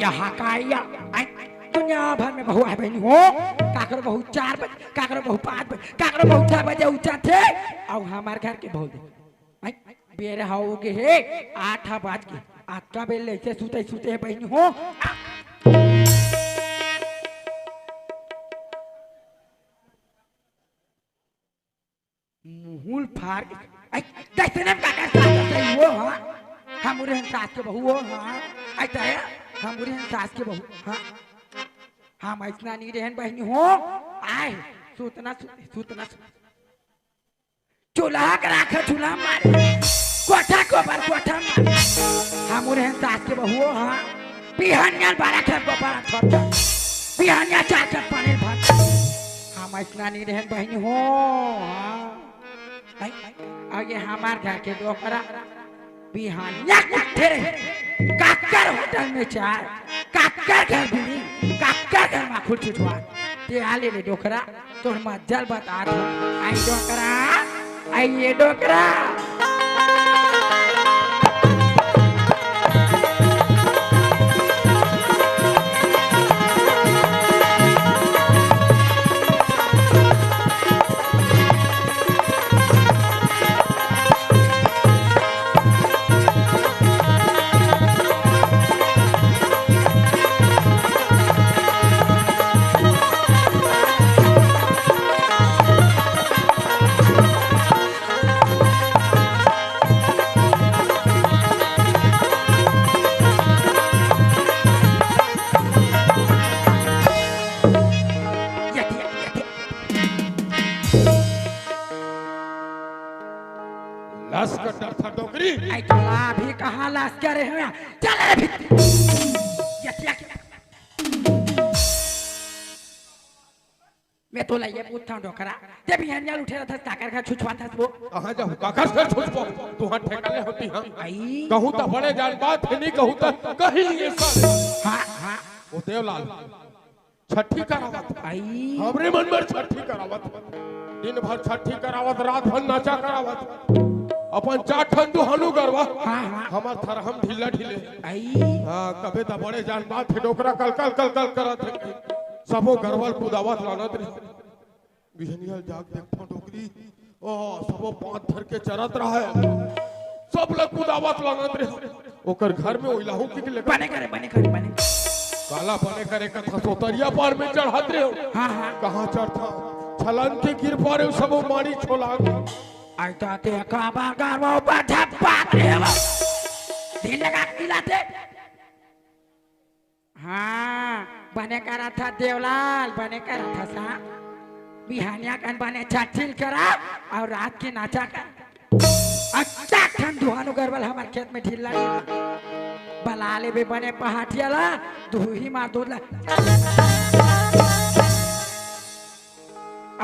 यहाँ का आया दुनिया भर में बहू है बहनी हो काकरो बहू 4 बजे काकरो बहू 5 बजे काकरो बहू 6 बजे उठा थे और हमारे घर के बहू दे बेरे हाओगे हे 8 बज के आज का बेल ऐसे सुते सुते है बहनी हो मुहुल फाड़ कैसे ना काका सही हो हां हमारे सास के बहू हो हां ऐसा है हमारे सास के बहू हां हम ऐसा नहीं रहन बहनी हो आए सूतना चूल्हा का राखा चूल्हा मार कोठा को पर कोठा मार हमारे सास के बहू हो हां बिहानिया 12 खेप को पर छोटा बिहानिया 4 खेप पानी भात हम ऐसा नहीं रहन बहनी हो हां और ये हमारे घर के डोकरा बिहानिया ठेरे काकर होटल में चाय काकर घर भी काकर घर में खुद छुटवा ते आले ले डोकरा तोर मज्जल बता दो आई डोकरा आई ये डोकरा आई तोला भी कहाँ लाश करे हैं चल रे भीतर मैं तो लाइए पूछता हूँ डोकरा जब बिहानिया उठे रहा था काकर का छुछवा था वो कहाँ जाऊँ काकर से छुछवा तू हाँ ठेकाने होती हाँ आई कहूँ तो बड़े जान बात है नहीं कहूँ तो कहीं ये साले हाँ वो देवलाल छठी करावत आई हमरे मन में छठी करावत दिन भर छठी करावत रात भर नाचा करावत अपन 4 ठन दुहानु गरवा हमार थर हम ढीला ढीले आई हां कबे त बड़े जान बात है डोकरा कल करत है सबो गरवल कुदावत लानत रे बिहनिया जाग देखो डोकरी ओ सबो पांच धर के चरत रहा है सब लोग कुदावत लानत रे ओकर घर में ओइलाहू के लगा बने करे काला बने करे कथा सोतरिया पार में चढ़त रे हां कहां चढ़ता छलन के गिर पारे सबो मारी छोला आई ताते काबा गावा ऊपर धपात रे बा दिन लगा दिलाते हाँ बने करा था देवलाल बने करा था सा बिहानिया कन बने छठिल करा और रात की नाचा कर अच्छा ठंड दुहानु गरबल हमारे खेत में ढीला बलाले भी बने पहाटिया ला दुही मार दूध ला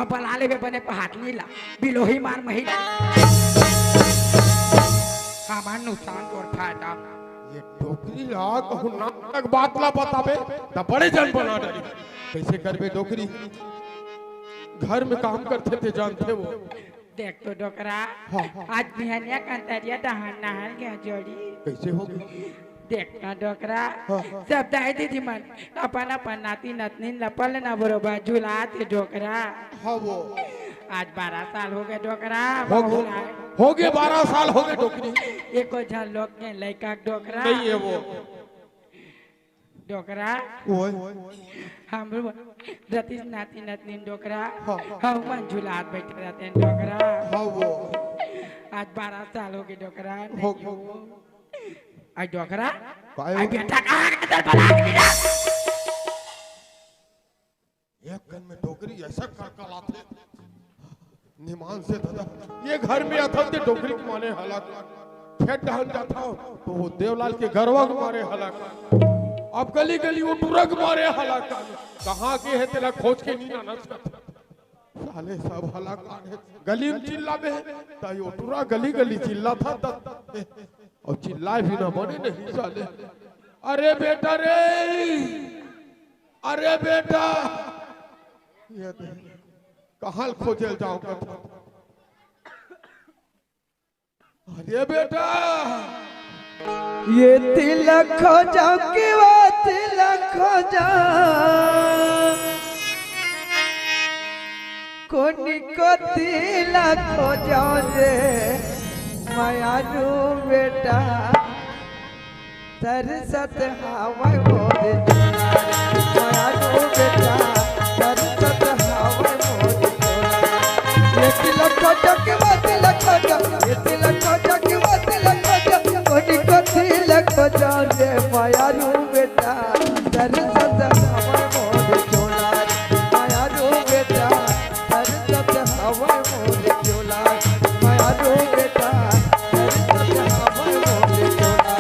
अब बलाले भी बने पहाटनी ला बिलोही मार महिला हमार नुकसान और फायदा ये डोकरी ला कहूं नाटक बात ला बताबे त बड़े जन बना डाली कैसे करबे डोकरी घर में काम करते थे जानते वो देख तो डोकरा आज बिहानिया कंतरिया दहन नहल गया जोड़ी कैसे होगी देखना डोकरा सब दाई दीदी मन अपन नाती नतनी लपल ना बरोबर झुलाते डोकरा हाँ वो आज 12 साल हो गए डोकरा हो गए 12 साल हो गए डोकरी एको झन लोग के लड़का डोकरा नहीं है वो डोकरा हम रतीश नाती नतनी डोकरा हम मन झुलात बैठे रहते हैं डोकरा हाँ वो आज 12 साल हो गए डोकरा आई डोकरा आई बेटा कहाँ के दल बना के दिया एक कन में डोकरी ऐसा करकलाते निमान से दादा ये घर में आता थे डोकरी के माने हलाक खेत डहन जाता तो वो देवलाल के गरवा के मारे हलाक अब गली गली वो टुरक मारे हलाक कहाँ के है तेरा खोज के नीना नस साले सब हलाक गली में चिल्ला में ताई वो टुरा गली गली चिल्ला था और चिल्लाए भी ना बने नहीं साले अरे बेटा रे अरे बेटा ये कहाँ खोजे जाऊंगा अरे बेटा ये तिलक खोजाओ की बात खोजा कोनी कथिला खोजा रे मायारू बेटा सरसत हवाई मोरे मायारू बेटा सरसत हवाई मोरे ये तिलक खोजा के बात तिलक खोजा ये तिलक खोजा के बात तिलक खोजा कोनी कथिला खोजा रे मायारू बेटा सरसत हवाई मोरे चोला मायारू बेटा सरसत हवाई मोरे चोला मायारू बेटा सरसत हवाई मोरे चोला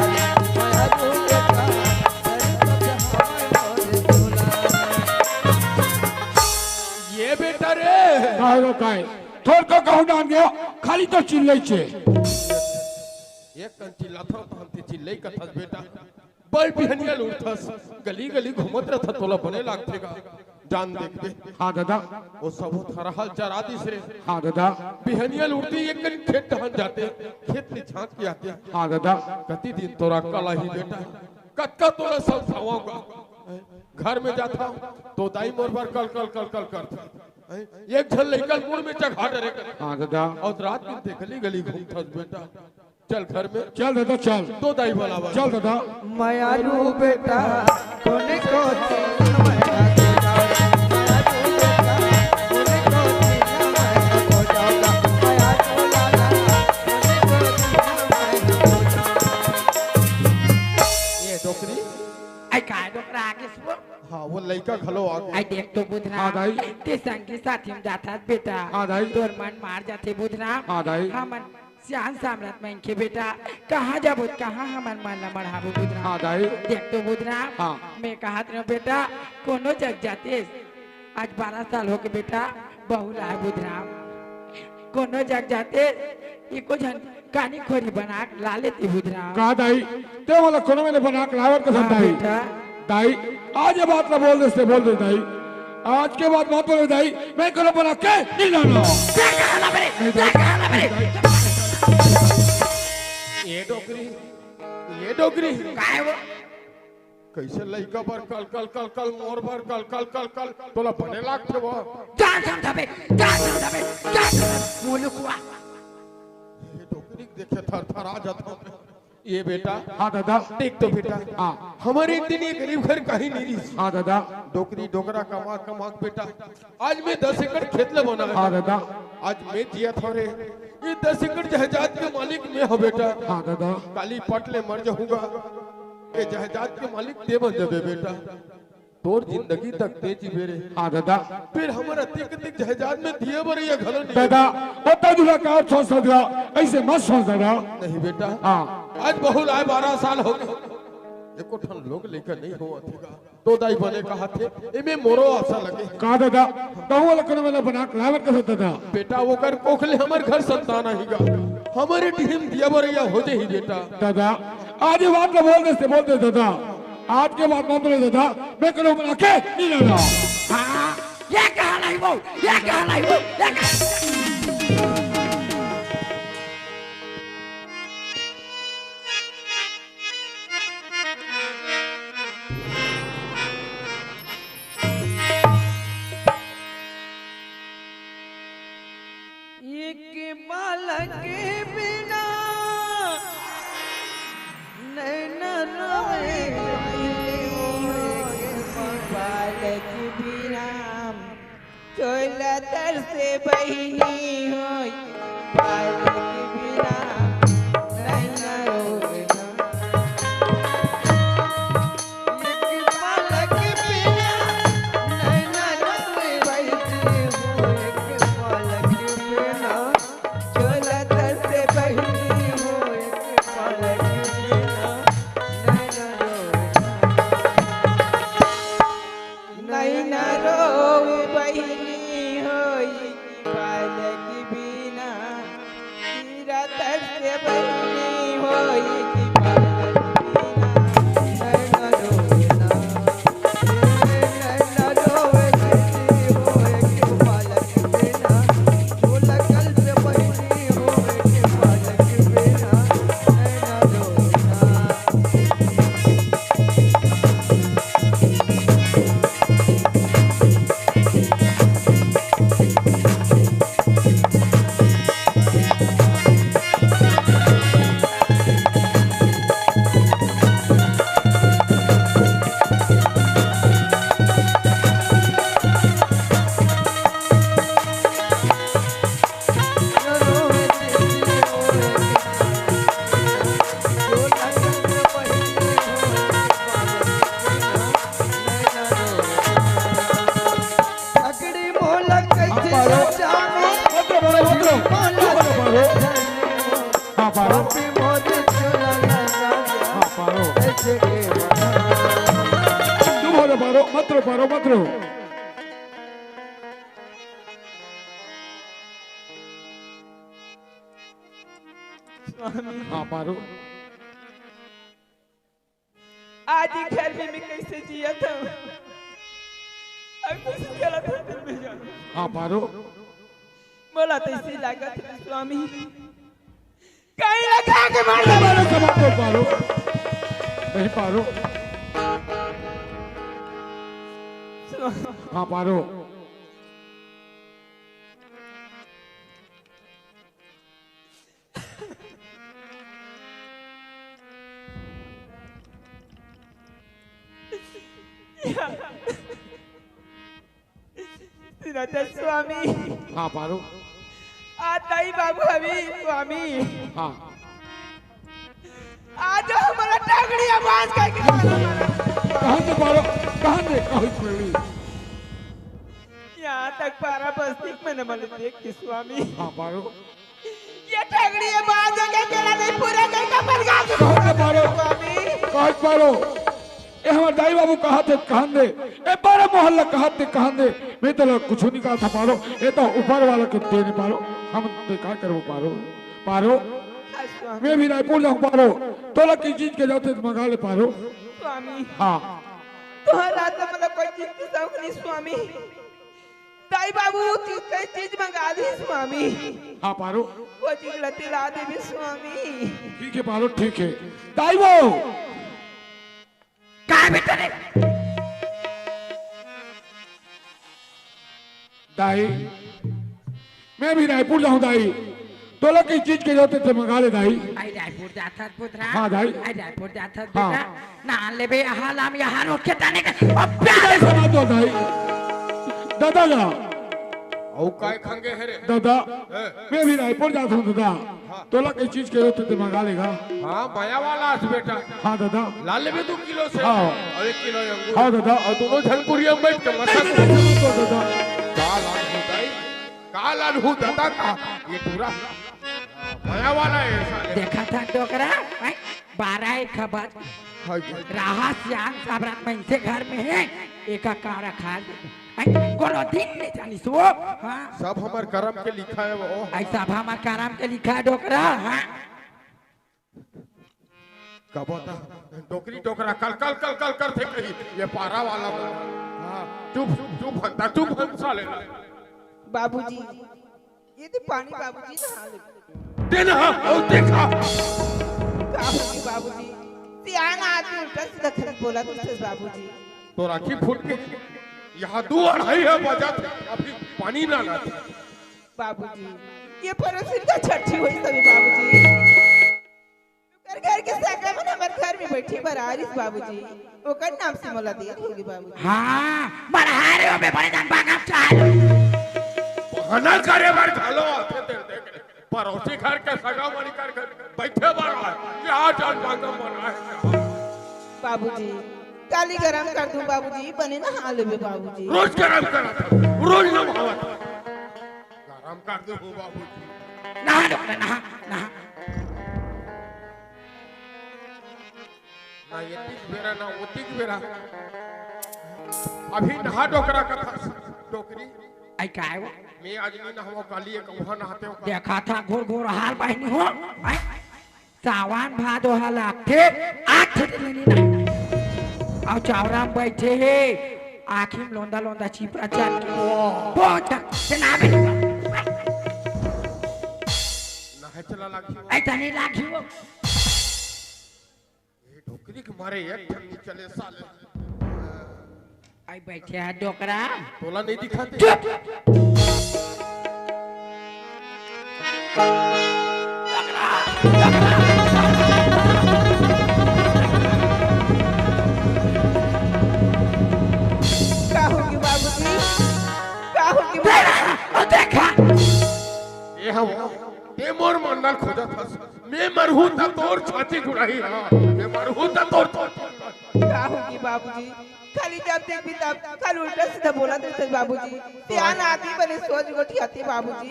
मायारू बेटा सरसत हवाई मोरे चोला ये बेटा रे काय रो काय थोर को कहू डान गयो खाली तो चिल्लै छे एक कंचिला था तो हमते चिल्लै कथस बेटा बल बिहनिया लूटथस गली गली घूमत रहता तोला बने लागथेगा जान देख दे हां दादा वो सब थरहल चरा दिस रे हां दादा बिहनिया लूटती एक दिन खेत टहन जाते खेत में झांक के आते हां दादा कति दिन तोरा कला ही बेटा कत्का तोरा समझाऊंगा घर में जाता तो दाई मोर पर कल कल कल कल करता एक झल लेकर मुड़ में चढ़ा डरे हां दादा और रात में ते गली गली घूमथस बेटा चल घर में चल दादा चल तो दाई बोलावा चल दादा मायारू बेटा कोने को माया तेरा मायारू बेटा कोने को माया को जाऊंगा माया को लाला कोने को माया को ये डोकरी आई काय डोकरा आगे सुनो हाँ वो लड़का खलो आगे आई देख तो बुधना हाँ दाई। ते संगी साथी में जाता बेटा हाँ दाई। तोर मन मार जाते बुधना हाँ दाई। हमन सियान साम्राज्य में के बेटा कहाँ जाबो कहाँ हमन मन ला मढ़ाबो बुधना हां दाई देख तो बुधना हाँ। मैं कहत रहो बेटा कोनो जग जाते आज 12 साल हो के बेटा बहू लाए बुधना कोनो जग जाते एको जन कानी खोरी बना के ला लेती बुधना का दाई ते वाला कोनो मैंने बना के लावर कसम दाई बेटा दाई आज ये बात ना बोल दे दाई आज के बाद मत बोले दाई मैं कोनो बना के नहीं लाना ये डोकरी काय वो कैसे लड़का पर कल कल कल कल मोर पर कल कल कल कल तोला बने लागथे वो जान समझाबे बोलो कुआ ये डोकरी देखे थर थर आ जाता हूं। ये बेटा हां दादा देख तो बेटा हां हमारे एक दिन ये गरीब घर कहीं नहीं रही हां दादा डोकरी डोकरा कमा कमा के बेटा आज मैं 10 एकड़ खेत ले बना हां दादा आज मैं जिया था रे ये 10 एकड़ जहजात के मालिक मैं हो बेटा हां दादा काली पटले मर जाऊंगा ये जहजात के मालिक ते बन जाबे बेटा तोर जिंदगी तक तेजी बेरे हां दादा फिर हमारा तिक तिक जहजात में दिए बरे ये घलो नहीं दादा बता दूंगा का सोच दिया ऐसे मत सोच दादा नहीं बेटा हां आज बहु लाए 12 साल हो गए एको ठन लोग लेकर नहीं हो अथेगा तो दाई बने कहा थे एमे मोरो आशा लगे का दादा कहू वाला कोनो मैंने बना के लावर कसम दादा बेटा वो कर कोखले हमर घर संतान आहीगा हमारे टीम दिया बरिया हो जे ही बेटा दादा आज ये बात ना बोल दे दादा आज के बाद मत बोले दादा मैं कोनो बना के नहीं लाना हाँ ये कहा नहीं वो ये कहा नहीं वो ये कहा एक बालक के बिना नैना रोए बालक बिना चोला तर से बहिनी होई बालक बिना नैना रोए एक बालक बिना नैना रोए बहिनी होई एक बालक बिना चोला तर से बहिनी होई एक बालक बिना नैना रोए नैना रोए बहिनी होई बालक बिना तेरा तर रो मत रो। हाँ पारो। आज ही घर में मैं कैसे जिया था, अब कुछ गलत है दिल में जानो। हाँ पारो। बोला तो इसी लागत है स्वामी, कहीं लगा के मार दे। पारो समाप्त हो पारो। नहीं पारो। हाँ पारो। स्वामी हाँ पारो। आता ही बाबू अभी स्वामी हाँ आज हमारा टांगड़ी आवाज करके कहाँ से पारो, कहाँ से पड़ी। यहाँ तक पारा बस्ती में न मल देख के स्वामी। हाँ पारो। ये टांगड़ी आवाज के केला नहीं पूरा करके बन गया कहाँ से पारो, स्वामी। कहाँ से पारो। ए हमारे दाई बाबू कहा थे कहाँ दे, ए बारह मोहल्ला कहा थे कहाँ दे। मैं तो कुछ नहीं कहा था पारो, ये तो ऊपर वाला के दे नहीं पारो। हम क्या करो पारो। पारो मैं भी रायपुर जाऊँ पारो, तो की चीज के जाते मंगा ले पारो। स्वामी हाँ तुम्हारा तो मतलब कोई चीज की शौक नहीं स्वामी। दाई बाबू कई चीज मंगा दी स्वामी, हाँ पारो। वो चीज लती ला देवी स्वामी। ठीक है पारो ठीक है। दाई वो काय बेटा रे दाई मैं भी रायपुर जाऊँ दाई, तो की चीज के जाते थे मंगा ले दाई। आई रायपुर जाता पुत्रा। हाँ दाई। आई रायपुर जाता हाँ। बेटा ना ले बे हालाम यहाँ उठ के ताने का अब क्या प्यार समा तो दाई। दादा जा औ काय खंगे है रे। दादा मैं भी रायपुर जाता हूँ दादा, तो की चीज के जाते थे मंगा लेगा। हाँ माया वाला आज बेटा हाँ दादा। लाल में 2 किलो से हाँ। और 1 किलो अंगूर। हाँ दादा। और दोनों झनपुरिया बैठ के मसा तो दादा का लाल हूँ दादा का ये पूरा माया वाला है साले। देखा था डोकरा 12 खबर हाँ जी। राहा श्याम सब रात में इनसे घर में है एक कारा खा कोनो दिन नहीं जानी सो। हाँ सब हमार कर्म के लिखा है वो। ऐसा हमारा काराम के लिखा है डोकरा। हाँ कब होता डोकरी डोकरा कल कल कल कल करते कही ये पारा वाला। हाँ चुप चुप भंता चुप भंसा ले बाबूजी ये तो पानी बाबूजी नहा ले। देना और देखा का होगी बाबूजी, सियाना आदमी उल्टा सीधा खरीद बोला तुझसे बाबूजी। तो राखी फूट के यहाँ 2-2:30 है बजा थे, अभी पानी ना लाते। बाबूजी ये पड़ोसिन का छठी हुई सभी बाबूजी। घर के साका में हमारे घर में बैठी बरारिस बाबूजी, ओकर नाम से मोला दिया होगी बाबूजी। हाँ बरहारे हो बे बड़े जान बागा चाल बहाना करे बार घालो आते देख पड़ोसी घर के सगा मरी कर बैठे बड़ा क्या जान बागा बना है। बाबूजी काली गरम कर दूं बाबूजी, बने ना हाल में बाबूजी। रोज गरम करा था, रोज ना भावा था। गरम कर दो बाबूजी। नहा डोकरा नहा नहा ना ये तीक बेरा ना वो तीक बेरा अभी नहा डोकरा का था डोकरी। आई काय वो मैं आज नहीं नहावा काली एक वहाँ नहाते हो। देखा था घोर घोर हाल बहनी हो सावन भादो हाल आखे आठ लेनी ना और चावरा में बैठे है आँखी में लोंदा लोंदा चिपरा चल बहुत जनाबे नहा चला लागी ऐसा नहीं लागी वो ये डोकरी के मारे एक ठंडी चले साले। आई बैठे है डोकरा तोला नहीं दिखाते। का होगी बाबूजी, का होगी देखा ये हम ये मोर मंडल खोजा था। मैं मरहूं था तोर छाती जुड़ाई। हाँ मैं मरहूं था तोर का होगी बाबूजी, खाली जब देख भी तब खाली उल्टा सीधा बोला देते बाबूजी। ध्यान आती बने सोच गोठी आती बाबूजी।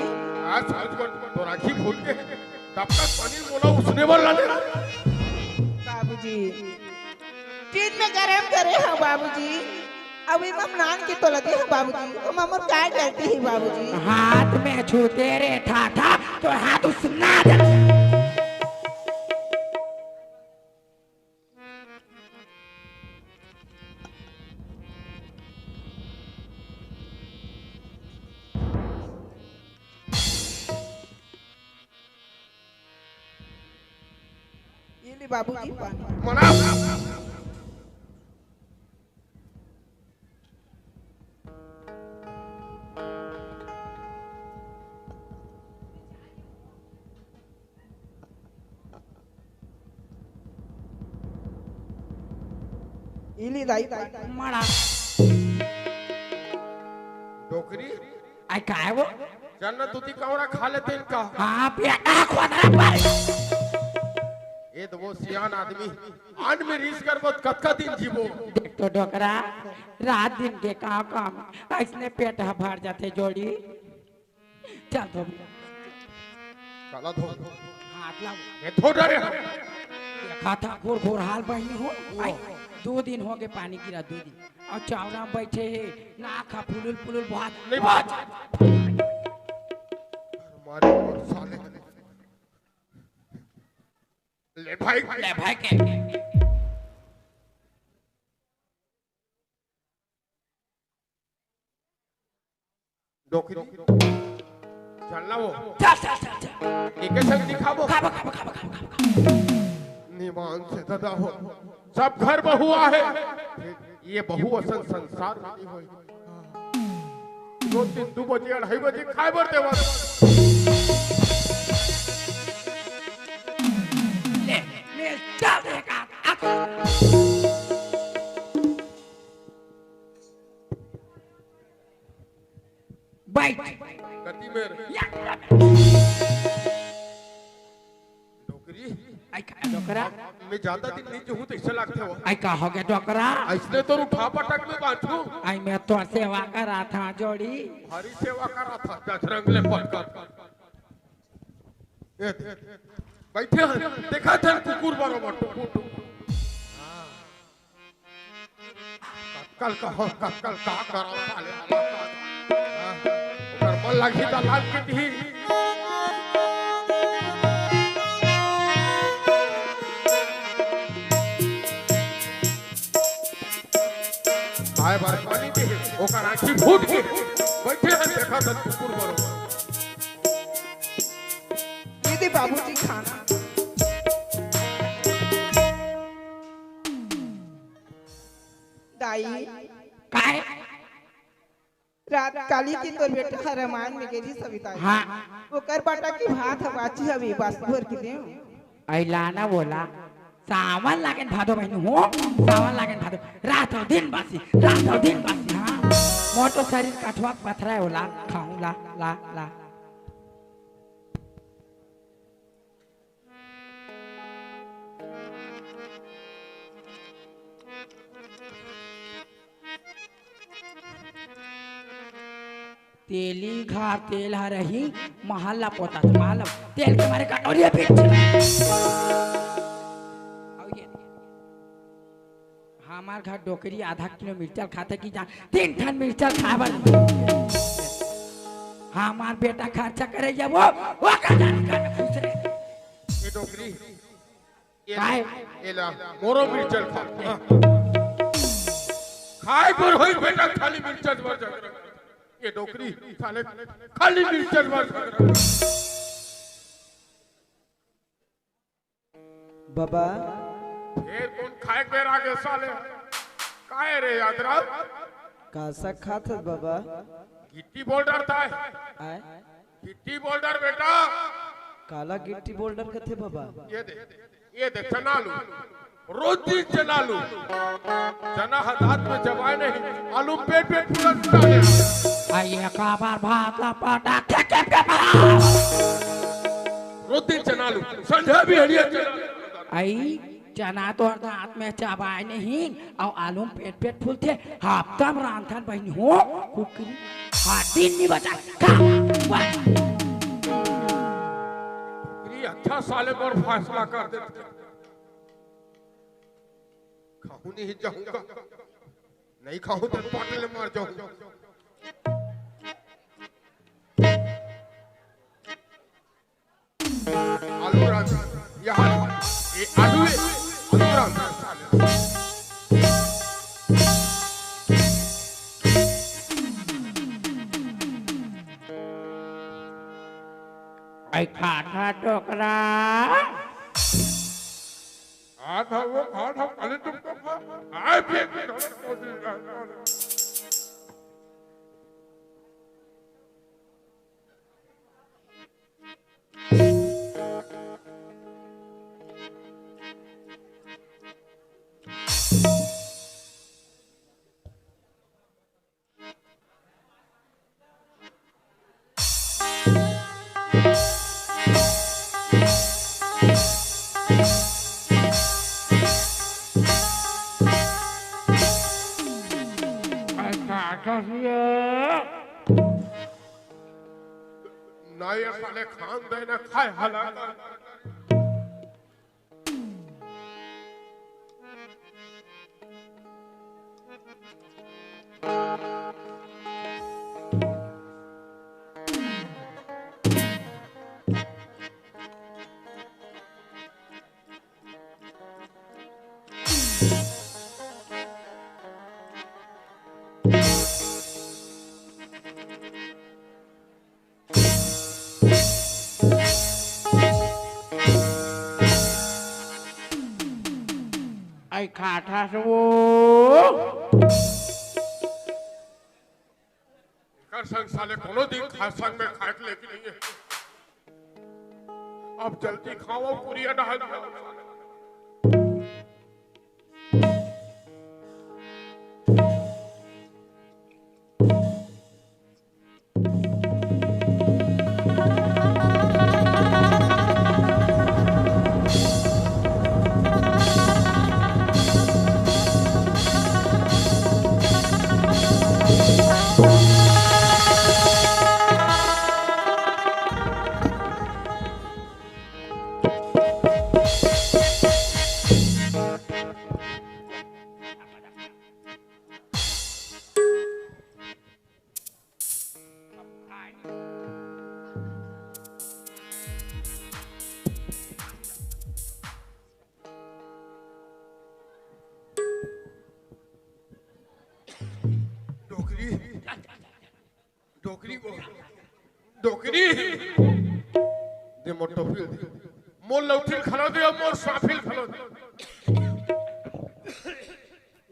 आज सोच को तो राखी फूट के तब तक पानी बोला उसने बोला ले बाबूजी चीज में गरम करे हाँ बाबूजी, अब इमाम नान की तोला दे बाबूजी हम हमर काय करती है बाबूजी हाथ में छूते रे ठाठा तो हाथ उसना दे ये ले बाबूजी पानी मना ये ले दाई मड़ा डोकरी आई काय वो जन्नत तुती कवड़ा खा लेते इनका हाँ बेटा खोदरा पर ये तो वो सियान आदमी आन में रीस कर बहुत कतका दिन जीवो देख तो डोकरा रात दिन के काम ऐसने पेट भर जाते जोड़ी चल तो काला धो हाथ लाओ ये धो डरे देखा था घोर घोर हाल बही हो आई 2 दिन हो गए पानी गिरा 2 दिन और चावरा में बैठे है नाक फुलुल फुलुल बहुत नहीं बात हमारे और साले ले भाई के डोकरी चलना वो चल एक संग दिखावो खाबो निमान से दादा हो सब घर बहुआ है ये बहु असन संसार नहीं होई 2 बजे 2:30 बजे खाए बर देवा ले चल देखा बैठ गति में डोकरी आई का डोकरा मैं ज्यादा दिन नहीं जो हूं तो ऐसा लगता हो आई का हो गया डोकरा ऐसने तो उठा पटक में बांधू आई मैं तो सेवा कर रहा था जोड़ी हरी सेवा कर रहा था जजरंग ले पटकर बैठे हैं देखा था कुकुर बरोबर टुकु कल का हो कल का करो साले ओकर मन लगी त लाग के दी आए बार पानी दे ओकर आंखी फूट के बैठे हैं देखा था कुकुर बरोबर ये दे बाबूजी खाना दाई काय रात काली की तोर बेटा हरमान में गेली सविता हाँ ओकर बाटा की भात हवाची हवी बस भर के देऊ आई लाना बोला सावन लागेन भादो बहन हो सावन लागेन भादो रात और दिन बासी हाँ मोटो शरीर कठवा पथरा होला खाऊं ला ला ला तेली घाट तेल हा रही महल्ला पोता महल्ला तेल के मारे कटोरिया पीट हमार घर डोकरी आधा किलो मिर्चा खाते की जा 3 टन मिर्चा खाबर हमार बेटा खर्चा करे जब वो का जाने का खुश रहे ये डोकरी काय एला मोरो मिर्चल खा खाए पर होई बेटा खाली मिर्चल भर जग ये डोकरी खाने खाली मिर्चल भर जग बाबा फिर कौन खाए बेर आगे साले काहे रे यादरा कासा खात है बाबा गिट्टी बोल्डर था आए गिट्टी बोल्डर बेटा काला गिट्टी बोल्डर कथे बाबा ये देख चना लू रोज दिन चना लू चना हाथ में जमाए नहीं आलू पेट पेट पूरा डाले आइए काबर भात ला पाटा के रोज दिन चना लू संध्या भी हरिया चना आई चना तो हाथ में चबाए नहीं और आलू पेट पेट फूलते हफ्ता में रांधन बहन हो कुकरी हाथ दिन नहीं बचा खा ये अच्छा साले पर फैसला कर देते खाऊं नहीं जाऊंगा नहीं खाऊं तो पाटले मार जाऊं। आलू राम यहाँ ये आलू राम आई खाटा टोकरा खाता वो खाता पहले तुमको खा आए फिर ना ये साले खान देना खाए हलाल आई खाटा वो कर संग साले कोनो दिन खा संग में खाए के लेके नहीं है। अब जल्दी खाओ पूरी डाल दो। डोकरी वो डोकरी दे मोटो फिल मोल लौटिल खलो दे और मोल साफिल खलो दे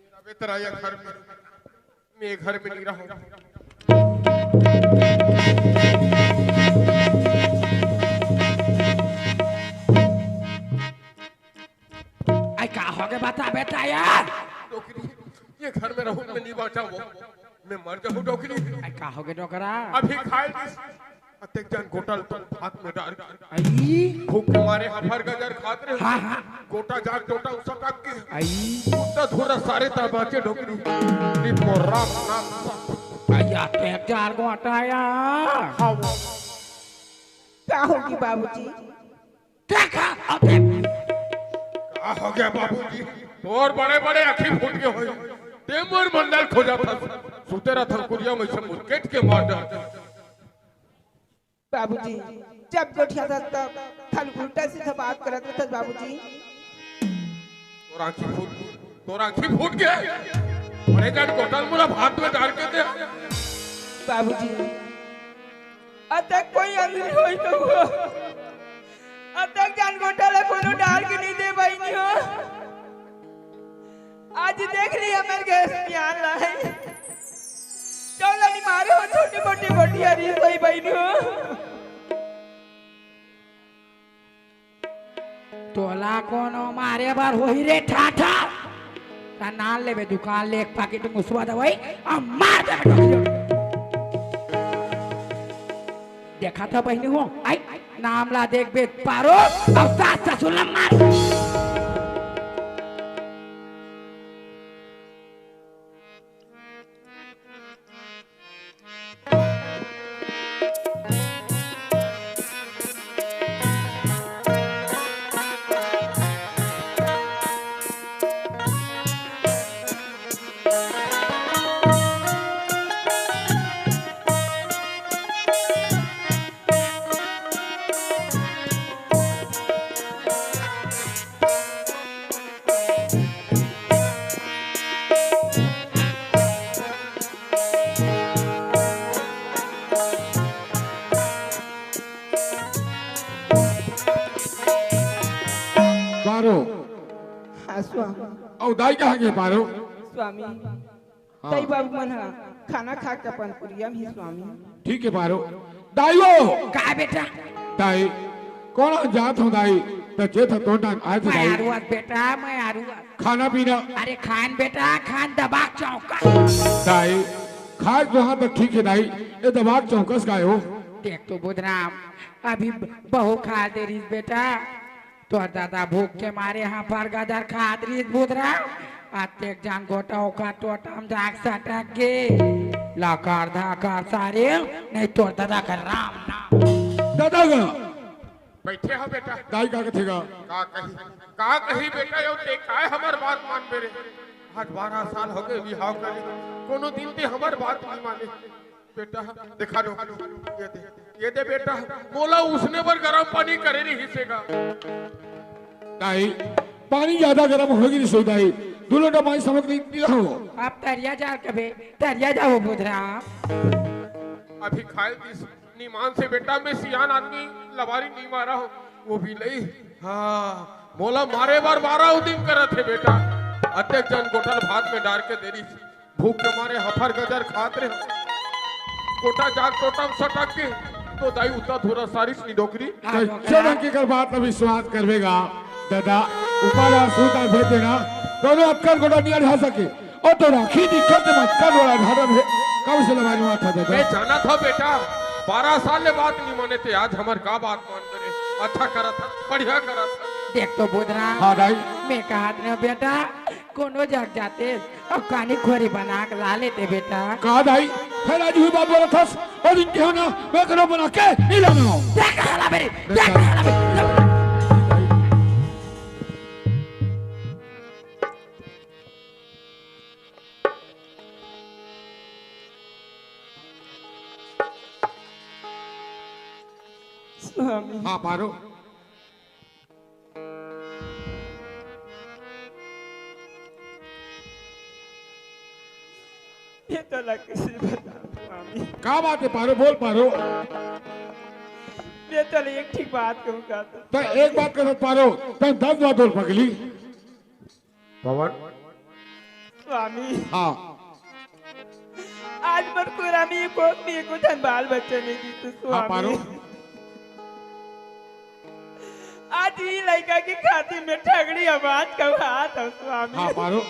तेरा बेतर आया घर में मैं घर में नहीं रहूं। आई का हो गया बता बेटा यार डोकरी ये घर में रहूं मैं नहीं बचा वो मैं मर जाऊं डोकरी। आई का हो गया टोकरा अभी खाए अतेक जन गोटल तो हाथ में डाल आई भूख के मारे हफर गजर खाते रहे। हाँ हाँ गोटा जाग टोटा उसा काट के आई उतना थोड़ा सारे तबाचे डोकरी नी मोरा नाम आई आते हैं चार को हटाया हाँ वो क्या होगी बाबूजी? देखा अबे क्या हो गया बाबूजी और बड़े बड़े आँखें फूट गए हो तेमर मंडल खोजा था सुतेरा थलकुरिया में से मुर्केट के मार डाल बाबूजी जब गोठिया था तब थल उल्टा सीधा बात करत था बाबूजी। तोर आँखें फूट गए बड़े जान गोटल मुला हाथ में डाल के दे बाबूजी अतक कोई अंदर होई तो हुआ अतक जान गोटाला कोनो डाल के नहीं दे भाई नहीं हो। आज देख ली हमारे गैस प्यार लाए चौलानी मारे हो छोटी मोटी गोटिया री सही बहनी हो। तोला कोनो मारे बार होई रे ठाठा ता नाल लेबे दुकान ले एक पैकेट मुसवा दवाई आ मार दे देखा था बहनी हो आई नाम ला देख बे पारो अब सास ससुर मार पारो हाँ स्वामी और दाई कहाँ गए पारो स्वामी ताई बाबू मन हा खाना खा के अपन पुरिया में ही स्वामी ठीक है पारो दाई वो का बेटा दाई कौन जात हो दाई तो चेत तो ना आज मैं दाई आरुआ बेटा मैं आरुआ खाना पीना अरे खान बेटा खान दबाक चौका दाई खाए तो हाँ तो ठीक है दाई ये दबाग चौकस का हो देख तो बुधराम अभी बहु खा दे रही बेटा तोर दादा भूख के मारे यहाँ पर गदर खा रही बुधराम आते जान गोटा ओका टोटम जाग सटक गे लाकार धाकार सारे नहीं तो दादा का राम नाम दादा का बैठे हो बेटा दाई का कथेगा का कही बेटा यो ते काय हमर बात मान बेरे आज 12 साल हो गए बिहाव करे कोनो दिन ते हमर बात नहीं माने बेटा दिखा दो ये दे बेटा मोला उसने पर गरम पानी करे नहीं हिस्सेगा दाई पानी ज्यादा गर्म होगी नहीं सोई दाई दूल्हा पानी समझ नहीं दिया हो आप तरिया जा कभी तरिया जाओ बुधराम अभी खाए इस नीमान से बेटा मैं सियान आदमी लबारी नहीं मारा हूँ वो भी नहीं हाँ मोला मारे बार 12 दिन कर थे बेटा अत्यक जन गोटल भात में डाल के देरी भूख के मारे हफर गजर खात रहे कोटा जाग टोटम सटक के तो दाई उतना थोड़ा सारी सी डोकरी चलन की कर बात में विश्वास करवेगा दादा ऊपर सूता भेज देना दोनों अक्कर गोड़ा नहीं ढा सके और तो राखी दिक्कत मत कर वाला ढारम है कब से लगा हुआ था दादा मैं जाना था बेटा 12 साल ले बात नहीं माने थे आज हमार का बात मान करे अच्छा करा था बढ़िया करा था देख तो बुधराम हाँ दाई मैं कहा था बेटा कोनो जग जाते और कानी खोरी बना के ला लेते बेटा कहा दाई फिर आज हुई बात बोला था और इनके होना मैं करो बना के नहीं लाना देख हाला मेरी देख हाला मेरी स्वामी हाँ पारो ये तो लग किसी बता स्वामी क्या बात है पारो बोल पारो ये तो एक ठीक बात कहूँ का तो एक बात कर पारो तो 10 बात बोल पगली पवन स्वामी हाँ आज मरकुरा में को धन बाल बच्चे नहीं दी तो हाँ पारो स्वामी आज ही लड़का की खातिर में ठगड़ी आवाज का हाथ है स्वामी हाँ पारो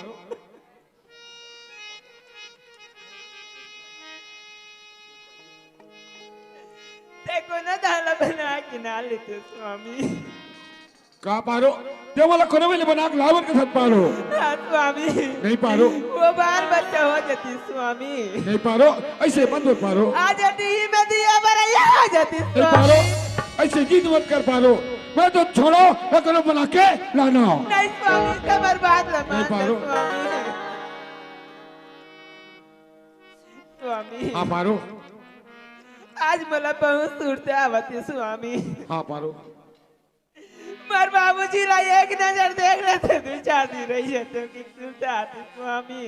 देखो ना दाला बना के ना लेते स्वामी का पारो ते वाला कोने में बना के लावन के साथ पारो हाँ स्वामी नहीं पारो वो बाल बच्चा हो जाती स्वामी नहीं पारो ऐसे बंद हो पारो आ जाती ही मैं दिया बरैया आ जाती नहीं पारो स्वामी ऐसे जीत मत कर पारो मैं तो छोड़ो मैं करो बना के लाना नहीं स्वामी का बर्बाद नहीं लमान पारो। स्वामी हाँ पारो आज मला बहुत सूरते आवती स्वामी हाँ पारो मर बाबूजी ला एक नजर देख लेते 2-4 दिन रही है तो कि सूरते आती स्वामी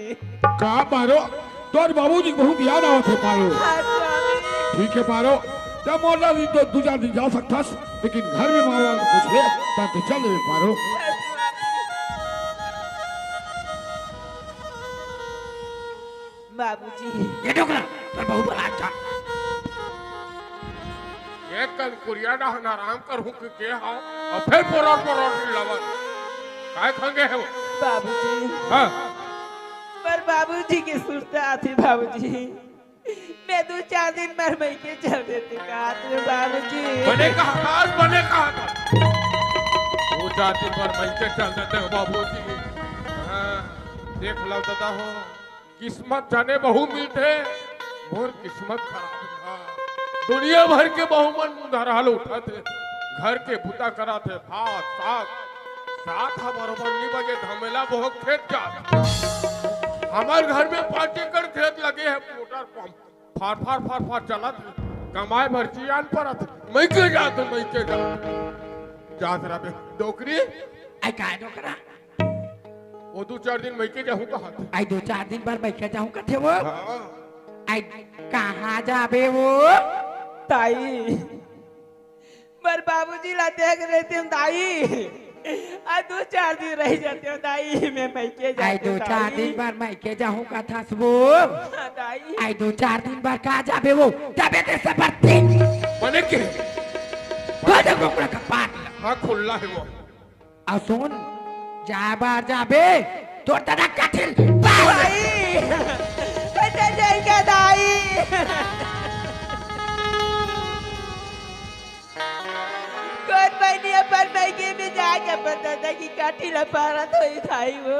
का पारो तोर बाबूजी बहुत याद आवत है पारो हाँ स्वामी ठीक है पारो जब मोला दिन तो 2-4 दिन जा सकता लेकिन घर में माँ बाप पूछ ले ताकि चल रहे पारो हाँ, स्वामी। बाबूजी ये डोकरा तो बहुत बड़ा था ये कल कुरिया ना आराम कर हूँ के हाँ और फिर परोट लवन काय खंगे है वो बाबूजी हाँ पर बाबूजी की सुरते आती बाबूजी मैं 2-4 दिन मर मई के चल देती कहा बाबूजी बने कहा था आज बने कहा था वो जाति पर मिल के चल देते हो बाबूजी हाँ देख लो दादा हो किस्मत जाने बहु मिलते मोर किस्मत खराब था दुनिया भर के बहुमन धराल उठाते घर के बुता कराते भात साग साथ बरोबर नहीं बजे धमेला बहुत खेत जाता हमारे घर में 5 एकड़ खेत लगे है मोटर पंप फार फार चला कमाए भर्चियान पर मैं के जाते जात रहा डोकरी आई का डोकरा वो 2-4 दिन मैं के जाऊँ कहा आई 2-4 दिन बाद मैं क्या जाऊँ कथे वो हाँ आई कहाँ जाबे वो ताई पर बाबूजी ला देख रहे थे ताई आ 2-4 दिन रह जाते हो दाई मैं मैके आई जाते 2-4 दिन दाई बाद मैं के जाऊँ का था सबो हाँ, दाई आई 2-4 दिन बाद कहा जाबे वो जाबे ते सब तीन मने के कोदे गोपड़ा का पाट हाँ खुल्ला है वो आ सुन जा बार जाबे तोर दादा काठिल बाल दाई कटे जाएगा दाई कौन बनिया पर मैके में जाके पता था कि काठी लपारा तो ही खाई वो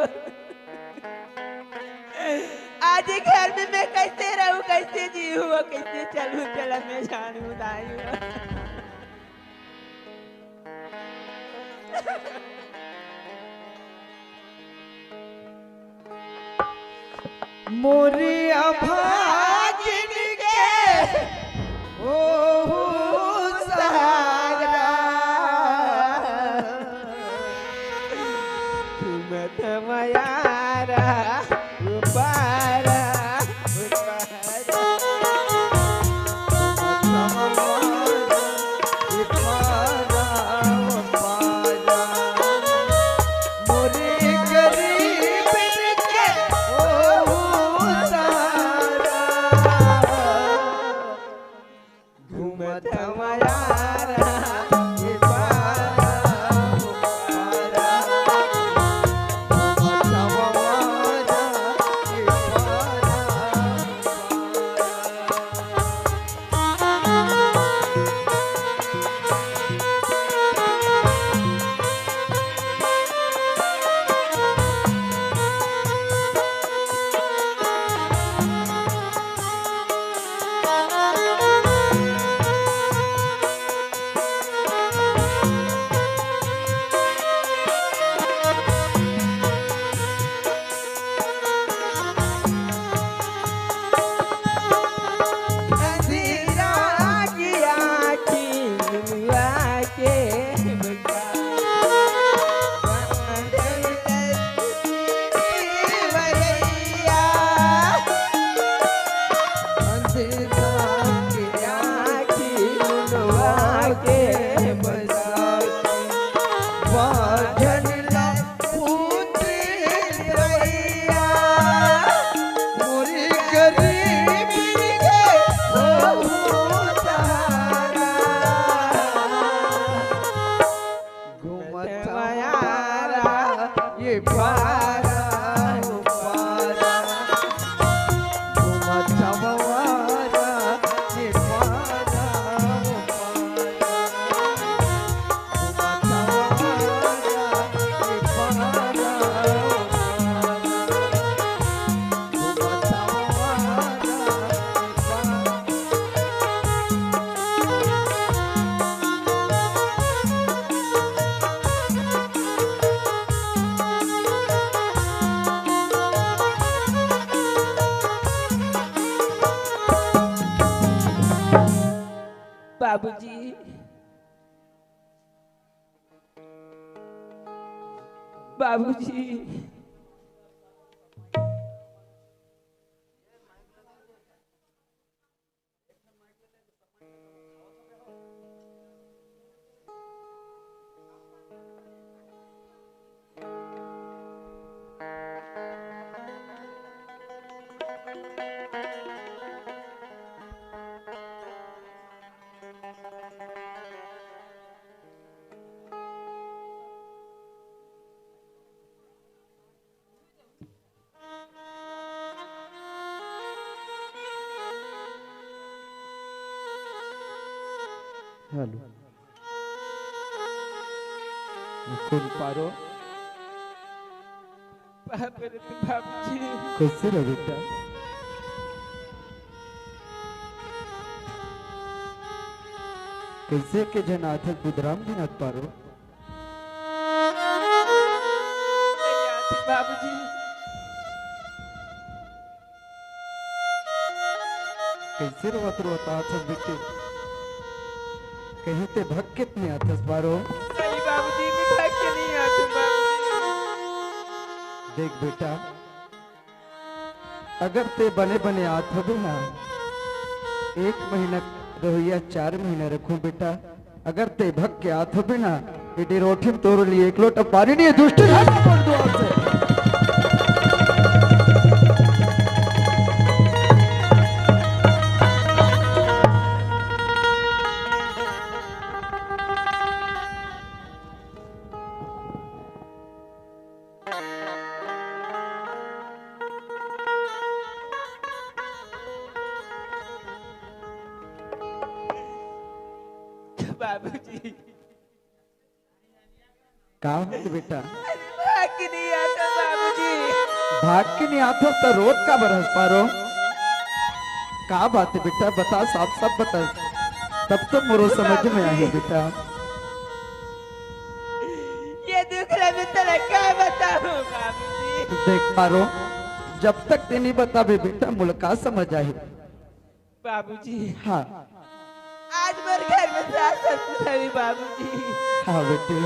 आज ही घर में मैं कैसे रहूं कैसे जीऊं कैसे चलूं चला मैं जानूं दाई मोरी अभागिन के ओ सहारा तुम तमयारा उपारा मोरी गरीब के ओ सहारा घूमत हमारा ये पारा बाबूजी बाबूजी हेलो कौन पारो बाबूजी कैसे रहो बेटा कैसे के जनाथ बुधराम दिनाथ पारो बाबूजी कैसे रोवत रोता था बेटे कहीं ते भग कितने आथस पारो नहीं बाबूजी मैं भाग के नहीं आती बाबूजी देख बेटा अगर ते बने बने आत हो ना 1 महीना रहो या 4 महीना रखो बेटा अगर ते भग के आत हो ना बेटी रोटी में तोड़ लिए एक लोटा पानी नहीं है दुष्ट भागा बोल दो आपसे बाबूजी का हो बेटा भाग के नहीं आता बाबूजी। भाग के नहीं आता तो रोज का बरस पारो का बात है बेटा बता साफ साफ बता तब तो मोरो समझ में आए बेटा ये दूसरा में तेरा क्या बताऊं बाबूजी। देख पारो जब तक ते नहीं बतावे बेटा मुल्का समझ आए बाबूजी हाँ आज मेरे घर में सास ससुर है बाबूजी। हाँ बेटे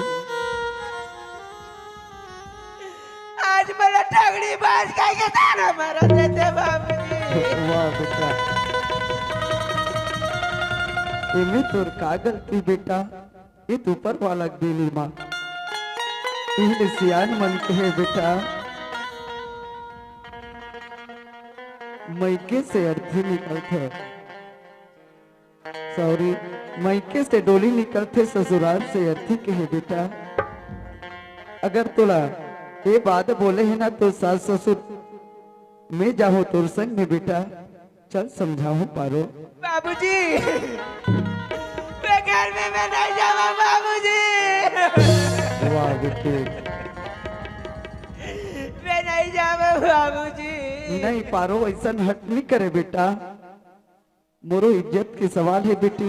आज मेरा ठगड़ी बाज का के तारा मारा देते बाबूजी। वाह बेटा इमे तोर का गलती बेटा ये तू ऊपर वाला देली माँ इहले सियान मन के है बेटा मैके से अर्थी निकलते सॉरी मैके से डोली निकलते ससुराल से अर्थी के है बेटा अगर तोला ये बात बोले है ना तो सास ससुर मैं जाऊँ तोर संग में बेटा चल समझाऊं पारो बाबूजी मैं घर में मैं नहीं जाऊंगा बाबूजी। वाह बेटे मैं नहीं जाऊंगा बाबूजी। नहीं पारो ऐसा हट नहीं करे बेटा मोरो इज्जत के सवाल है बेटी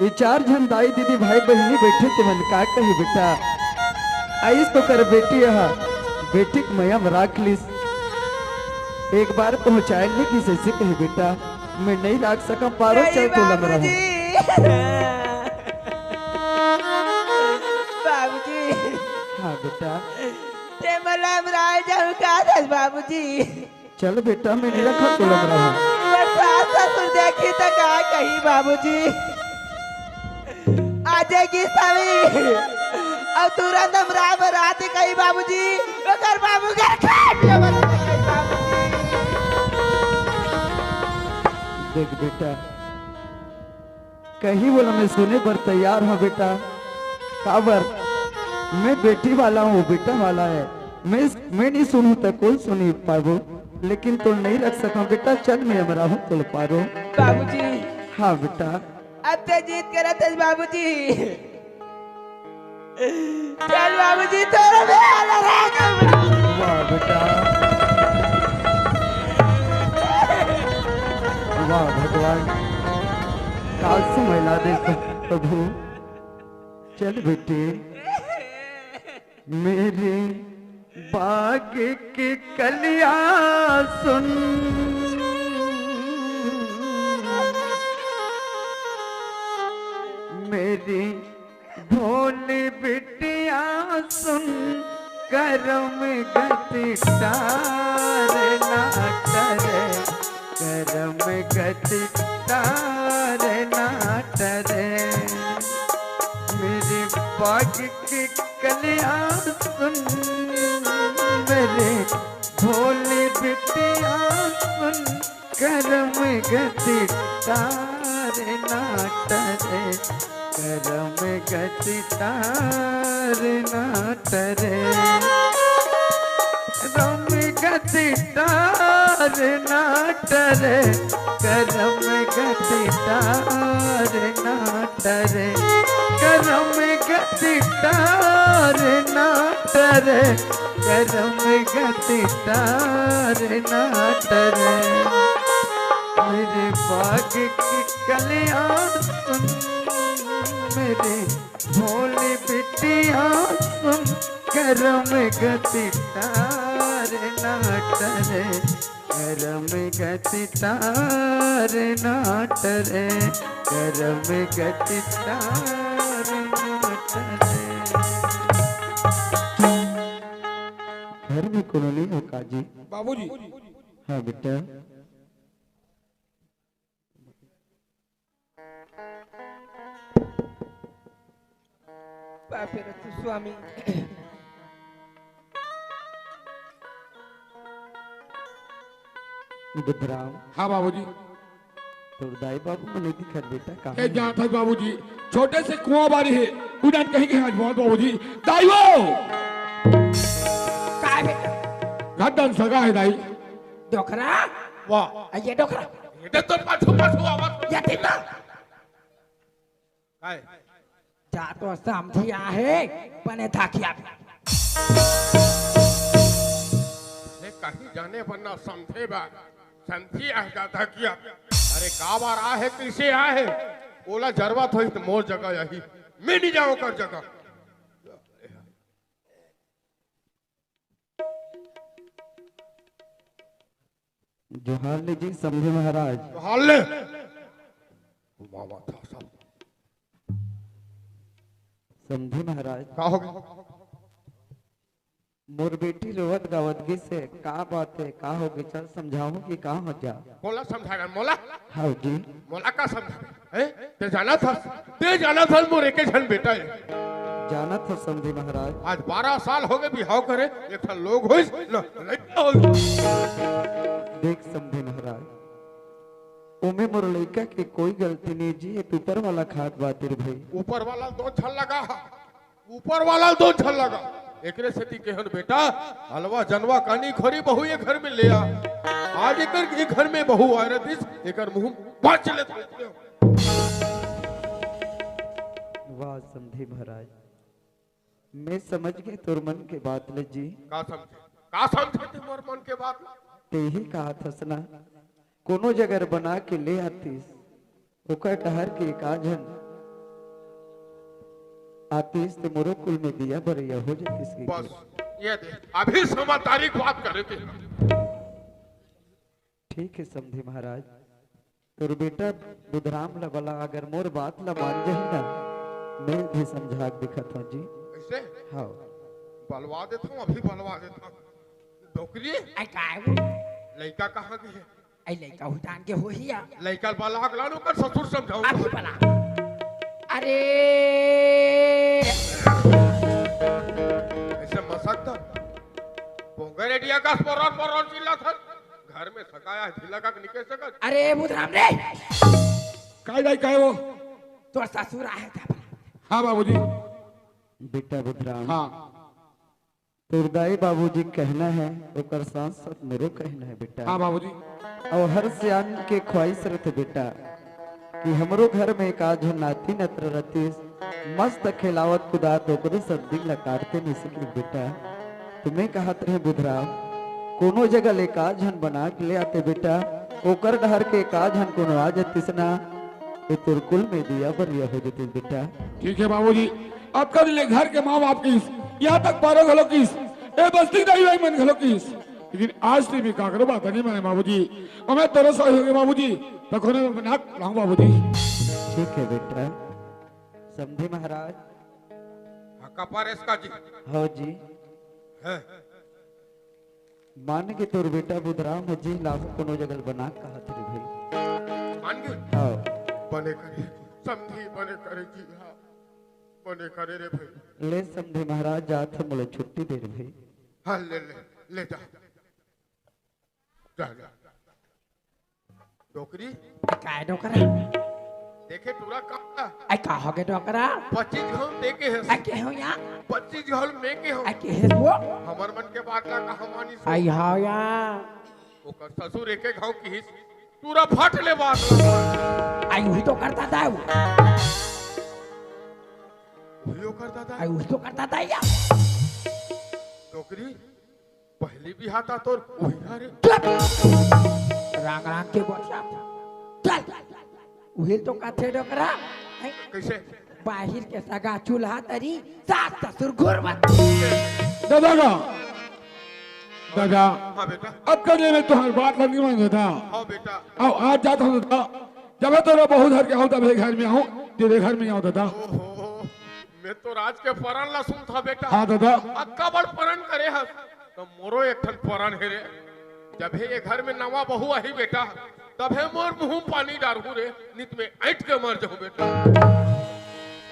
ये चार जन दाई दीदी भाई बहनी बैठे थे मन का कही बेटा आइस तो कर बेटी यहाँ बेटी को मैया राख लीस एक बार पहुंचाएंगे कि से कही बेटा मैं नहीं राख सका पारो चल तो लग रहा बाबूजी हाँ बेटा ते मलाम राय जाऊं का दस बाबूजी। चल बेटा मैं नहीं रखा तो लग रहा मैं सास ससुर देखी तो का कही बाबूजी आजेगी सभी और तुरंत हम राम रात कही बाबूजी अगर बाबू घर खाट ले बाबूजी। देख बेटा कहीं बोला मैं सुने पर तैयार हूँ बेटा काबर मैं बेटी वाला हूँ बेटा वाला है मैं नहीं सुनू तो कोई सुनी पाबो लेकिन तो नहीं रख सका बेटा चल मैं हमारा हूँ तो पारो बाबूजी हाँ बेटा अब तो जीत कर थे बाबूजी। चल बाबूजी तोरा में आला रहेगा। वाह बेटा वाह भगवान काल से महिला दे प्रभु चल बेटे मेरे बाग की कलिया सुन मेरी भोली बिटिया सुन करम गति तार ना टरे करम गति तार ना टरे मेरी बाग की कलिया सुन मेरे भोली बिटिया सुन करम गति तार ना टरे करम गति तार ना टरे रम गति तार ना टरे करम गति तार ना टरे करम गति तार ना टरे करम गति तार ना टरे मेरे बाग की कलिया सुन मेरे भोली बिटिया सुन करम गति तार ना टरे करम गति तार ना टरे करम गति तार ना टरे घर में कौन नहीं हो काजी बाबूजी हाँ बेटा बापे रे तू स्वामी बुधराम हाँ बाबूजी। तोर दाई बाबू को नहीं दिखत बेटा ये कहाँ जहाँ था बाबूजी छोटे से कुआं बारी है उड़न कहीं के आज बहुत बाबूजी दाईओ काय बेटा घटन सगा है दाई डोकरा वाह ये डोकरा ये तो पाछू पाछू आवाज ये तीन काय जा तो समझी आहे बने थाकिया हे कहीं जाने वरना समझे बा संथी आ जाता किया अरे का बार आ है किसे आ है ओला जरवा थोड़ी तो मोर जगह यही मैं नहीं जाऊं कर जगह जोहार ले जी समझे महाराज हाल ले मामा था सब समझे महाराज का हो गया मोर बेटी रोवत गावतगी से का बात है का हो गई चल समझाओ कि का हो जा मोला समझाएगा मोला हाँ जी मोला का समझा है ते जाना था मोर एक जन बेटा है जाना था समझे महाराज आज 12 साल हो गए बिहाव करे एक ठन लोग होइस न लइका होइस देख समझे महाराज उमे मोर लड़का के कोई गलती नहीं जी ये ऊपर वाला खाट बातिर भाई ऊपर वाला दो छल लगा ऊपर वाला दो छल लगा एकरे सेती केहन बेटा हलवा जनवा कानी खोरी बहू ये घर में ले आ आज एकर ये घर में बहू आ रही एकर मुंह बाच ले वाह समझे महाराज मैं समझ गए तोर मन के बात ले जी का समझे ते मोर मन के बात ते ही कहा थसना कोनो जगह बना के ले आतीस ओकर टहर के काजन आतीस ते मोरो कुल में दिया बरिया हो जातीस की बस ये दे अभी समा तारीख बात करे थे ठीक है समझे महाराज तोर बेटा बुधराम ला बला अगर मोर बात ला मान जाही ना मैं भी समझा के दिखत हूं जी ऐसे हाँ बलवा देता हूँ अभी बलवा देता हूँ डोकरी आई काय लड़का कहाँ गए है आई लइका हुटान के होहिया लड़का बाला अगलानो कर ससुर समझाऊं अभी बना अरे ऐसे मसक था पोंगे रेडिया का परर चिल्ला था घर में सकाया है ढीला का निकल सकत अरे बुधराम रे काय दाई काय वो तोर ससुर आए था हाँ बाबूजी बेटा बुधराम हाँ तुरदाई बाबूजी कहना है ओकर साथ साथ मेरो कहना है बेटा हाँ बाबूजी और हर सियान के ख्वाहिश रहते बेटा कि हमरो घर में एक आज नाती नत्र रतीस मस्त खिलावत कुदात ओकरे सर्दी ला काटते नहीं सके बेटा तुम्हें कहत रहे बुधराम कोनो जगह ले काजन बना के ले आते बेटा ओकर डहर के काजन कोनो आ जतिस ना ये तुरकुल में दिया बरिया हो जती बेटा ठीक है बाबूजी अब कर ले घर के माँ बाप की यहाँ तक पारो घलो की ए बस्ती दाई भाई मन घलो की लेकिन आज से भी काकरो बात नहीं माने बाबूजी और मैं तेरे सही हो गए बाबूजी तो कोने में बना लाऊं बाबूजी ठीक है बेटा समझे महाराज कपार इसका जी हाँ जी है मान के तोर बेटा बुधराम है जी लाभ कोनो जगह बना कहत रे भाई मान गए हाँ बने करे समझी बने करे जी हाँ बने करे रे भाई ले समझे महाराज जात हम बोले छुट्टी दे रे भाई हाँ ले जा जा डोकरी काय डोकरा देखे टूरा का आई का हो गए डोकरा 25 घल देके है आई के हो या 25 घल में के हो आई के है वो हमर मन के बात ला कहानी सुन आई हो या ओकर ससुर एक गांव की हिस टूरा फट ले बात ला आई वही तो करता था वो वही करता था आई वही तो करता था या डोकरी पहली भी हाथा तोर वही रे रांग रांग के बोलिया चल वही तो काथे डोकरा आई कैसे बाहिर के सगा चूल्हा तरी सास ससुर घुरवत दादा का दादा हाँ बेटा अब कर ले मैं तुम्हारी बात लगनी मान देता हाँ बेटा आओ आज जाता हूँ दादा जब मैं तेरा बहुत घर के आऊँ तब घर में आऊँ तेरे घर में आऊँ दादा ओहो मैं तो राज के परन ला सुन था बेटा हाँ दादा अक्का बड़ परन करे हस तो मोरो एक ठन परन है रे जब है ये घर में नवा बहू आई बेटा तब है मोर मुंह पानी डारू रे नित में ऐठ के मर जाऊं बेटा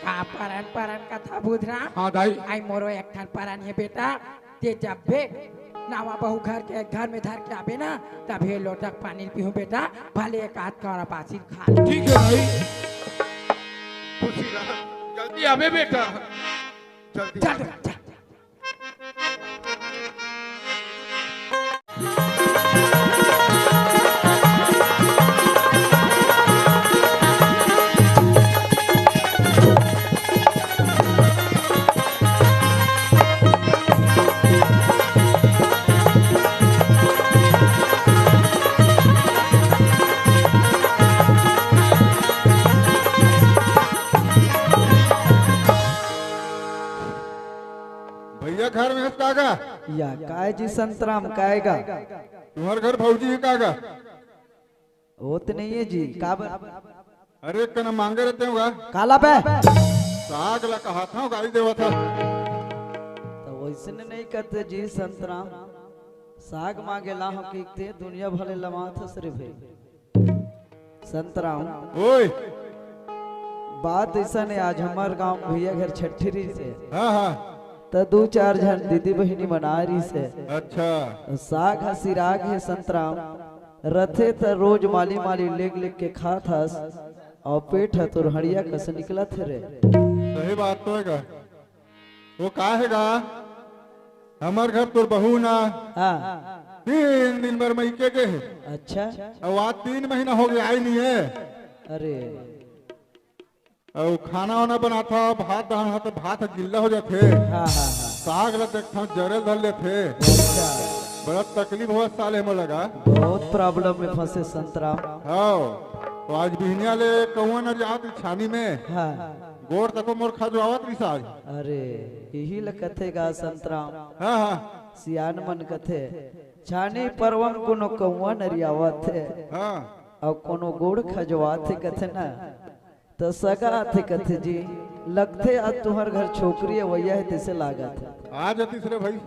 का परन परन कथा बुधरा हाँ दाई आई मोरो एक ठन परन है बेटा ते जब भी नावा बहू घर में धर के आवे ना तभी लोटक पानी पीहूं बेटा भले एक हाथ का पासी खा ले। ठीक है दाई खुशी रहा जल्दी आवे बेटा जल्दी चल आवे। चल भैया घर में कागा या काय जी संतराम कायगा तुम्हारे घर भौजी है कागा वो तो नहीं है जी अरे कना मांगे रहते होगा काला पे साग ला कहा था गाली देवा था तो वैसे नहीं करते जी संतराम साग मांगे ला हो के दुनिया भले लमा था सिर्फ संतराम ओए बात ऐसा नहीं आज हमारे गांव भैया घर छठी से हाँ हाँ तो 2-4 जन दीदी बहिनी मना रही से अच्छा साग है सिराग है संतराम रथे तो रोज माली माली लेग लेग के खात हस और पेट है तो हड़िया कस निकला थे रे सही बात तो है वो का हैगा हमार घर तो बहू ना हाँ 3 दिन भर मई के है अच्छा अब आज 3 महीना हो गया आई नहीं है अरे और खाना वाना बनाता भात दाना तो भात गिल्ला हो जाते हाँ हाँ हाँ साग ला देखता जरे धर लेते अच्छा बड़ा तकलीफ हुआ साले में लगा बहुत प्रॉब्लम में फंसे संतराम हाँ तो आज बिहनिया ले कौन और जात छानी में हाँ गोर तको मोर खजवावत रही साज अरे यही ल कथेगा संतराम हाँ हाँ सियान मन कथे छानी परवन कोनो कौआ नरियावत है हाँ और कोनो गोड़ खजवात है कथे ना तो सगा थे कथे जी लगते आज तुम्हार घर छोकरी है वैया है तैसे लागत है आ जा तीसरे भाई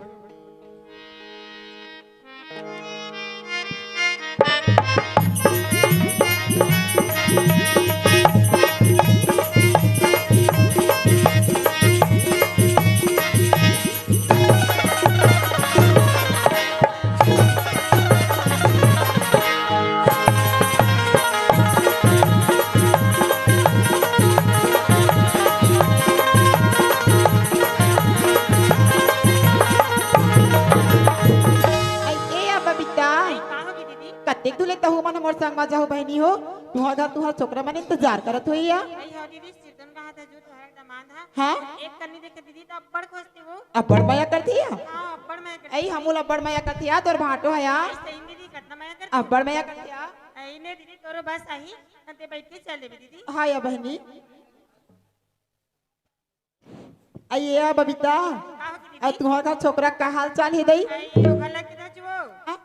कतेक दुले तहु मन मोर संग मा जाहु बहनी हो तुहा घर तुहा छोकरा मन इंतजार करत होई या आई हो दीदी सिरदन कहा था जो तुम्हारा दामाद है हां एक कन्नी देख के दीदी तो अब्बड़ खोजती वो अब्बड़ माया करती है हां अब्बड़ मैं करती आई हमूल अब्बड़ माया करती है तोर भाटो है या सही दीदी कतना मैं करती अब्बड़ माया करती है आई ने दीदी तोरो बस आई ते बैठ के चल देबी दीदी हां या बहनी आई या बबीता का हो की आ दीदी तुहा घर छोकरा का हाल चाल है दई आई यो गला किधर जो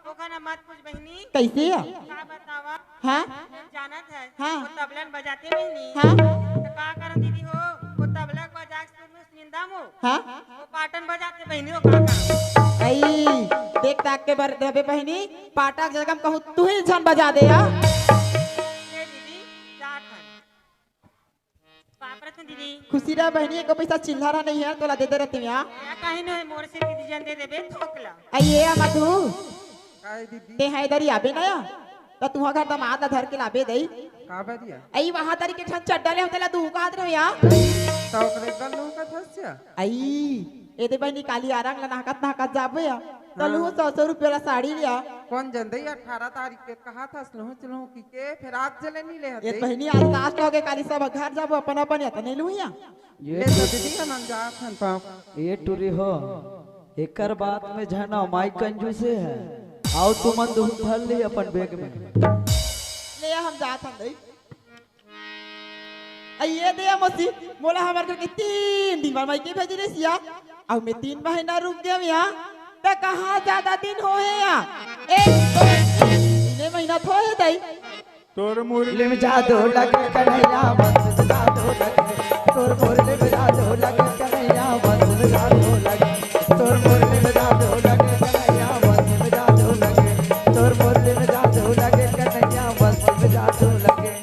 वो खाना मत पूछ बहनी कैसे है का बतावा हां जानत है हाँ। वो तबलन बजाते भी नहीं हां तो का करन दीदी हो वो तबला बजा के निंदा मो हां वो पाटन बजाते बहनी वो का करन आई देख ताक के बर देबे बहनी पाटा के जगह कहूं तू ही झन बजा दे या ले दीदी जात है पापरत में दीदी खुशी रहा बहनी को पैसा चिल्लारा नहीं है तोला दे दे रहती या या कहीं न मोर से दीदी जन दे देबे ठोकला आइए आ मधु काय दीदी ते है इधर ही आबे ना या तो तू घर दामाद धर के लाबे दई का बदिया आई वहां तारी के ठन चड्डा ले होतेला तू का हाथ रे या तो ओकरे गल्लो का फसया आई ए दे बहनी काली आरंग ला नाकत जाबे या तलू 100 रुपया ला साड़ी लिया कौन जनदई 18 तारीख के कहा था स्लो चलो की के फिर आज चले नहीं ले एक हते बहनी आज लास्ट हो गए काली सब घर जाबो अपन अपन या तने लू या ले तो दीदी का नाम जा खन पाप ये टूरी हो एकर बात में झना माई कंजूसे है आओ तुम दूध धर ली अपन बैग में ले हम जात हम दई आइए दे मोसी मोला हमर घर के 3 दिन बाद माई के भेज रे सिया अब मैं 3 महीना रुक गया या ते कहां ज्यादा दिन हो है या एक 3 महीना थो है दई तोर मुरली लिम जादू लगे कन्हैया बंस जादू लगे तोर मुरली में जादू लगे कन्हैया बंस जादू लगे तोर मुरली में जादू लगे कन्हैया बंस में जादू लगे तोर मुरली में जादू लगे कन्हैया बंस में जादू लगे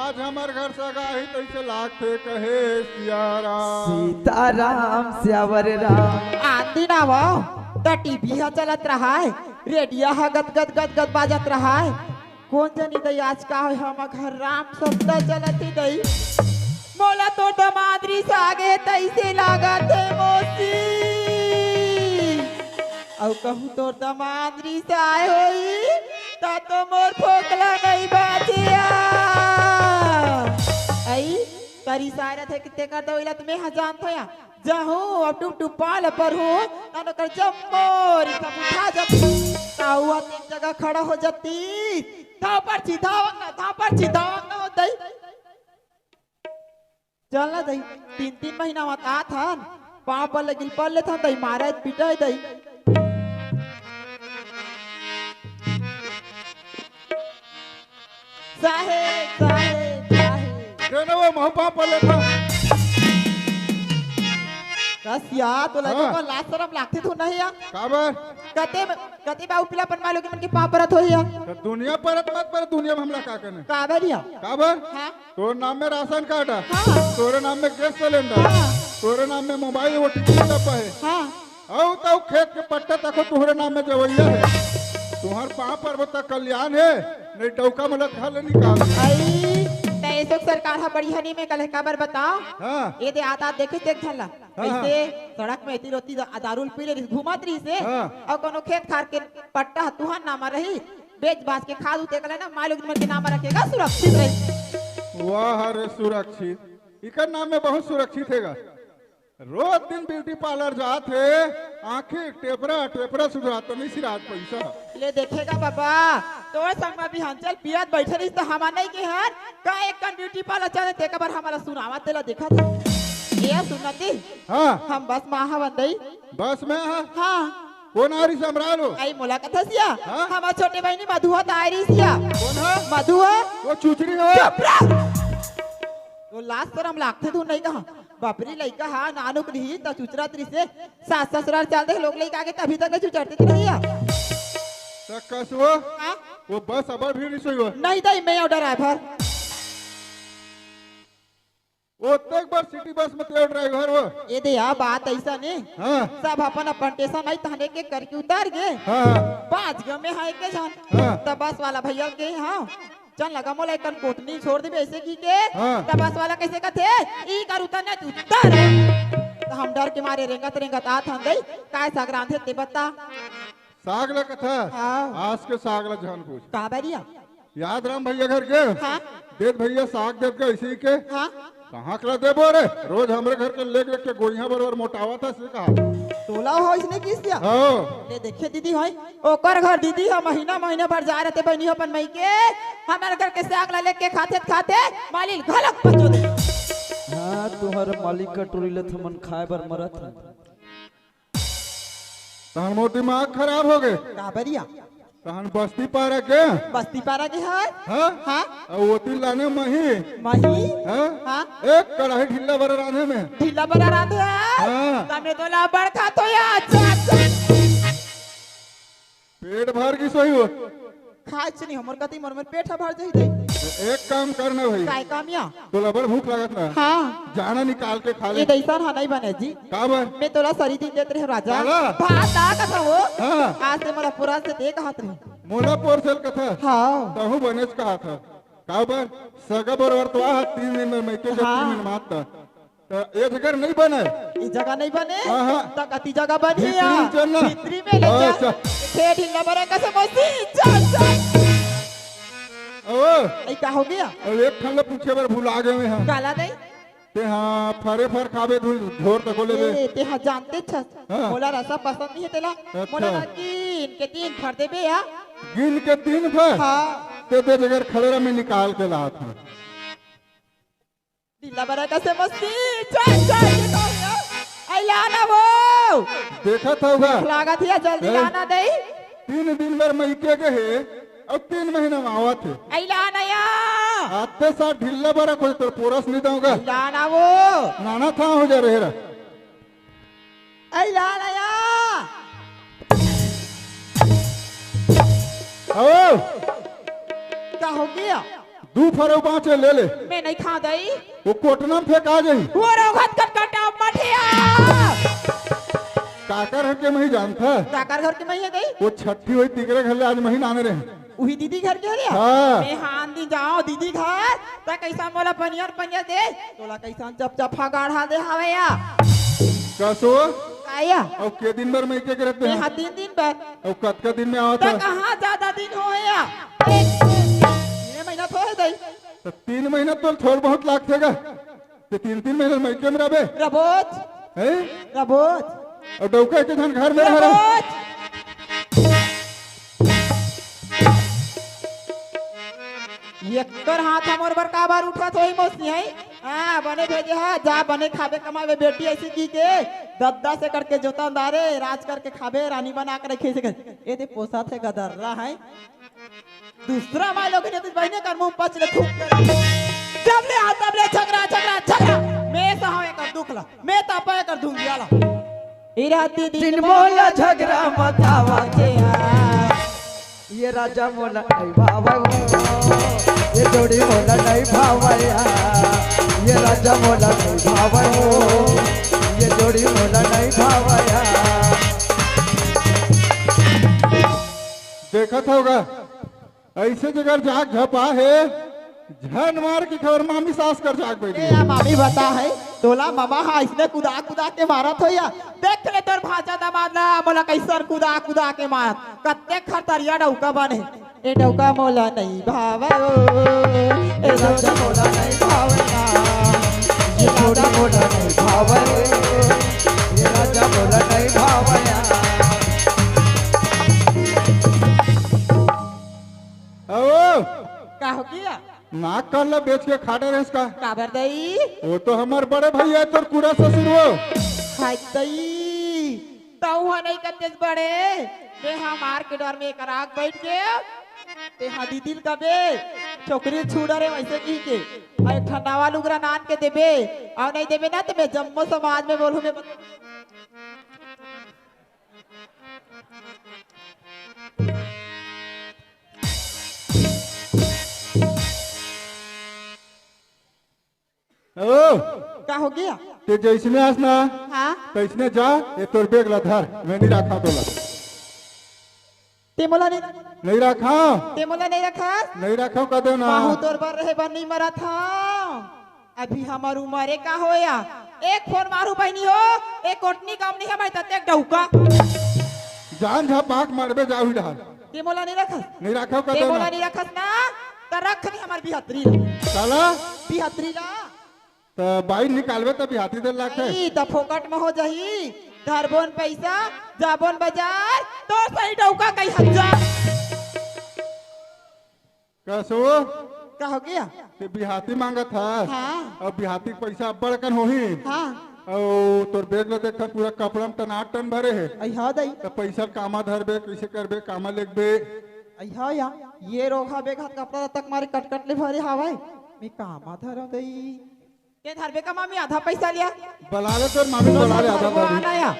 आज हमार घर सगा ही तैसे लाख थे कहे सिया सीताराम सीताराम श्यावर राम। आंधी ना वो तो टीवी हा चलत रहा है, रेडियो हा गद गद गद गद बाजत रहा है। कौन जानी दई आज का है हम घर राम शब्द चलती दई। मोला तो दमादरी से आगे तैसे लागा थे मोसी। औ कहूँ तो दमादरी से आए होई ता तो मोर फोकला नहीं बाजिया। आई तरी सारा थे कितने कर दो इला तुम्हें हजार तो या जाहूँ अब टू पाल पर हूँ ना कर जम्मोर सब उठा जब ताऊआ तीन जगह खड़ा हो जाती था पर सीधा हो दई चल ना दई 3-3 महीना मत आ था पाँव पर लगिल पर ले था दई मारा पिटा दई साहेब केना वो मोहपा पर लेखा रसिया तो लगे को लास्ट शर्म लागते तू नहीं या काबर कते बाऊ पिला पर मालो कि मन के पापरत होई या तो दुनिया परत मत पर दुनिया में हमला का करने काबरिया काबर हां तोर नाम में राशन कार्ड है हां तोरे नाम में गैस सिलेंडर हाँ। तोरे नाम में मोबाइल ओटीपी डब्बा है हां औ तो खेत के पट्टा तको तोहरे नाम में जवैया है तुहर पाँव पर वो तक कल्याण है नहीं टौका में लखा ले निकाल आई तेसो सरकार हा बड़ी हनी में कल खबर बताओ हां ये दे आता देखे देख झला ऐसे सड़क में इतनी रोती दारू पी ले घुमत रही से हाँ। और कोनो खेत खार के पट्टा तुहर नाम रही बेच बाच के खाद उते कले ना मालिक के नाम रखेगा सुरक्षित रही। वाह रे सुरक्षित इकर नाम में बहुत सुरक्षित हैगा रोज दिन ब्यूटी पार्लर जात है आंखें टेपरा सुधरात नहीं सिरात पैसा ले देखेगा बाबा तोर संग में भी हंचल पियत बैठे रही तो हमार नहीं के हर का एक कन ब्यूटी पार्लर चले देख बार हमारा सुनावा तेला देखा था ये सुनती हाँ हम बस माहा बंदई बस में हां कौन आ रही संभराल हो आई मुलाकात हसिया हाँ? हमार छोटे बहनी मधुआ तारी सिया कौन है मधुआ वो चुचरी हो तो लास्ट पर हम लागते तू नहीं कहा बापरी लइका हा नानुक रही त चुचरा तरी से सास ससुराल चल दे लोग लइका के तभी तक चुचरते नहीं है तो कसो हाँ? वो बस अबर भी नहीं सोई हो नहीं दई मैं और ड्राइवर वो तक बार सिटी बस में तेरे ड्राइवर हो ये दे या बात ऐसा नहीं हाँ सब अपन अपन स्टेशन आई तहने के करके उतार गए हाँ 5 गमे है के जान हाँ। तब बस वाला भैया के हां चल लगा मोला एक कोटनी छोड़ दे ऐसे की के हाँ। तब बस वाला कैसे कहते ई कर उतरने तू उतर तो हम डर के मारे रेंगत आत हम गई काय सागरान थे ते बता सागला कथा हाँ। आज के सागला जान पूछ का बरिया याद राम भैया घर के हां देख भैया साग देख के ऐसे ही के हां कहाँ कला दे बोरे रोज हमरे घर के लेके के गोइया बरोबर मोटावा था से कहा तोला हो इसने किस दिया हो ले देखे दीदी होई ओकर घर दीदी हम महीना भर जा रहते बहनी अपन मई के हमारे घर के साग ला लेके खाते मालिक घलक पचो दे हाँ तुहर मालिक का टोरी ले थमन खाए बर मरत है। तहन मोर दिमाग खराब हो गए का बरिया तहन बस्ती पारा के बस्ती पारा के है हाँ हां और वो तिल लाने मही मही हाँ हां एक कढ़ाई ढिल्ला भर रांधे में ढीला बना रांधे हाँ। तमे तो ला बड़ खा तो या अच्छा पेट भर की सोई हो खाए नहीं हमर कति मन में पेट भर जाई दे एक काम करना भाई काय कामिया तो लबड़ भूख लगत ना हां जाना निकाल के खा ये ले दैसा हा नहीं बने जी काबर मैं तोला सरी दिन देत रहे राजा चला। भात आ का हो हाँ। आज से मोला पूरा से देख हाथ रहे मोला पोरसेल कथा हां तहु बनेच कहा था काबर सगा बरोबर तो आ 3 दिन में मैं के 3 हाँ। दिन मात तो एक जगह नहीं बने ई जगह नहीं बने हाँ, हाँ। तो कति जगह बनी भीतरी है चलना। भीतरी में ले जा अच्छा। खेत ढीला बरे का समझी चल ओ ई का हो गया और एक खंड पूछे बर भुला गए में हम काला दे ते हाँ फरे फर खाबे धुल झोर तक ले दे ए ते हा जानते छ हाँ। मोला रसा पसंद नहीं है तेला अच्छा। मोला ना तीन के 3 फर देबे या गिन के 3 फर हां ते दे जगह खलेरा में निकाल के ला था ढीला बरे का समझी चल ये तो आई लाना वो देखा था होगा लागत है जल्दी हैं? लाना दे 3 दिन भर मैं के गए अब 3 महीना में आवा थे आई लाना या आते साथ ढिल्ला बरा कोई तो पोरस नहीं दूंगा लाना वो नाना था हो जा रहे आई लाना या ओ क्या हो गया दू फरो बाँचे ले ले मैं नहीं खा दई वो कोटना में फेंका जाई वो रोगत कटकटा मठिया काकर है के मैं जानता काकर घर के मैं है गई वो छठी हुई तिकरे घर ले आज मही आने रहे वही दीदी घर के रे हाँ। मैं हां दी जाओ दीदी घर त कैसा मोला पनियर दे तोला कैसा चपचफा गाढ़ा दे हवैया कसो आया और के दिन भर में के करते मैं हैं हां दिन पर और कत का दिन में आवत त है कहां ज्यादा दिन होया ये महीना थोड़े दई तो 3 महीना तो थोड़ बहुत लागतेगा तो 3 महीने में के में रबे रबोत हैं रबोत और डौका के धन घर में रहे रबोत एकर हाथ हमर बर का बार उठत होई मौसी है हां बने भेजे है जा बने खाबे कमावे बेटी ऐसी की के दद्दा से करके जोता दारे राज करके खाबे रानी बना के रखे से ये दे पोसा थे गदर्रा है दूसरा माय लोग ने तो बहने कर मुंह पच ले थूक जब ले आता ले झगड़ा मैं सहावे कर दुखला मैं तापे कर दूंगी आला इराती दिन मोला झगड़ा मतावा के ये राजा मोला नहीं भावा ये जोड़ी मोला नहीं भावया ये राजा मोला नहीं भावा ये जोड़ी मोला नहीं भावया देखा था होगा ऐसे जगह जाग झपा है झन मार की खबर मामी सास कर जाग बैठी ए मामी बता है तोला मामा हा इसने कुदा के मारत हो या देख ले तोर भाजा दामाद ला मोला कैसन कुदा के मारत कत्ते खतरिया डौका बने ए डौका मोला नहीं भावा ये राजा मोला नहीं भावया ये जोड़ी मोला नहीं भावया ये राजा मोला नहीं भावया ओ का हो गया नाक कर ला बेच के खाटे रहे इसका काबर दई वो तो हमारे बड़े भैया है तोर पूरा ससुर हो हाय दई ताऊ हा नहीं कत्ते बड़े बे हमार के डर में कराक बैठ के ते हा दीदी का बे छोकरी छुड़ा रे वैसे की के अरे ठंडावा लुगरा नान के देबे और नहीं देबे ना तो मैं जम्मो समाज में बोलूं मैं ओ का हो गया ते जैसने आस ना हाँ तैसने जा ये तोर बेग ला धर मैं नहीं रखा तोला ते मोला नहीं रखा नहीं रखा नहीं रखा कह दो ना बाहु तोर बर रहे बर नहीं मरा था अभी हमार उम्र का होया एक फोन मारू बहनी हो एक कोटनी काम नहीं हमारे तते डौका जान झा पाक मारबे जाऊ डाल ते मोला नहीं रखस नहीं रखा कह ते दो मोला ना नहीं रखस ना त रख नहीं हमार बिहत्री साला ला तो बाई निकालबे तब हाथी दे लाख है नहीं त फोकट में हो जाही धरबोन पैसा जाबोन बाजार तो सही डौका कई हजार कसो का हो गया ते बिहाती मांगा था हाँ और बिहाती के पैसा बड़कन होही हाँ और तोर बैग ला देखा पूरा कपड़ा में टनाट टन भरे है अहा दई तो पैसा कामा धरबे कैसे करबे कामा लेगबे अहा या ये रोगा बेगा कपड़ा तक मारे कटकट ले भरे हवाय मैं कामा धर दई ते धरबे का मामी आधा पैसा लिया बला ले तोर मामी बला ले आधा वो दादी आना या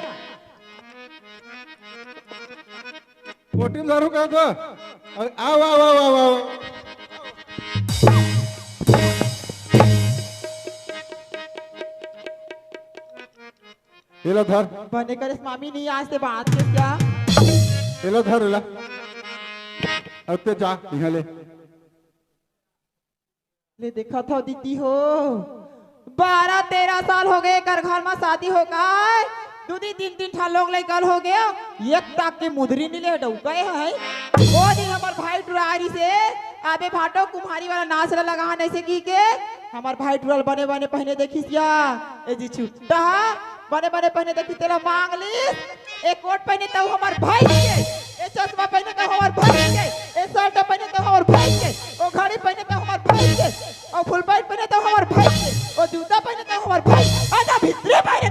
फोर्टीन दारू का तो आओ आओ आओ आओ आओ इला धर बने करे मामी नहीं आज से बात के क्या इला धर इला अब ते जा यहाँ ले देखा था दीदी हो 12-13 साल हो गए कर घर में शादी हो गए दूधी 3 ठा लोग लेकर हो गया एक टाक के मुदरी नहीं ले डौ गए है वो दिन हमार भाई टुरारी से आबे भाटो कुम्हारी वाला नाच लगा ऐसे की के हमार भाई टुरल बने बने पहने देखिस या ए जी छुट्टा बने बने पहने देखी तेरा मांग ली एक कोट पहने तो हमार भाई के ए चश्मा पहने तो हमार भाई के ए शर्ट पहने तो हमार भाई के ओ घड़ी पहने तो हमार भाई के ओ फुल पैंट पहने तो हमार भाई के ओ जूता पहने तो हमार भाई आधा भितरे पहने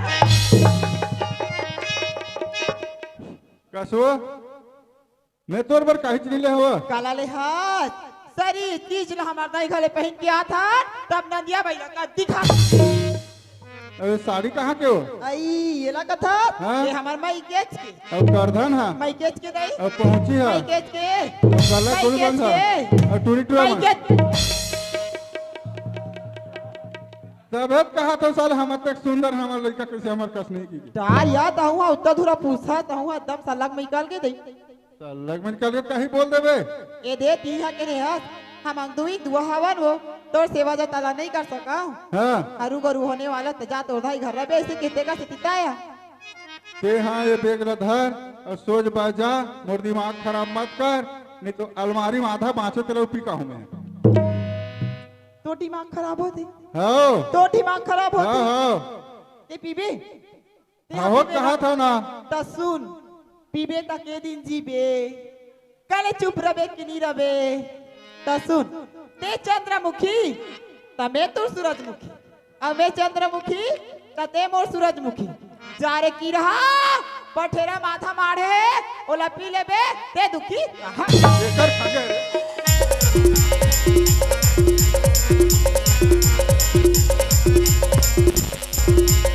कसो मैं तोर बर काहे चली ले हो काला ले हाथ सरी तीज ला हमार दाई घले पहन के आता तब नदिया भाई लगा दिखा अरे साड़ी कहाँ के हो आई ये ला कथा हाँ? ये हमार माई केच के अब करधन है माई केच के दाई अब पहुंची है माई केच के गला माई कोल केच बंद है के और टूरी टूरा माई केच तबेत कहा तो साल हम तक सुंदर हमार लड़का कैसे हमार कस नहीं की ता याद हुआ उतना धुरा पूछा ता हुआ एकदम सलग में निकाल के दई लग में कल कहीं बोल देबे ए दे तीहा के रे हम अंगदुई दुआ हवन वो तोर सेवा जो ताला नहीं कर सका हां अरु गरु होने वाला त जा तो भाई घर रहे ऐसे कहते का सिताया ते हाँ ये बेग धर और सोच बाजा मोर दिमाग खराब मत कर नहीं तो अलमारी में आधा बाँचे तेरे पी का हूँ मैं तो दिमाग खराब होती हाँ तो दिमाग खराब होती हाँ ते पीबे हाँ कहा था ना त सुन पीबे त के दिन जीबे काले चुप रबे कि नहीं रबे त सुन ते चंद्रमुखी त मैं तू सूरजमुखी अब मैं चंद्रमुखी त ते मोर सूरजमुखी जा रे की रहा पठेरा माथा मारे ओला पी लेबे ते दुखी लेकर खगे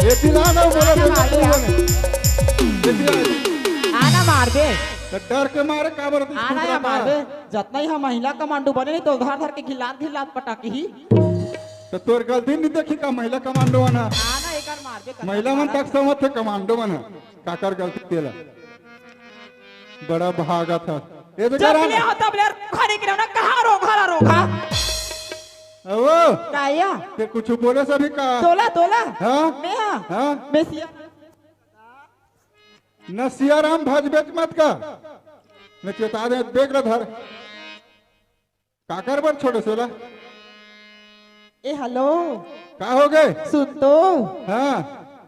ये पिलाना बोले आना मार दे तो डर के मारे काबर तू आना या मार दे जतना ही हम महिला कमांडो बने नहीं तो उधार धर के घिलात पटाकी ही तो तोर गलती नहीं देखी का महिला कमांडो बना आना एकर मार दे महिला मन तक समझ थे कमांडो बना काकर गलती तेला बड़ा भागा था ये तो जब ले हो तब ले खाने के ना कहां रोगा वो काया ते कुछ बोले सभी का तोला हाँ मैं हाँ मैं सिया न सियाराम भज बेच मत का न चेता दे बेग धर काकर बर छोड़े सोला ए हेलो का हो गए सुन तो हाँ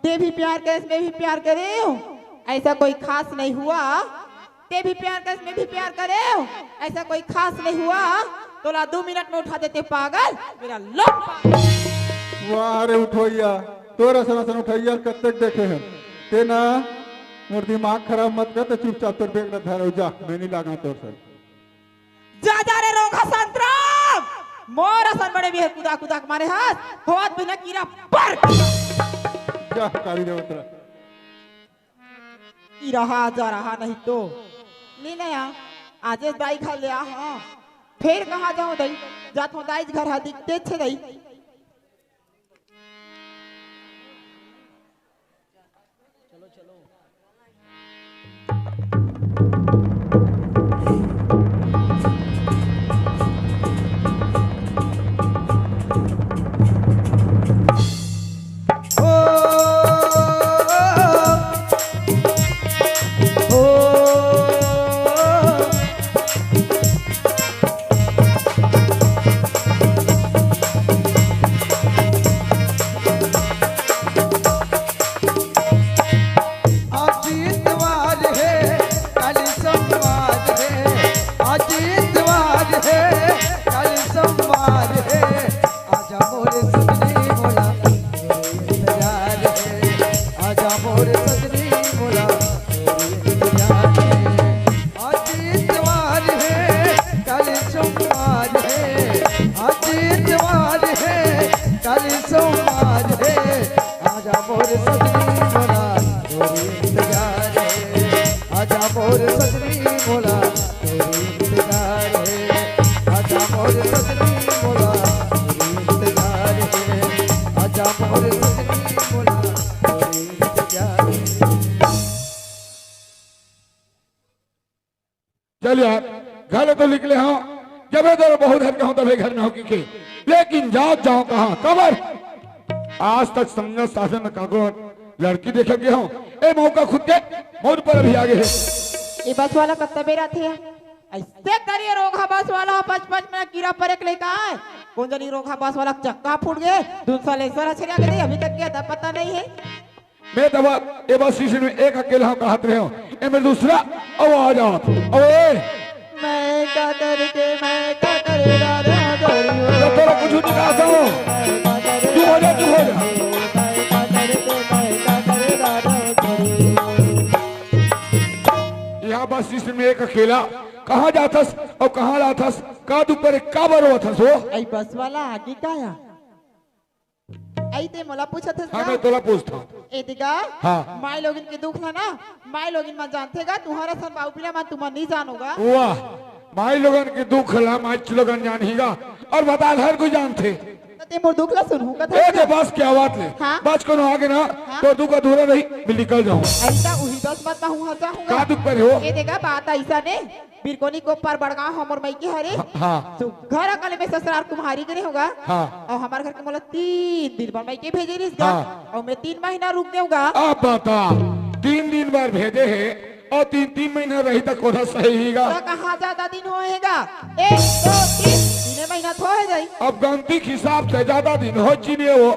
ते भी प्यार करे मैं भी प्यार करे ऐसा कोई खास नहीं हुआ ते भी प्यार करे मैं भी प्यार करे ऐसा कोई खास नहीं हुआ तोला 2 मिनट में उठा देते पागल मेरा लोग वाह रे उठोइया तोरा सन उठोइया कत्ते देखे हैं ते ना मोर दिमाग खराब मत कर तो चुपचाप तोर बेग धर जा मैं नहीं लागा तोर सर जा रे रोगा संतराम मोर असन बड़े भी कुदा के मारे हाथ होत बिना कीड़ा पर जा काली रे उतरा की रहा जा रहा नहीं तो ले नया आज दाई खा लिया हां फिर कहां जाऊं दाई जात हो दाई घर हा दिखते छे दाई चल यार घर तो निकले हो जब तो बहुत हट हूं तभी घर में हो के लेकिन जाओ कहाँ कबर आज तक समझ शासन कागो लड़की देखे गए हो ए मौका खुद के मोर पर अभी आगे है ये बस वाला कत्ता बेरा थे ऐसे करिए रोगा बस वाला 5-5 मिनट कीड़ा पर एक लेकर आए कौन जानी रोगा बस वाला चक्का फूट गए दूसरा लेसर छरिया के अभी तक क्या था पता नहीं है मैं दबा ये बस स्टेशन में एक अकेला हूं कहत रहे हो ए मैं दूसरा अब आ जाओ ओए मैं का करे राधा तो तोरा कुछ नहीं कहा तू हो जा यहाँ बस स्टेशन में एक अकेला कहाँ जाथस और कहाँ लाथस का तू पर का बरो थस हो आई बस वाला आगे काया आई ते मोला पूछा था हाँ मैं तोला पूछता हूँ ए दिगा हाँ। माई लोगिन के दुख ना माई लोगिन में जानतेगा तुम्हारा सन बाबू पिला मैं तुम नहीं जानोगा वाह माई लोगन के दुख ला माई लोगन जानेगा और बता हर कोई जानते तो ते मोर दुखला सुनहु का ए जे बस क्या बात ले हाँ? बस कोनो आगे ना तो दुख अधूरा नहीं मैं निकल जाऊं ऐसा उही बस मत हूं हंसा हूंगा का दुख पर हो ये देखा बात ऐसा ने बिरकोनी को पर बड़गांव हमर मई के हरे हाँ तो घर अकल में ससुराल कुम्हारी के नहीं होगा हाँ और हमारे घर के मोला 3 दिन पर मई के भेजे रिस गा हाँ। और मैं 3 महीना रुक देऊंगा अब बता 3 दिन बार भेजे है और 3 महीना रही तक कोना सहीगा तो कहाँ ज्यादा दिन होएगा 1 2 3 3 महीना तो हो जाई अब गंती के हिसाब से ज्यादा दिन हो चीने वो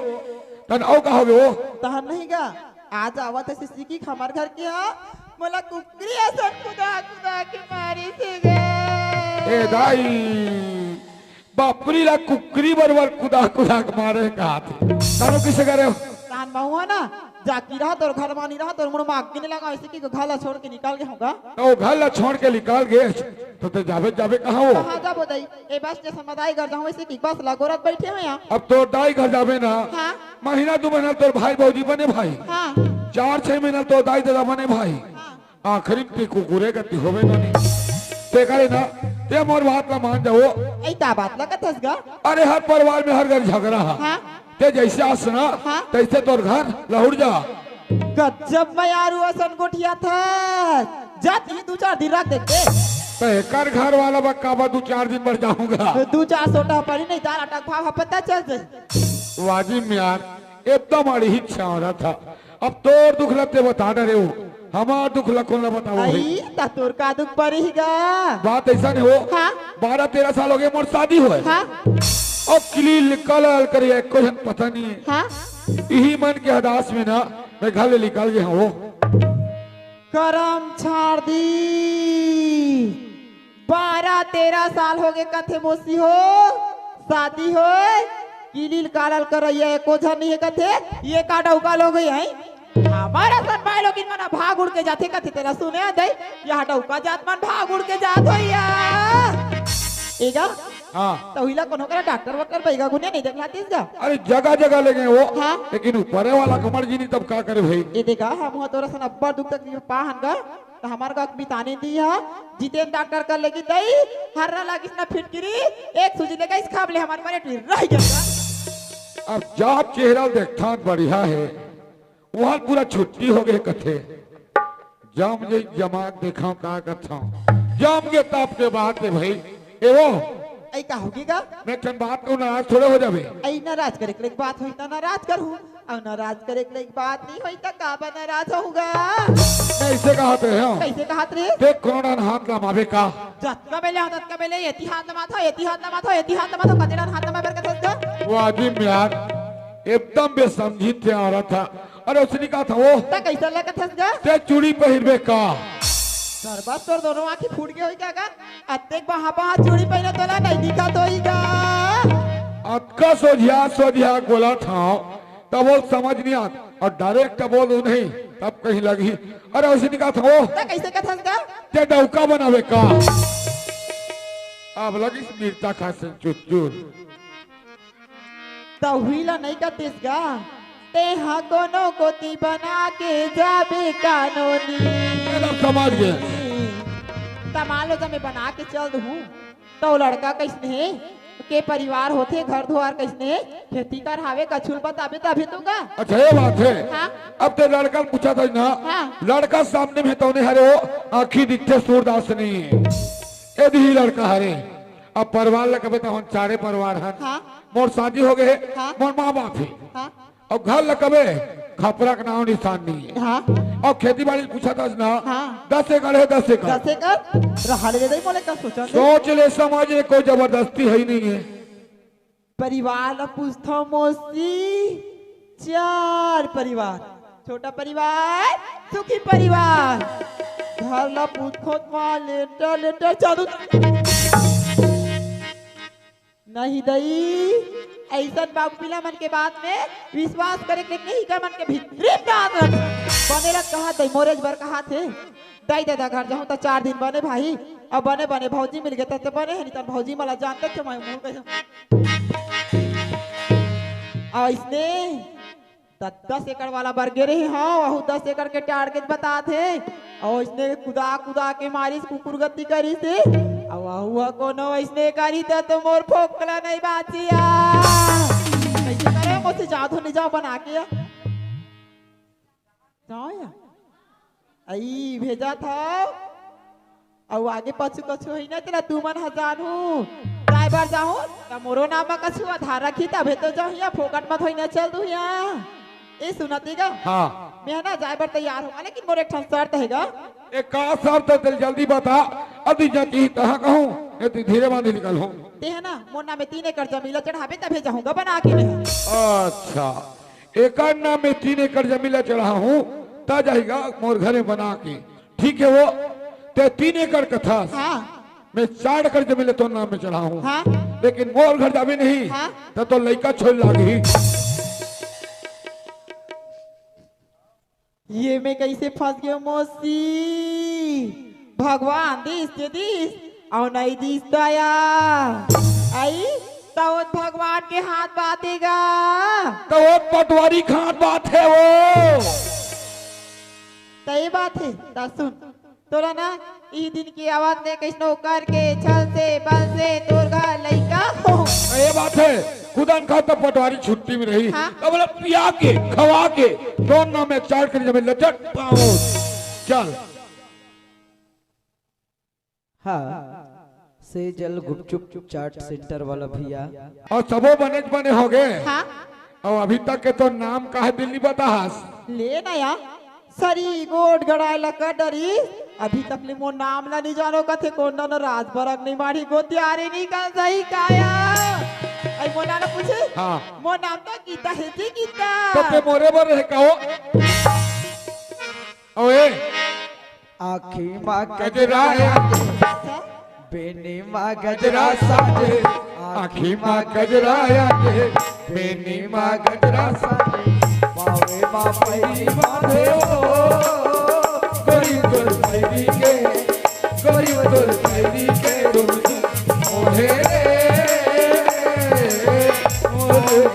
तन औ कहोगे वो तहन नहीं गा आज आवत है सिसी हमार घर के यहाँ मोला कुकरी ऐसा खुदा खुदा के मारी से गे ए दाई बापरी ला कुकरी बरबर कुदा कुदा के मारे कहा थे तानो किसे करे कान बहुआ ना जाकी रहा तो घर मानी रहा तो मुड़ माग के लगा ऐसे कि घाला छोड़ के निकाल के होगा तो घर ला छोड़ के निकाल गए तो जावे जावे कहाँ हो कहाँ जा बोदाई ए बस जैसे मदाई कर जाऊं ऐसे कि बस लगोरत बैठे हुए यहाँ अब तो दाई घर जावे ना हाँ महीना 2 महीना तो भाई भौजी बने भाई हाँ 4-6 महीना तो दाई दादा बने भाई आखिरी ते कुकुरे गति होवे नहीं ते करे ना ते मोर बात ना मान जाओ ऐता बात लगत हस गा अरे हर परिवार में हर घर झगड़ा है हाँ ते जैसे आसना हाँ। तैसे तोर घर लहुड़ जा गजब में यार असन गोठिया था जाती 2-4 दिन रख देते तो कर घर वाला बक्का बा 2-4 दिन बढ़ जाऊंगा 2-4 सोटा पड़ी नहीं तार अटक भाव पता चल जाए वाजिब में यार एकदम अड़ी इच्छा हो रहा था अब तोर दुख लगते बता डरे हो हमार दुख लको ना बताओ भाई आई ता तोर का दुख पड़ेगा बात ऐसा नहीं हो हाँ 12-13 साल हो गए मोर शादी हुए हाँ अब किली कल करिए कुछ पता नहीं है हाँ यही मन के हदास में ना मैं घर ले निकाल गया हूँ करम छाड़ दी 12-13 साल हो गए कथे मोसी हो शादी हो किलील कालल करैया एको झन नहीं है कथे ये काटा उकाल हो गई है हमारा सन भाई लोग इन मना भाग उड़ के जाते कथे तेरा सुने दे ये हटा उका जात मन भाग उड़ के जात हो या एगा हाँ तो हिला कोनो करा डॉक्टर वक्टर बैगा गुने नहीं देखला तीस जा अरे जगह जगह ले गए वो हाँ। लेकिन ऊपर वाला कमर जी नहीं तब क्या करे भाई ये देखा हम हुआ तोरा सन अब्बा दुख तकलीफ पाहन गा तो हमार का बिताने दी है जितेन डॉक्टर कर लेगी दई हर लगी ना फिटकिरी एक सूजी लेगा इस खाब ले हमारे मारे रह गया अब जब चेहरा देखता बढ़िया है वहाँ पूरा छुट्टी हो गए कथे जम जे जमात देखा का कथा जम के तब के बाद में भाई ए वो ऐ का होगी का मैं ठन बात को नाराज थोड़े हो जावे ऐ नाराज करे के बात होई ता नाराज करू और नाराज करे के बात नहीं होई ता का बा नाराज होगा ऐसे कहते हैं कैसे कहत रे देख कोरोना हाथ लमावे का जत का बेले हाथ का बेले इतिहास ना माथा कतेड़ा हाथ ना बर के दस वो आदमी यार एकदम बेसमझी थे औरत था अरे उसने कहा था वो ता कैसा लगा थस गा ते चूड़ी पहिरबे का सरबत तोर दोनों आंखें फूट गई होई का अत्तेक बहा बहा चूड़ी पहने तोला नहीं दिखा तो ही गा अक्का सोझिया गोला था तब वो समझ नहीं आता और डायरेक्ट बोल नहीं तब कहीं लगी अरे उसने कहा था वो ता कैसे का थस गा ते डौका बनावे का अब लगी मिर्चा खासे चुचुर ता हुईला नहीं का तेस गा ते हा कोनो कोती बना के जाबे कानूनी एकदम समझ गए तमालो जब मैं बना के चल दूं तो लड़का कैसने है के परिवार होते घर द्वार कैसने खेती कर हावे कछुल बताबे तभी तो का अच्छा ये बात है हाँ? अब तो लड़का पूछा था ना हाँ। लड़का सामने में तो नहीं हरे हो आखी दिखते सूरदास नहीं है यदि ही लड़का हरे अब परिवार लगे बेटा हम 4 परिवार हैं हाँ। मोर शादी हो गए हाँ। मोर माँ बाप है हाँ और घर लगबे खपरा का नाम निशान नहीं है हाँ और खेती बाड़ी पूछा था ना हाँ। 10 एकड़ है 10 एकड़ कैसे कर रहा ले दे बोले का सोचा सोच ले समझ ले कोई जबरदस्ती है ही नहीं है परिवार ला पूछता मोसी 4 परिवार छोटा परिवार सुखी परिवार घर ला पूछो लेटर चालू नहीं दई ऐसा बाबू पिला मन के बात में विश्वास करे के नहीं कर मन के भीतरी बात रख बनेला कहा दई मोरेज बर कहा थे दाई दादा घर जाऊं तो 4 दिन बने भाई अब बने भौजी मिल गए तो बने है नहीं तो भौजी मला जानते थे मैं मुंह कैसे और इसने 10 एकड़ वाला बर्गे रही हाँ वह 10 एकड़ के टारगेट बता थे और इसने कुदा के मारी कुकुर गति करी थे और वह कोनो इसने करी तो मोर फोकला नहीं बाचिया अरे मोसी जाओ धोने जाओ बना के जाओ या आई भेजा था और आगे पछू कछु ही ना तेरा तू मन हजार हूँ ड्राइवर जाऊँ तो मोरो नाम में कछु आधार रखी तबे तो जाऊँ या फोकट मत होई ना चल तू यहाँ ए सुनती का हाँ मैं ना ड्राइवर तैयार हूँ लेकिन मोरे एक ठन शर्त हैगा एक का शर्त है दिल जल्दी बता अभी जाती कहाँ कहूँ ये तो धीरे बांधे निकल हूँ ते है ना मोर नाम में 3 एकड़ जमीन चढ़ावे तबे जाऊंगा बना के मैं अच्छा एक नाम में 3 एकड़ जमीन चढ़ा हूँ ता जाएगा मोर घरे बना के ठीक है वो ते 3 एकड़ का था हाँ मैं 4 एकड़ जमीन तो नाम में चढ़ा हूँ हाँ लेकिन मोर घर जावे नहीं हाँ? तो लड़का छोड़ लागी ये मैं कैसे फंस गया मौसी भगवान दिस और नहीं दिस दया आई तो भगवान के हाथ बातेगा तो वो पटवारी खान बात है वो सही बात है ता सुन तोरा ना ई दिन की आवाज ने कैसनो करके छल से बल से तोर घर लइका हो ये बात है खुदन का तो पटवारी छुट्टी में रही हाँ? तो बोला पिया के खवा के दोनों में 4 एकड़ जमीन लचट पाओ चल हाँ से जल गुपचुप चाट सेंटर वाला भैया और सबो बने हो गए हाँ और अभी तक के तो नाम का है दिल्ली बतास ले ना यार सरी गोड गड़ाई लका डरी अभी तक ले मोर नाम ला नहीं जानो कथे कोंडा न राजबरक नहीं मारी गोतियारी नहीं कर सही काया आई मोर नाम पूछे हाँ मोर नाम तो गीता है जी गीता तो ते मोरे बर है कहो ओए आखी माँ गजरा बेनी माँ गजरा साजे आखी माँ गजरा के बेनी माँ गजरा पावे माँ पैरी बांधे गोरी गोर पैरी के गोरी गोर पैरी के रोजी ओहे ओहे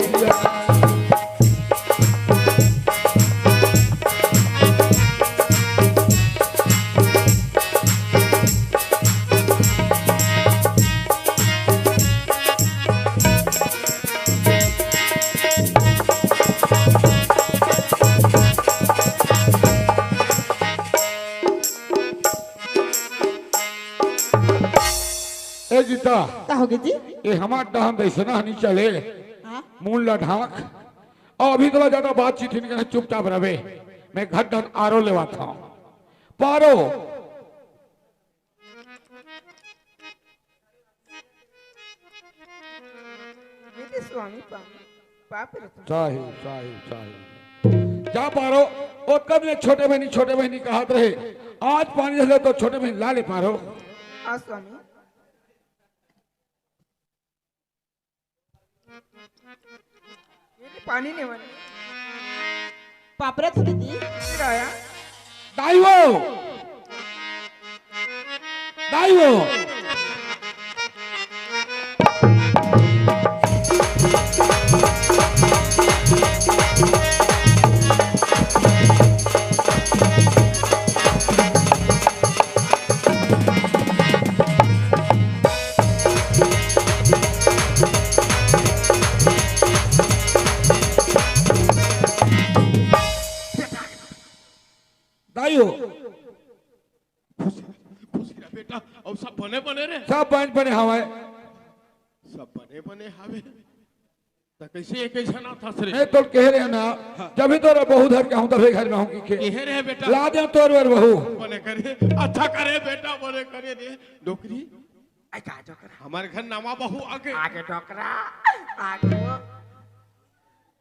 जीता होगे जी ये हमार डहन दैसे ना नहीं चले हाँ मूल ढाक और अभी तो ज्यादा बातचीत नहीं करना चुपचाप रहे मैं घर डन आरो लेवाता हूँ पारो मेरे स्वामी पाप साही साही साही जा पारो और कब ने छोटे बहनी कहा रहे आज पानी ले तो छोटे बहन ला ले पारो हाँ स्वामी ये पानी नहीं बने पापरे थे दीदी आया दाइवो दाइवो बेटा और सब बने बने रे सब बने हवाए सब बने हवे तो कैसे एक जना था रे मैं तो कह रहे ना जब भी तो बहू धर के हूं तभी घर में हूं कि कह रहे बेटा ला दे तोर वर बहू बने करे अच्छा करे बेटा बने करे रे डोकरी आई का डोकरा हमारे घर नवा बहू आगे आगे डोकरा आगे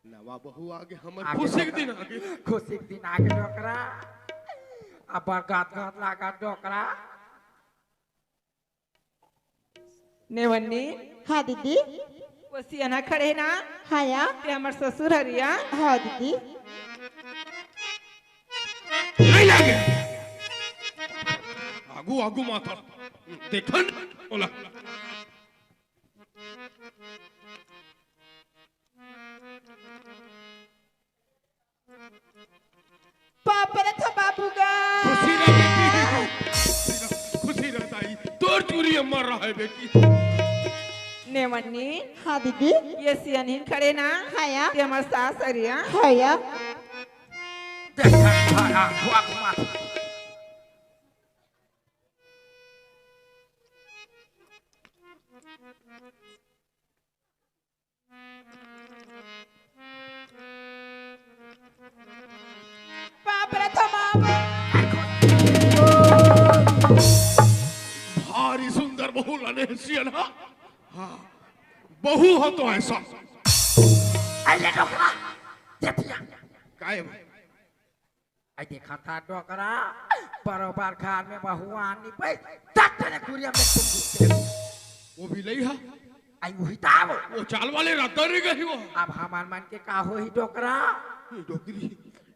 नवा बहू आगे हमारे खुशी के दिन आगे खुशी के दिन आगे डोकरा अब बरगात गात लागा डोकरा नेवन्नी हाँ दीदी वो सियाना खड़े ना हाँ या ते हमार ससुर हरिया हाँ दीदी नहीं लागे आगू आगू माथा देखन बोला पापरे था बाबू का खुशी रह बेटी खुशी रहता ही तोर चूरी मर रहा है बेटी नेवन्नी हाँ दीदी ये सियानीन खड़े ना हाया ये हमार सास अरिया हाया देखा खाना हुआ घुमा बाप रे तो बाप भारी सुंदर बहू लाने सियन हाँ बहू हो तो ऐसा अरे डोकरा जतिया काय भाई आई देखा था डोकरा बरोबर घर में बहुआन नहीं पे तक ने कुरिया में तुम वो भी लई है आई वही ताव वो चाल वाले रातर ही गई वो अब हमार मन के का हो ही डोकरा ये डोकरी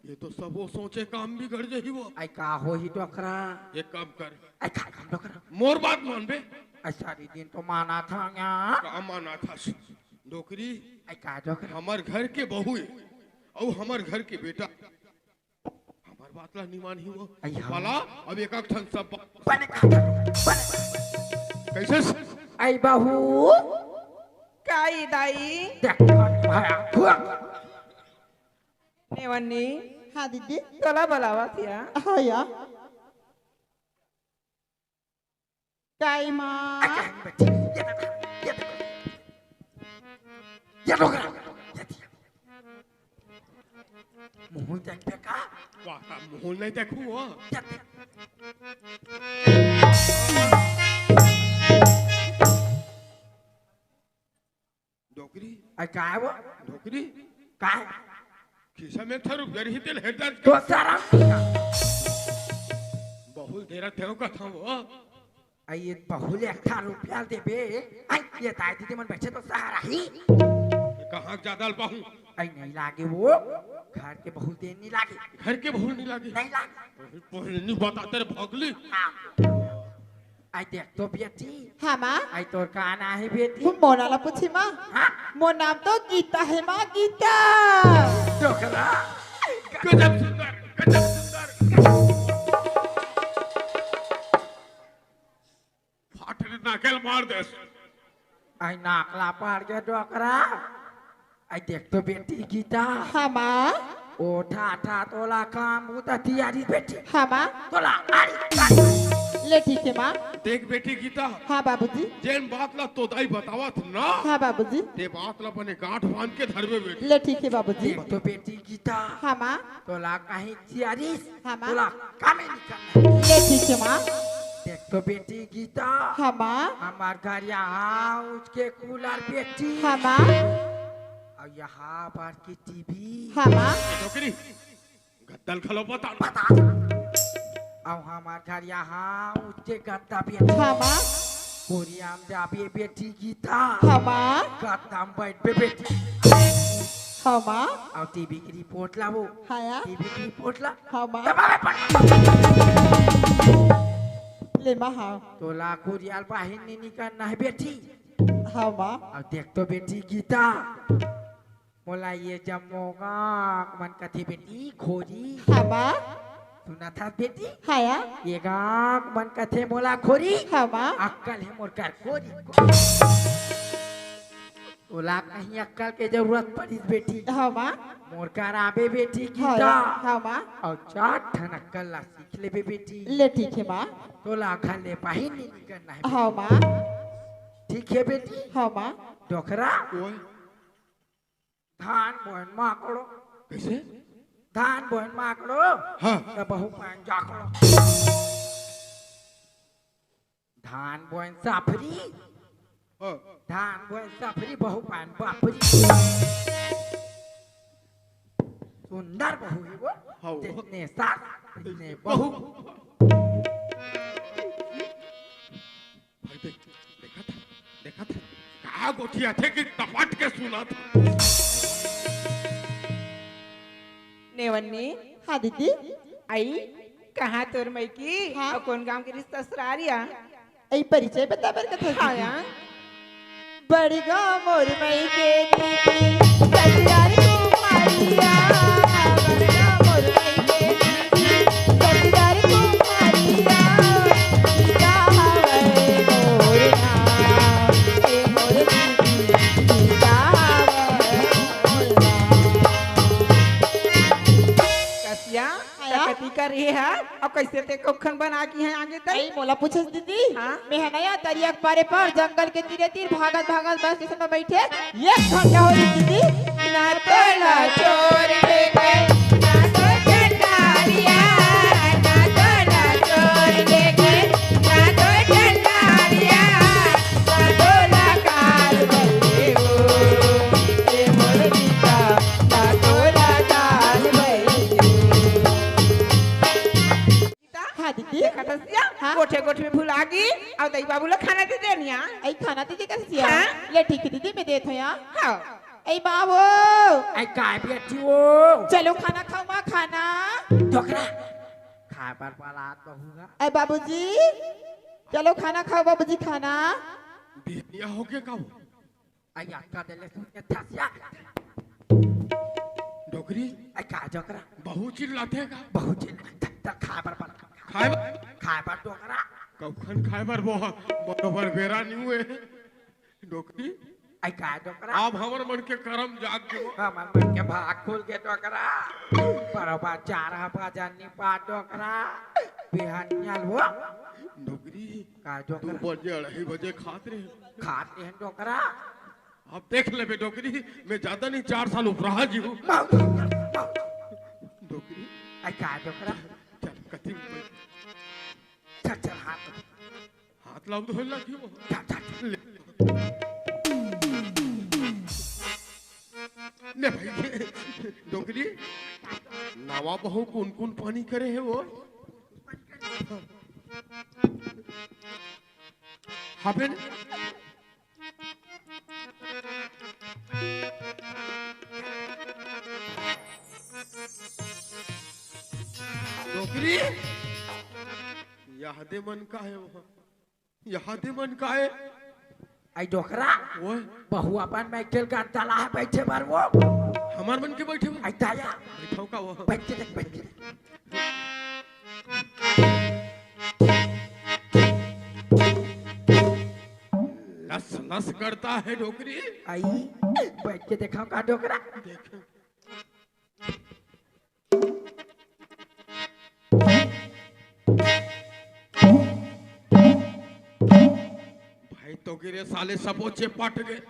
ये तो सब वो सोचे काम भी कर जाही वो आई का हो ही डोकरा एक काम कर आई का काम डोकरा मोर बात मान बे आई सारी दिन तो माना था यहाँ काम माना था डोकरी आई का डोकरा हमार घर के बहू है और हमार घर के बेटा हमार बात ला निमान ही वो आई हाँ। वाला अब एक एक ठन सब बने का बने कैसे आई बहू काई दाई देख भाया हुआ नेवन्नी हाँ दीदी तोला बोलावा थिया हाया काई माँ ये डोकरा मुंह देख पे का वाह मोहन नहीं देखू वो डोकरी आई का है वो डोकरी का है खिसा में था रुपया ही तेल हेडर तो सारा बहुत देर थे का था वो आई ये बहुले 18 रुपया देबे आई ये ताई दीदी मन बैठे तो सहारा ही कहाँ ज्यादा पाऊँ आई नहीं लागे वो घर के बहुत देर नहीं लागे घर के बहू नहीं लागे नहीं लागे नहीं बताते रे भगली आई देख तो बेटी हाँ माँ आई तोर का आना है बेटी तुम मोना ला पूछी माँ हाँ मोर नाम तो गीता है माँ गीता डोकरा गजब सुंदर गजब सुंदर फाटने नाकेल मार दे आई नाकला पाड़ के डोकरा आई देख तो बेटी गीता हाँ माँ ओ ठा ठा तोला काम उता तैयारी बेटी हाँ माँ तोला आड़ी ले ठीक है माँ देख बेटी गीता हाँ बाबूजी जेन बात ला तो दाई बतावत ना हाँ बाबूजी ते बात ला बने गांठ बांध के धरवे बेटी ले ठीक है बाबूजी देख तो बेटी गीता हाँ माँ तोला कहीं तैयारी हाँ, माँ। तोला कामे निकलना ले ठीक है माँ देख तो बेटी गीता हाँ माँ हमार घर यहाँ उसके कूलर बेटी हाँ माँ और यहाँ पर की टीवी हाँ माँ डोकरी गद्दल खलो बता बता और हमार घर यहाँ उसके गद्दा बेटी हाँ माँ कोरियाम जाबे बेटी गीता हाँ माँ गद्दा में बैठ पे बेटी हाँ माँ और टीवी की रिपोर्ट ला वो हाँ यार टीवी की रिपोर्ट ला हाँ माँ दबावे पड़ ले माँ हाँ तोला कोरियाल बाहिर नहीं निकलना है बेटी हाँ माँ और देख तो बेटी गीता मोला ये जमोगा मन कथी बेटी खोरी हाँ माँ सुना था बेटी हाँ यार ये गाँव मन कथे मोला खोरी हाँ माँ अक्कल है मोर कर खोरी तोला कहीं अक्कल के जरूरत पड़ी बेटी हाँ माँ मोर कर आबे बेटी हाँ गीता यार हाँ माँ और चार ठन अक्कल ला सीख ले बेटी ले ठीक है माँ तोला घर ले बाहिर नहीं निकलना है हाँ माँ ठीक है बेटी हाँ माँ डोकरा ओए धान बोन माकड़ो कैसे धान बोन माकड़ो हाँ तो बहु पान जाकड़ो धान बोन साफरी हाँ धान बोन साफरी बहु पान बापरी सुंदर बहु है हाँ, वो वो। जितने सास जितने बहू बहु भाई देखा था कहा गोठिया थे कि टपट के सुना था नेवन्नी हाँ दीदी आई कहाँ तोर मई की हाँ। और कौन गांव की रिश्ता ससुरारिया यही परिचय बता बर कथा हाँ यार बड़ी गाँव मोर मई के दीदी ससुराल कुमारिया बड़ी गाँव मोर मई के दीदी ससुराल कुमारिया गीता हवे मोर नाम ए मोर तो कती कर रही है और कैसे ते कोखन बना की है आगे तक आई मोला पूछे दीदी हाँ? मैं है नया दरिया के पारे पर जंगल के तीरे तीर भागत भागत बस स्टेशन में बैठे 1 घंटा हो गई दीदी ना तो ना छोड़ के गए ना तो चंडालिया ना तो ना छोड़ के गए ना तो चंडालिया ना तो लकार भइले हो ये मोर गीता ना तो लकार भइले गीता हाँ दीदी देखा तो सिया हाँ? गोठे गोठे में भुला गई और दई बाबू लोग खाना दे देनिया आई खाना दीदी कैसे सिया हाँ? ले ठीक है दीदी मैं देत हूँ यहाँ हाँ आई बाबू आई काय बेटी हो चलो खाना खाओ माँ खाना ढोकरा खा पर पलात बहुगा आई बाबूजी चलो खाना खाओ बाबूजी खाना बिहनिया हो के का वो आई आका देले सुन के थसिया डोकरी आई का ढोकरा बहुत चिल्लाते का बहुत चिल्ला खा पर पलात खाए खा पर ढोकरा कखन खाए बर बरोबर बेरा नहीं हुए डोकरी आई का ढोकरा आप हमर मन के करम जाग गयो हमर मन के भाग खुल के ढोकरा परबा 4 बजनी पा ढोकरा बिहानियाल हो डोकरी का 2 ढोकरा बजे 2:30 बजे खाते रहे खाते हैं ढोकरा अब देख ले डोकरी मैं ज्यादा नहीं 4 साल उपरा जी हूँ डोकरी आई का ढोकरा चल कथी चल चल हाथ हाथ लाऊ धोल लगी वो चल चल ने भाई डोकरी नवा बहू कौन कौन पानी करे है वो हाफिन डोकरी यहाँ दे मन का है वो यहाँ दे मन का है आई ढोकरा वो बहु अपन माइकल का तला है बैठे बार वो हमार मन के बैठे आई ताया बैठाओ का वो बैठे देख बैठे लस लस करता है डोकरी आई बैठ के देखा का ढोकरा देख भाई तो गिरे साले सबोचे पट गए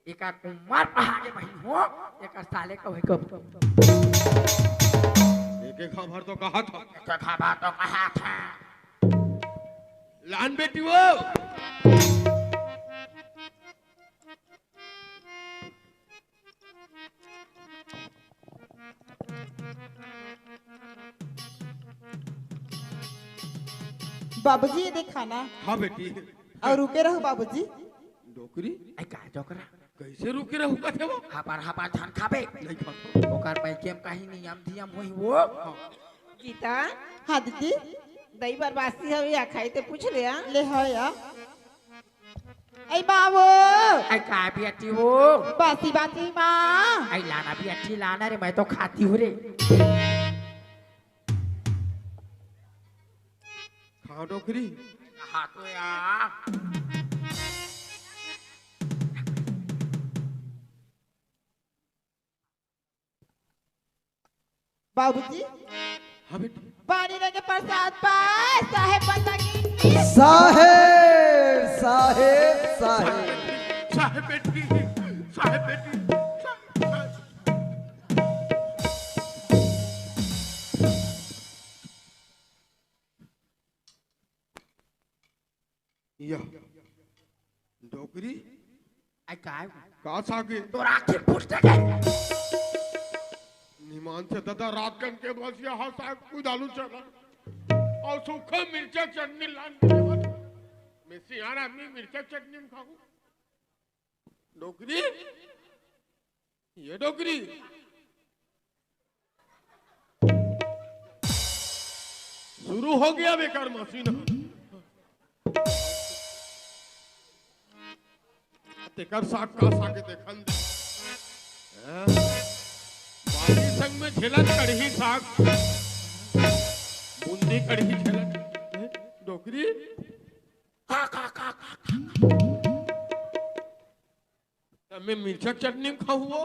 एक उमर पहाड़े भाई हो एक साले का भाई कब एक खबर तो कहा था खबर तो कहा था लान बेटी वो बाबूजी ये देख खाना हाँ बेटी और रुके रहो बाबूजी डोकरी आई का ढोकरा कैसे रुके रहू का थे वो हबर धान खाबे नहीं खाता ओकर भाई केम कहीं नियम धियम होई वो गीता हाँ दीदी दही बरबासी हवे या खाई ते पूछ ले आ ले हो या आई बाबू आई का बेटी हो बासी बासी माँ आई लाना भी अच्छी लाना रे मैं तो खाती हूँ रे खाओ डोकरी हाँ तो यार बाबूजी हाँ बेटी पानी लगे प्रसाद पाए साहेब बंदा की साहेब साहेब साहेब साहेब बेटी साहेब बेटी या डोकरी आई का का सागे तो राखी पूछते गए निमान से दादा रात कन के बस यहाँ साहब कुछ आलू चला और सूखा मिर्चा चटनी लान के बाद मैं सियार आदमी मिर्चा चटनी खाऊं डोकरी ये डोकरी शुरू हो गया बेकार मशीन तेकर साग का सागे देखन दे बाकी संग में झेलन कढ़ी साग बूंदी कढ़ी झेलन डोकरी मैं मिर्चा चटनी खाऊ वो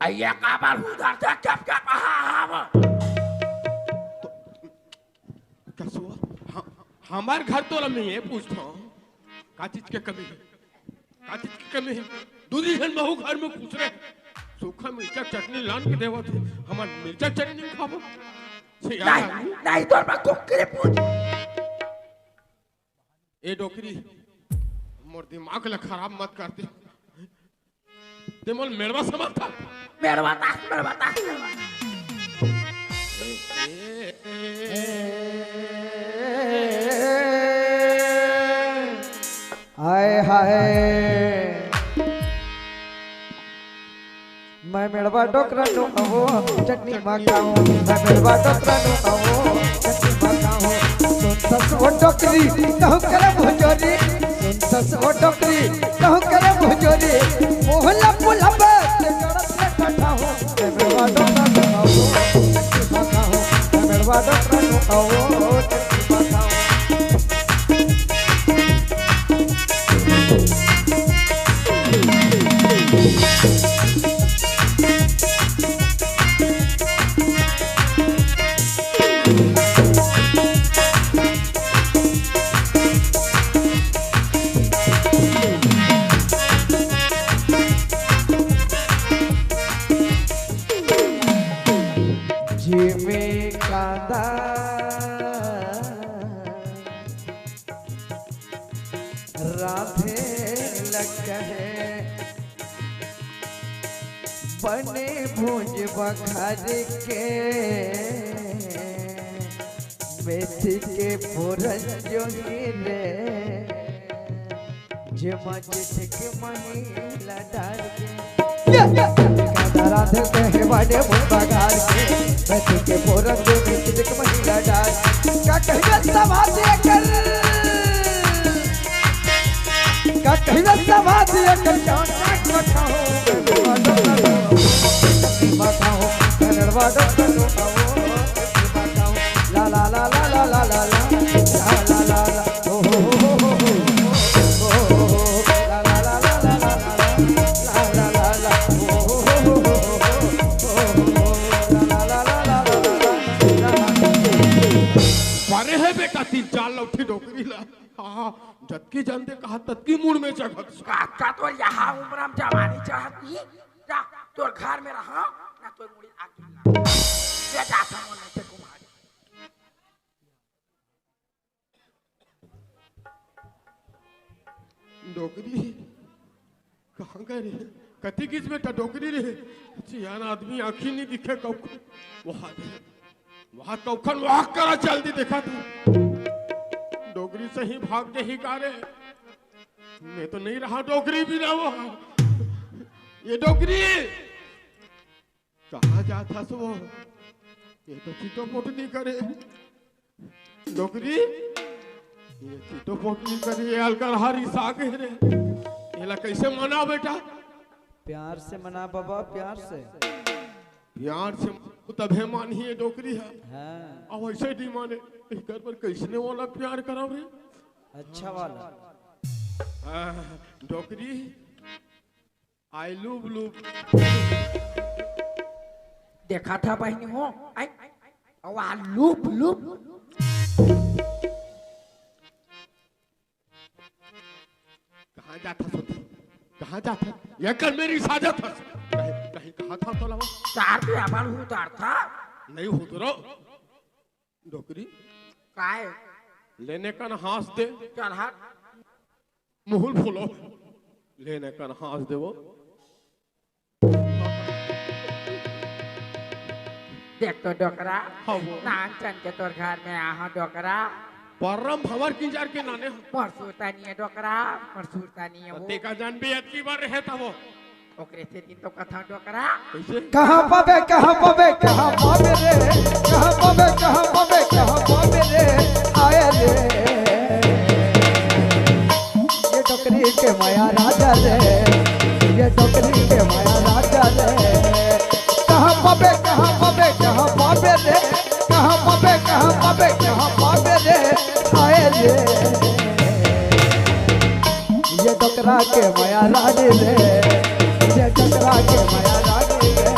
अय्या का बार उधर से कब क्या कहा हम क्या हुआ? हमारे घर तो मैं ये पूछता हूँ का चीज के कमी है? का चीज की कमी है? दूधी जन बहु घर में पूछ रहे सूखा मिर्चा चटनी लान के देवा थे हमार मिर्चा चटनी नहीं खाबो नहीं तो मैं कोकरे पूछ ए डोकरी मोर दिमाग ला खराब मत करती ते मोल मेरवा समझ था मेरा बता हाय हाय मैं मेड़वा डोकरा नो आवो चटनी मकाओ मैं मेड़वा डोकरा नो आवो चटनी मकाओ सुन सस वो डोकरी कहू करे भोजोरी सुन सस वो डोकरी कहू करे भोजोरी मोहल्ला पुलबे ते गड़त से कटा हो मैं मेड़वा डोकरा नो आवो चटनी मकाओ मैं मेड़वा डोकरा नो आवो चटनी मकाओ राधे लग है बने भूज बखार के मेथी के पूरन जो गिरे जमा चिटक महिला डाल के राधे कहे बने भूज बखार के मेथी के पूरन जो चिटक महिला डाल का कहिए समाधि कर का कहिए समाधि कर जान मठाओ मठाओ कनड़वा डो मठाओ ला ला ला ला ला ला ला ला ला ला ओ हो ला ला ला ला ला ला ला ला ओ ला ला ला ला बारे है बेटा 3-4 लौठी डोकरी ला हाँ जतकी जानते कहा ततकी मूड में चढ़त का तो यहाँ उम्र में जवानी चाहती जा तोर घर में रहा ना तो मुड़ी आके ये जाता मन से कुमारी डोकरी कहाँ गए रे कथी किस बेटा डोकरी रे सियान आदमी आँखी नहीं दिखे कौखन वहाँ कौखन वहाँ करा जल्दी देखा था डोगरी से ही भाग के ही कारे मैं तो नहीं रहा डोगरी भी ना वो ये डोगरी कहाँ जाता सो ये तो चीटो पोट नहीं करे डोगरी ये चीटो पोट नहीं करे ये अलकर हरी सागे रे ये ला कैसे मना बेटा प्यार से मना बाबा प्यार से तभे मान ही ये डोकरी है हाँ अब ऐसे नहीं माने घर पर कैसने वाला प्यार कराओ रे अच्छा वाला डोकरी आई लव लूप देखा था बहनी हो आई वहाँ लूप लूप कहाँ जाता सोती कहाँ जाता ये कर मेरी साजत है कहीं कहाँ था तो लवा तार पे आबाल हूँ तार था नहीं हो तो रो डोकरी काय लेने का हाथ दे चल हाथ मुहुल फुलो लेने का हाथ दे वो देख तो डोकरा हाँ वो नान चन के तोर घर में आहा डोकरा परम भवर किंजार के नाने परसूता नहीं है डोकरा परसूता नहीं है वो देखा जान भी अतकी बार रहे था वो ओकरे से दिन तो कथा डोकरा कैसे कहाँ पावे रे कहाँ पावे रे आए रे ये डोकरी के माया राजा रे ये डोकरी के माया राजा रे कहाँ पावे रे कहाँ पावे रे आए रे ये डोकरा के माया रानी रे ये डोकरा के माया रानी रे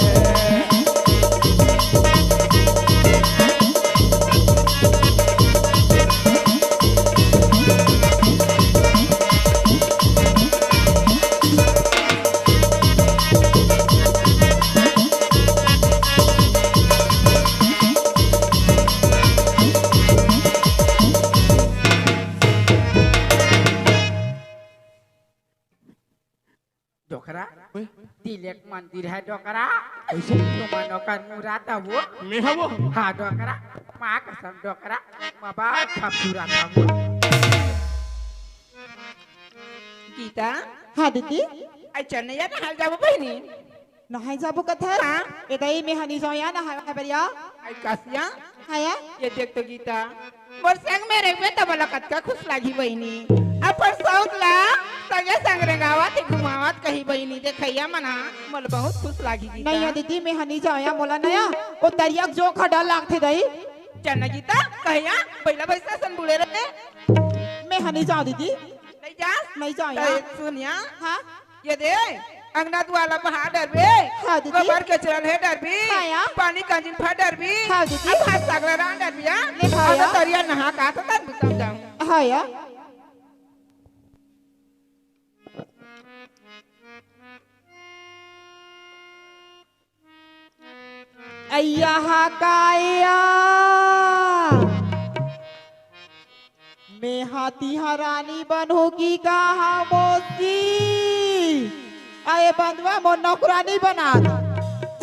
मंदिर है डोकरा तुम नौकर मुरादा वो मैं है वो हाँ डोकरा माँ कसम डोकरा माँ बाप खपूरा था वो गीता हाँ दीदी आई चन्ने यार हाल जाबो बहिनी नहाय जाबो कथा ए दई में हनी जाया नहाय बरिया आई कासिया हाया ये देख तो गीता मोर संग में रहबे त बला कतका खुश लागी बहिनी अपन सौतला संगे संग रंगावत घुमावत कही बहिनी देखैया मना मोल बहुत खुश लागी गीता नहीं दीदी में हनी जाया मोला नया ओ दरिया जो खड़ा लागथे दई चन्ना गीता कहिया पहला पैसा सन बुले रहे मैं हनी जाऊं दीदी नहीं जा नहीं जाया सुनिया हाँ ये दे अंगना दुआला पहाड़ डरबे हाँ दीदी गोबर के चल है डरबी हाँ या पानी काजिन फा डरबी हाँ दीदी अब हाथ सागला रान डरबिया ले भाया और तरिया नहा का तो तब समझाऊं हाँ या अय्या काया मैं हाथी हरानी बनूंगी कहा मोती आए बंधुआ मोर नौकरानी बना दो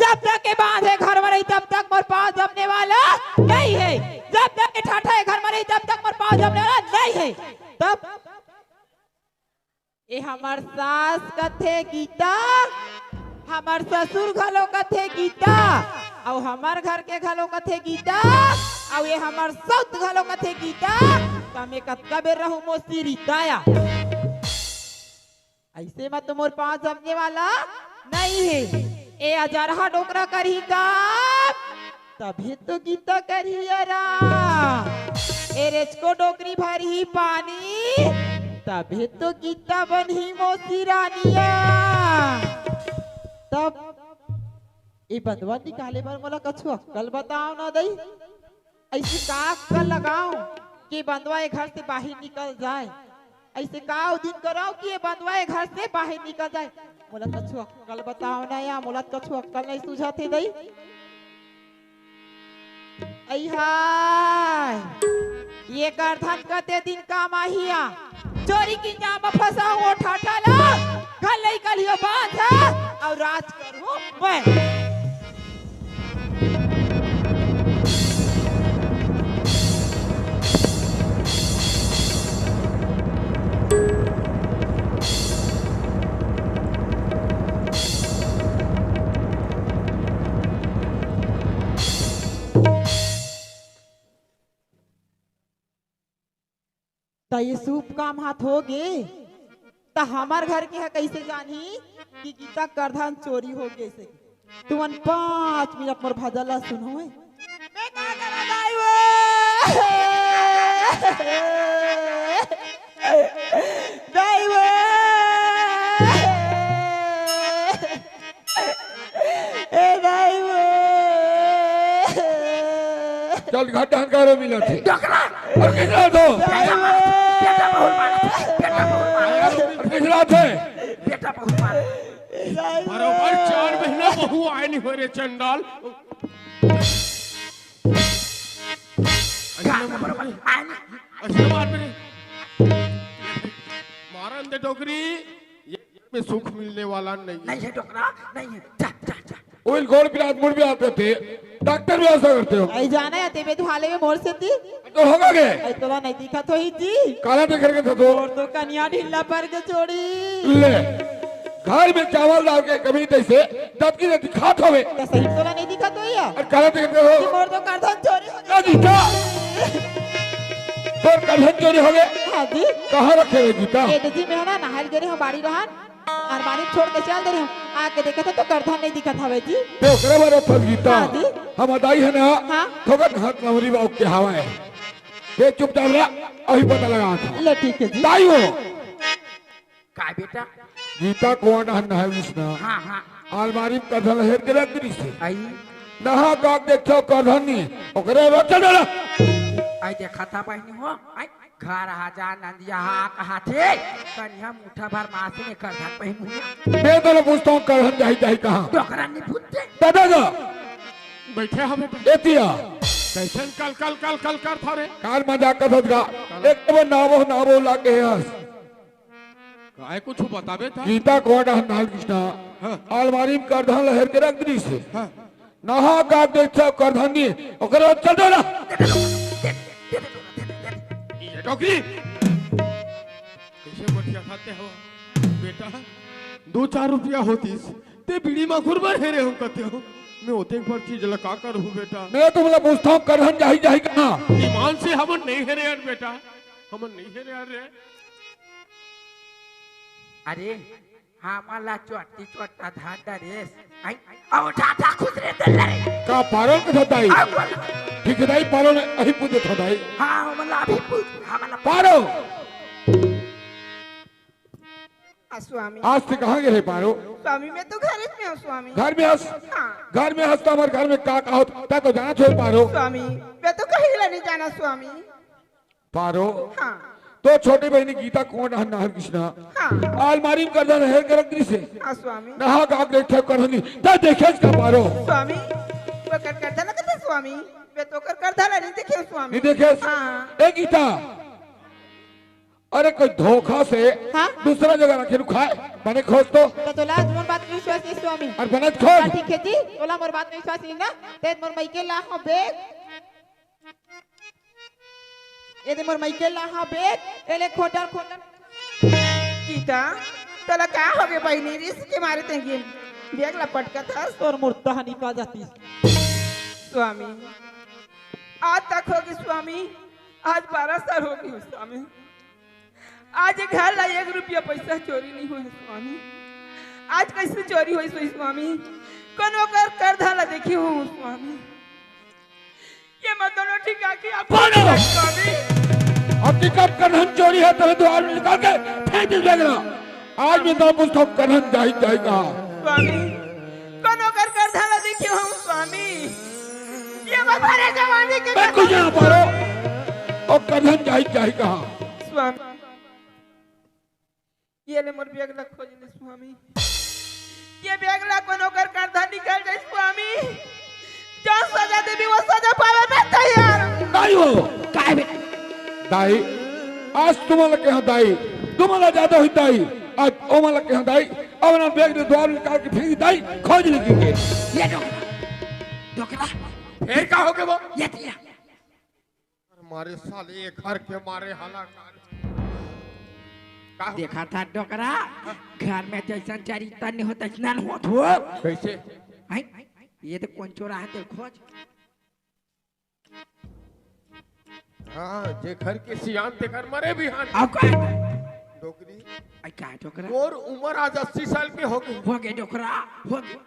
जब तक के बांध है घर में रही तब तक मोर पाँव जमने वाला नहीं है जब तक के ठाठा है घर में रही तब तक मोर पाँव जमने वाला नहीं है तब ये हमार सास कथे गीता हमार ससुर घलो कथे गीता और हमार घर के घलो कथे गीता और ये हमार सौत घलो कथे गीता मैं कतका बेर रहूं मोसी रिताया ऐसे मत मोर पाँव जमने वाला नहीं है ए अजरहा डोकरा करही का तभी तो गीता करही अरा ए रेचको डोकरी भरही पानी तभी तो गीता बनही मोसी रानिया तब ये बंधवा निकाले पर मोला कछु अक्कल बताओ ना दई ऐसे का अक्कल लगाओ कि बंधवा ये घर से बाहर निकल जाए ऐसे का दिन कराओ कि ये बंधवा ये घर से बाहर निकल जाए मोला कछु अक्कल बताओ ना या मोला कछु अक्कल नहीं सूझाते दई आई हाय ये गर्दन कते दिन काम आहिया चोरी की जाम फंसा वो ठाठा ला घर ले कलियो बांध और राज करूं मैं तो ये सूप काम हाथ हो गे तो हमार घर के है कैसे जानी कि गीता करधन चोरी हो गए से तुमन 5 मिनट पर भजला सुनो मैं का करा दाई वो दाई वो ए दाई वो चल घाटा करो मिला थे डोकरा और कितना दो बेटा बहुत मारा बेटा बहुत मारा कितना थे बेटा बहुत मारा बरोबर 4 महीना बहू आए नहीं हो रे चंडाल मारन दे डोकरी में सुख मिलने वाला नहीं है डोकरा नहीं है जा जा जा ओइल गोल पिलात मुड़ भी आते थे डॉक्टर भी ऐसा करते हो आई जाना है तेरे दुहाले में मोर से थी तो होगा के आई तोला नहीं दिखा तो ही जी काला देख करके था तो और तो कन्या ढीला पर के छोड़ी ले घर में चावल डाल के कभी तैसे तब की दिखात होवे क्या सही तोला नहीं दिखा तो या और काला देख करके हो मोर तो करधन चोरी हो ना गीता तो करधन चोरी हो गए हां जी कहाँ रखे हुए गीता ये जी में ना नहाल गए हम बाड़ी रहन और बाड़ी छोड़ के चल दे रहे हम आके देखा था तो करधन नहीं दिखा था जी तो करे बारे फल गीता हाँ जी। हम अदाई है ना हाँ। थोड़ा हाथ नवरी बाबू के हवा है ये चुपचाप रहा अभी पता लगा था ले ठीक है जी दाई हो का बेटा गीता कौन है विष्णु हाँ हाँ अलमारी में कधल है के रखनी से आई नहा का देखो कधल नहीं ओकरे रख डाला आई देखा था बहनी हो आई घर आजा नंदिया हा कहा थे कन्या मुठा भर मास में करधन पहन हुआ मैं तो पूछता हूँ कधल जाही जाही कहाँ डोकरा नहीं पूछते दादा जा बैठे हमें एतिया कैसे कल कल कल कल कर था रे कार मजाक कर का एक बार नावो लागे हस काय कुछ बताबे था गीता कौन है नाल कृष्णा अलमारी में करधन लहर के रख दी से नहा का देख सब करधन दी ओकर बाद चल दो ना ये टोकरी कैसे बटिया खाते हो बेटा 2-4 रुपया होतीस ते बीड़ी में घुरबर हेरे हम कहते हो मैं होते पर चीज लगा कर हूँ बेटा मैं तुमला पूछता हूँ करधन जाही जाही कहाँ ईमान से हमन नहीं हेरे यार बेटा हमन नहीं हेरे यार रे अरे हमारा चोटी चोटा धाटा रेस आई आओ ठाठा खुद रे दल रे का पारो के थदाई ठीक है दाई पारो ने अही पूजे थदाई हाँ हमारा अभी पूछ हमारा पारो स्वामी आज से कहाँ गए पारो स्वामी मैं तो घर में हूँ स्वामी घर में हंस हाँ घर में हंसता हमारे घर में का कहो ता तो जाना छोड़ पारो स्वामी मैं तो कहीं नहीं जाना स्वामी पारो हाँ तो छोटी बहनी गीता कौन हर कृष्णा हाँ अलमारी में करधन है के रख दी से हाँ स्वामी नहा का देखे करधनी ता देखे का पारो स्वामी वो कर देना कहते स्वामी मैं तो कर देना नहीं देखे स्वामी नहीं देखे हाँ ए गीता अरे कोई धोखा से हाँ? दूसरा जगह रखे खाए बने खोज तो तोला मोर बात में विश्वास नहीं स्वामी और बने खोज ठीक है जी तोला मोर बात में विश्वास नहीं ना ते मोर माइके ला हो बेग ये दे मोर माइके ला हो बेग एले खोटा गीता तला क्या हो गया बहनी रिस के मारे तेंगे बेग लपट का था तोर मूर्ता हनी का जाती स्वामी आज तक होगी स्वामी आज 12 साल होगी स्वामी आज घर ला 1 रुपया पैसा चोरी नहीं हुई स्वामी आज कैसे चोरी हुई सोई स्वामी कोनो कर धाला देखी हूँ स्वामी ये मत दोनों ठिका की आप स्वामी अब की कब करधन चोरी है तो द्वार में निकाल के फेंक दे देगा आज मैं तो पूछता हूँ करधन जाही जाही कहाँ स्वामी कोनो कर धाला देखी हूँ स्वामी ये हमारे जवानी के मैं कुछ ना पारो और करधन जाही जाही कहाँ स्वामी ये ले मोर बैग ला खोज ले स्वामी ये बैग ला कोनो कर धा निकल जाए स्वामी जो सजा देबी वो सजा पावे मैं तैयार दाई हो काय बे दाई आज तुम्हाला के यहाँ दाई तुम्हाला ज्यादा हुई दाई आज ओ मला के यहाँ दाई अब ना बैग दे द्वार में निकाल के फेंक दी दाई खोज लेंगे ये डोकरा फिर का हो गया वो ये दिया हमारे साले ये घर के मारे हालाकार देखा था डोकरा घर में जैसा चरित्र नहीं होता स्नान होत हो कैसे आई ये तो कौन चोरा है तो खोज हाँ जे घर के सियान ते घर मरे भी हान अब का डोकरी आई का डोकरा और उम्र आज 80 साल के हो गई हो गए डोकरा हो गए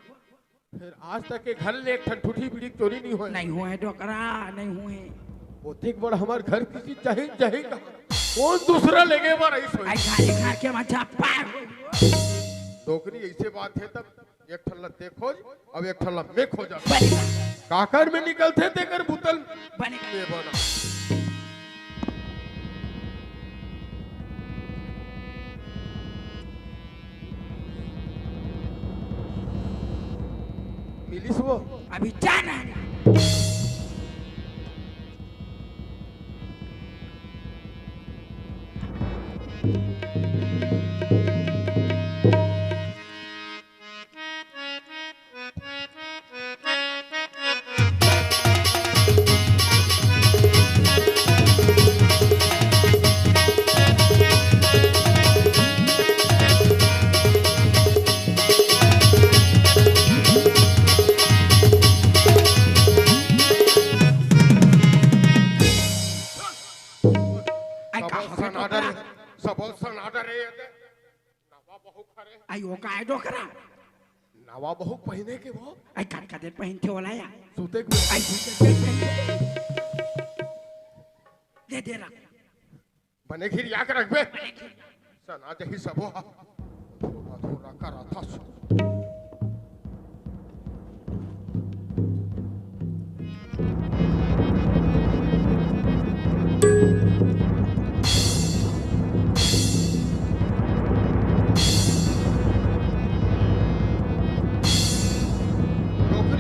फिर आज तक के घर ले एक ठंठुठी बीड़ी चोरी नहीं हुई नहीं हुए डोकरा नहीं हुए वो ठीक बड़ा हमारे घर की चीज चाहे चाहे कौन दूसरा लेगे बार ऐसे आई खाली घर के मचा पार डोकरी ऐसे बात है तब एक ठल्ला ते खोज अब एक ठल्ला मैं खोजा बनेगा काकर में निकलते थे कर बुतल बनेगा में बना मिलिस वो अभी जाना है आई वो का डोकरा नवा बहु पहने के वो आई काट काट पहनते वाला या सूते के आई दे दे रख बने खीर या कर रखबे सना जही सबो थोड़ा थोड़ा करा था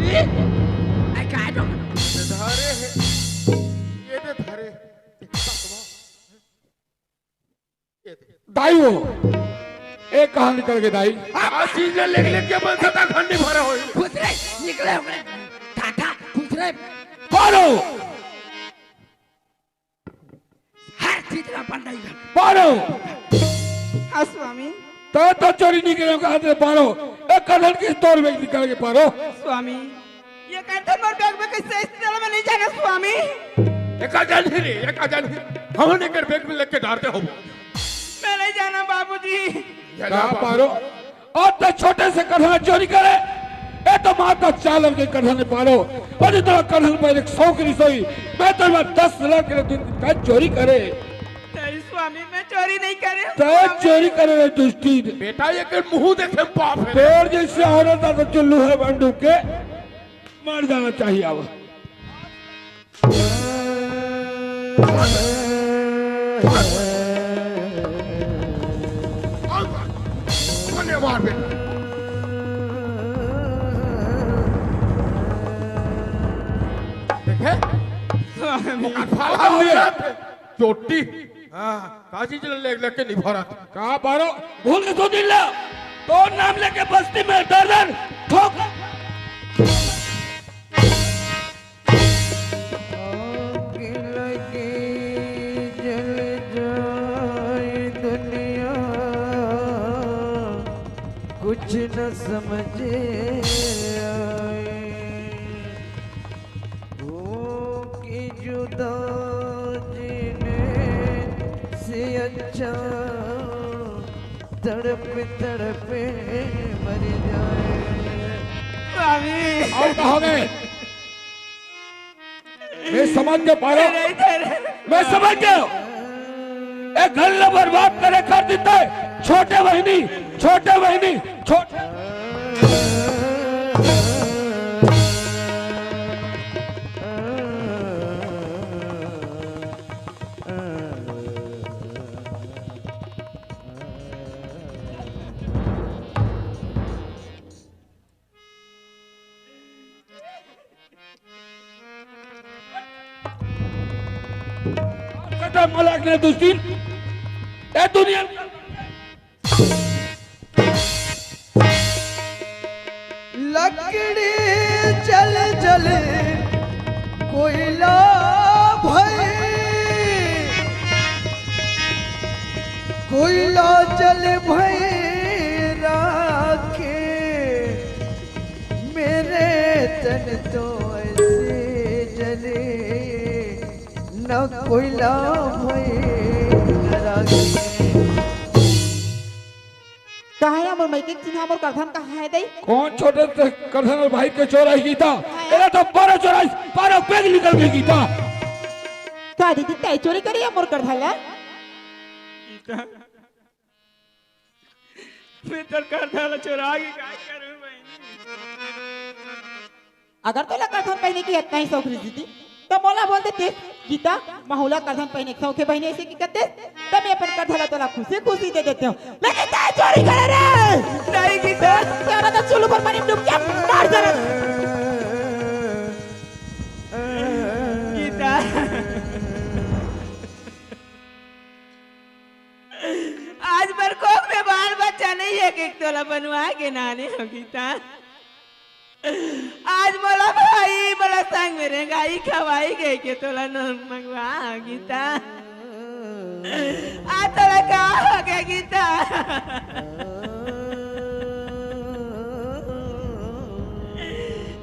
आई का डोकरा धारे है ये दे धारे दाई हो एक कहाँ निकल गए दाई? आ चीज लेके बनता था खंडी भरा होई खुश रहे निकले हमरे टाटा खुश रहे पारो हर चीज ना बंद नहीं पारो हाँ स्वामी। तो चोरी निकले कहा थे पारो एक कलर की तोड़ में निकल के पारो। स्वामी ये कंठन मोर बैग में कैसे इस तरह में नहीं जाना स्वामी। एक आजान हमने कर बैग में लेके डालते हो मैं नहीं जाना बाबूजी। कहा पारो और तो छोटे से कढ़ा चोरी करे ए तो माता चालम के कढ़ा ने पारो और इतना कढ़ा पर एक 100 की सोई मैं तो 10 लाख के दिन चोरी करे नहीं स्वामी मैं चोरी नहीं करे। तो चोरी करे रे दुष्टी बेटा ये के मुंह देखे पाप है पेड़ जैसे औरत तो चुल्लू है बंदूक के मर जाना चाहिए अब। धन्यवाद बेटा देखे चोटी हाँ काजी चल लेके निभा रहा था कहा पारो भूल के 2 दिन ला तो नाम लेके बस्ती में दर्दन ठोक कुछ न समझे आए वो कि जुदा जीने से अच्छा तड़पे मर जाए। और कहोगे मैं समझ के पारो मैं समझ गया एक घर न बर्बाद करे कर देता है छोटे बहनी छोटे मलाक ने दुष्टी ए दुनिया लकड़ी जल जल कोयला भई कोयला जल भई राखे मेरे तन तो ऐसे जले न कोयला भई राखे। कहा है हमर माइके चिन्हा हमर कथन कहा है दई कौन छोटे से करधन भाई के चोराई की था एरा तो बारह चोराई 12 पैग निकल गई की था का दीदी तय चोरी करी हमर करधला मैं तो करधला चोरा के काय करूं बहनी। अगर तो कथन पहने की इतना ही शौक दीदी तो मोला बोल देते गीता माहौला कथन पहने के शौक बहने ऐसे की करते तब मैं अपन करधला तोला खुशी दे देते हूं लेकिन तय चोरी करे रे नहीं गीता तेरा तो चुल्लू पर पानी डूब गया मार जाना गीता आज बरकोक में बाल बच्चा नहीं है कि तोला बनवा के नाने हो गीता। आज बोला भाई बोला संग मेरे गाई खवाई गई के तोला न मंगवा गीता। आ तोला का हो गया गीता।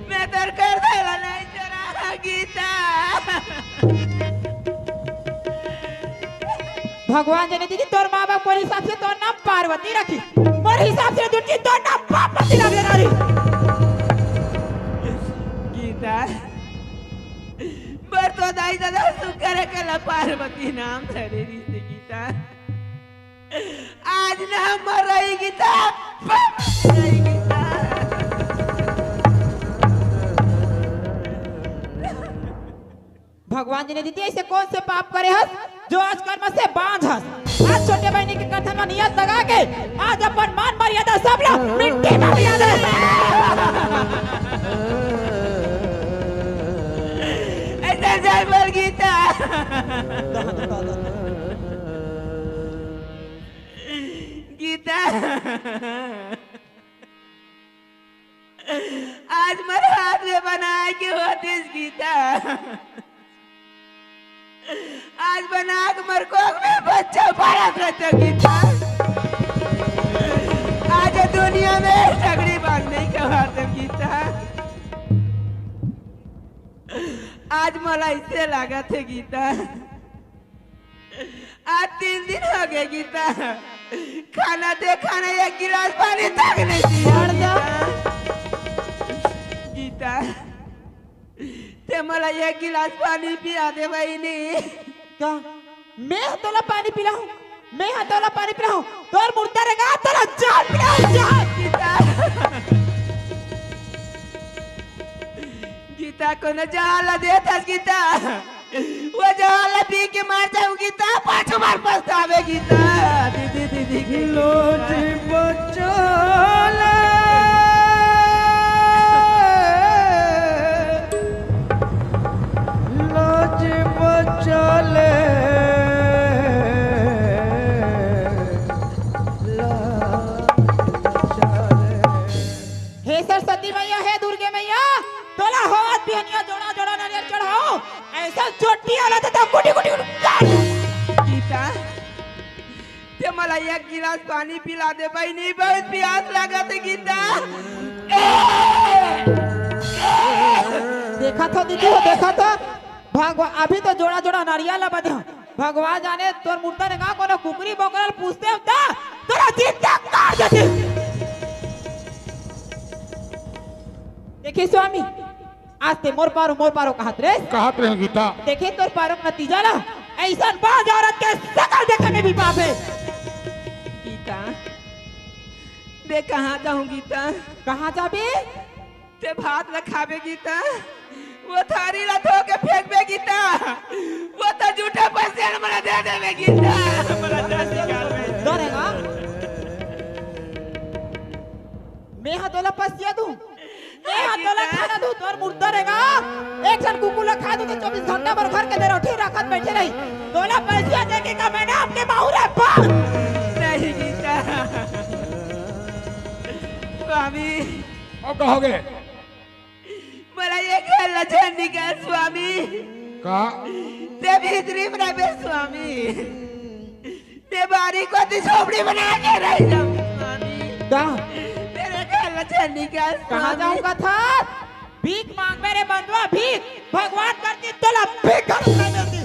मैं तर कर देला नहीं चोरा गीता। भगवान जने दीदी तोर माँ बाप मोर हिसाब से तोर नाम पार्वती रखी मोर हिसाब से दुटी तोर नाम पार्वती रख देना री गीता बर तो दाई दादा सुकर कला पार्वती नाम धरे री से गीता। आज ना मर रही गीता रही गीता। भगवान जी ने दीदी ऐसे कौन से पाप करे हस जो आज कर्म से बांझ हस आज छोटे बहनी के कथन में नियत लगा के आज अपन मान मर्यादा सब लोग मिट्टी में मिला दे। ऐसा जय बोल गीता। गीता आज मेरे हाथ में बना के होती गीता, आज बना के मेरे कोख में बच्चा बड़ा करता गीता। आज दुनिया में झगड़ी बांधने के बाद गीता, आज मला इससे लगा थे गीता, आज 3 दिन हो गए गीता, खाना दे खाना 1 गिलास पानी तक नहीं दिया गीता। ते मला 1 गिलास पानी पिया दे बहनी। क्या मैं तोला पानी पिलाऊं? मैं तोला पानी पिलाऊं? तोर मुर्दा रहेगा तोला जान पिलाऊं जान। गीता गीता को न जाला देता गीता, वो जाला पी के मार जाऊं गीता, पाछो मार पछतावे गीता। दीदी दीदी की लोट बचाले लोट बचाले हे सरस्वती मैया, हे दुर्गे मैया, तोला हाथ बिहनिया जोड़ा जोड़ा नारियल चढ़ाओ, ऐसा चोटी आला तो कुटी कुटी काट। गीता ते मला 1 गिलास पानी पिला दे बहनी, बहुत प्यास लगा थे गीता। देखा था दीदी, हो देखा था भगवान अभी तो जोड़ा जोड़ा नारियल ला बदे भगवान जाने तोर मुर्दा ने का कोनो कुकरी बकरल पूछते होता तोरा जिंदा काट देते। देखिए स्वामी, आज ते मोर पारो कहत रे गीता। देखिए तोर पारो नतीजा ला, ऐसा बाज औरत के शकल देखे में भी पाप है। गीता मैं कहाँ जाऊँ गीता? कहाँ जाबे? ते भात न खाबे गीता, वो थारी ला धो के फेंक बे गीता, वो तो झूठा पैसे मला दे दे गीता, मला दस निकाल बे। डरेगा? मैं तोला पसिया दूं, मैं तोला खाना दूं, तोर मुर्दा रहेगा। एक जन कुकुला खा दूं तो 24 घंटा भर घर के दे रोटी रखत बैठे रही, तोला पैसा देके का मैंने अपने बाहुरे पान नहीं गीता। स्वामी और कहोगे मला ये घर लजन निकाल स्वामी, का ते भीतरी में रहे स्वामी, ते बारी को ती झोपड़ी बना के रह जाऊं स्वामी। का तेरे घर लजन निकाल कहाँ जाऊंगा था? भीख मांग मेरे बंधुआ भीख, भगवान करती तोला भीख नहीं मिलती।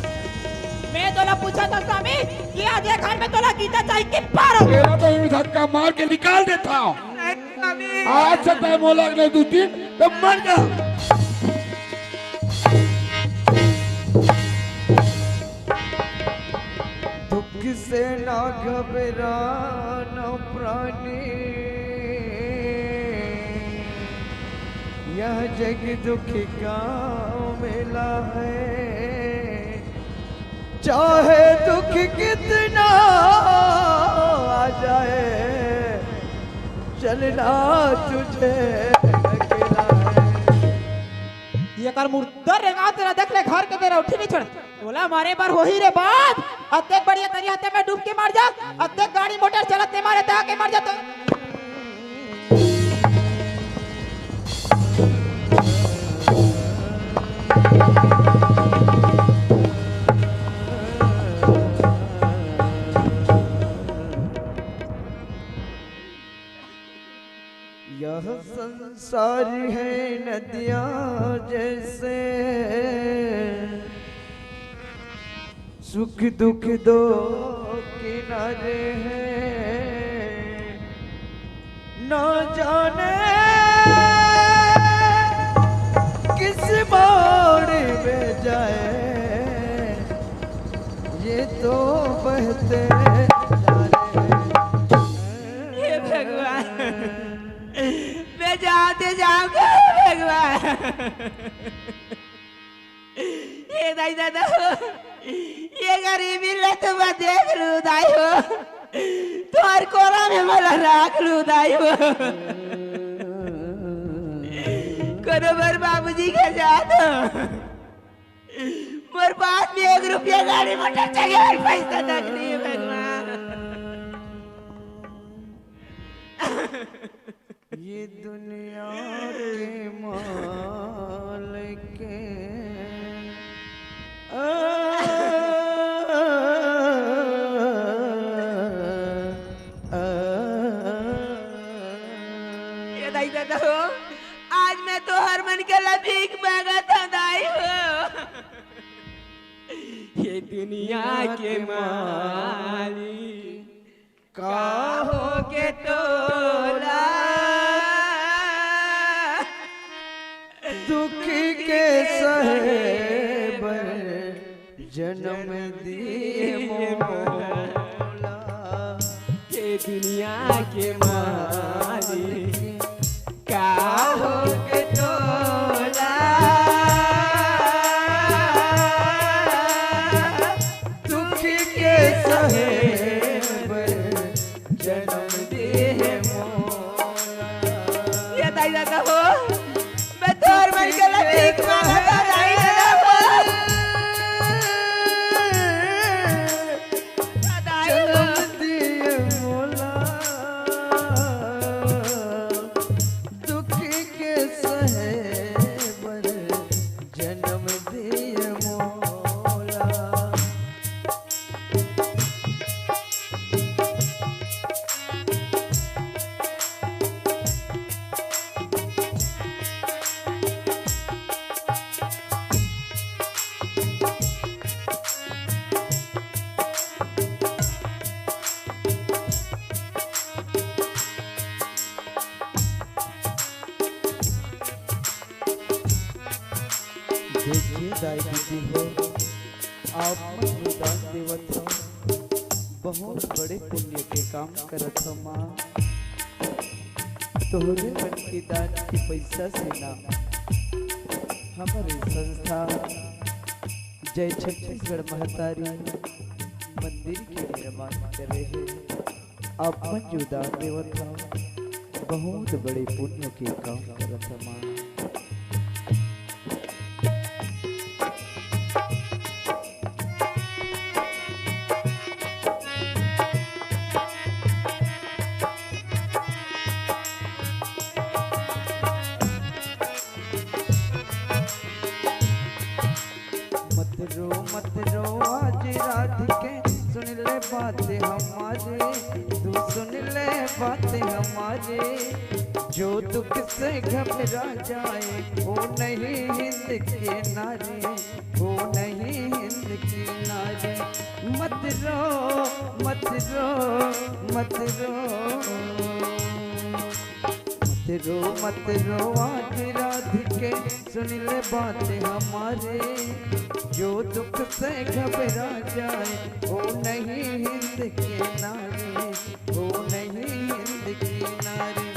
मैं तोला पूछा था स्वामी कि आज ये घर में तोला गीता चाहिए कि पारो? तेरा तो यूं धक्का मार के निकाल देता हूँ। स्वामी आज से टाइम हो लगने 2 दिन तो मर जा। दुख से ना घबराना प्राणी, यह जग दुखी का मेला है। चाहे दुख कितना आ जाए, चलना तुझे अकेला है। ये कर मुर्दा रेगा तेरा देख ले घर के तेरा उठी नहीं छोड़, बोला मारे बार हो ही रे बात। अत्ते बढ़िया तरिया ते में डूब के मर जा, अत्ते गाड़ी मोटर चलते मारे ता के मर जा। तो यह संसार है नदियाँ जैसे, सुख दुख दो किनारे हैं। न जाने किस मोड़ में जाए, ये तो बहते जा रहे हैं। हे भगवान मैं जाते जाऊंगा भगवान। ये दाई दादा ये गरीबी ले तुम देख लू दाई हो, तुम्हारे कोरा में मला राख लू दाई हो। करोबर बाबूजी के जात मोर पास में 1 रुपया गाड़ी मोटर चाहिए, पैसा तक नहीं है भगवान। ये दुनिया के मालिक ये दाई दादा हो, आज मैं तो हर मन के लिए भीख मांगा था दाई हो। ये दुनिया के मालिक काहो के तोला, दुखी के सहे जन्म दिए मौला। ये दुनिया के मालिक काहो के तोला, दुखी के सहे जन्म दिए मौला। ये दाई दादा हो, मैं तो हर मन के लिए भीख मांगा था दाई दादा हो। दाई हो। जन्म दिए मौला, दुखी के सहे जन्म दिए मौला। देखिए दाई दीदी हो, आप अनुदान देवत हो, बहुत बड़े पुण्य के काम करत हो माँ। तोहरे मन के दान के पैसा से ना हमारे संस्था जय छत्तीसगढ़ महतारी मंदिर के निर्माण कर रहे हैं। आप अनुदान देवत हो, बहुत बड़े पुण्य के काम करत हो माँ। मत रो आज राधिके, सुन ले बातें हमारी, तू सुन ले बातें हमारी। जो दुख से घबरा जाए वो नहीं हिंद की नारी, वो नहीं हिंद की नारी। मत रो मत रो मत रो मत रो आज राधिके, सुन ले बातें हमारे। जो दुख से घबरा जाए वो नहीं हिंद की नारी, वो नहीं हिंद की नारी।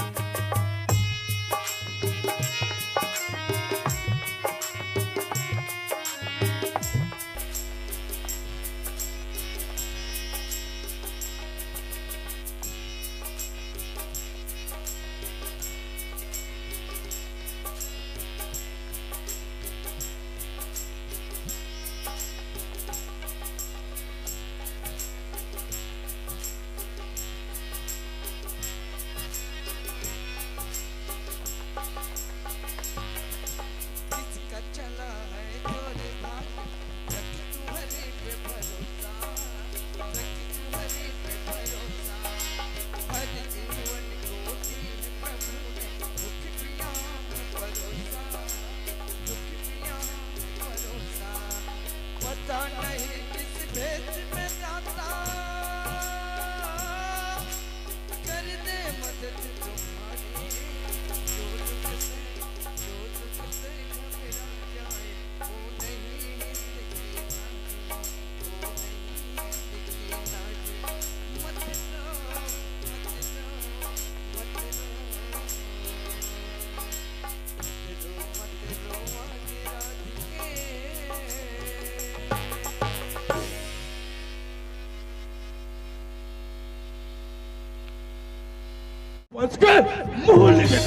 उसके मुंह लिखे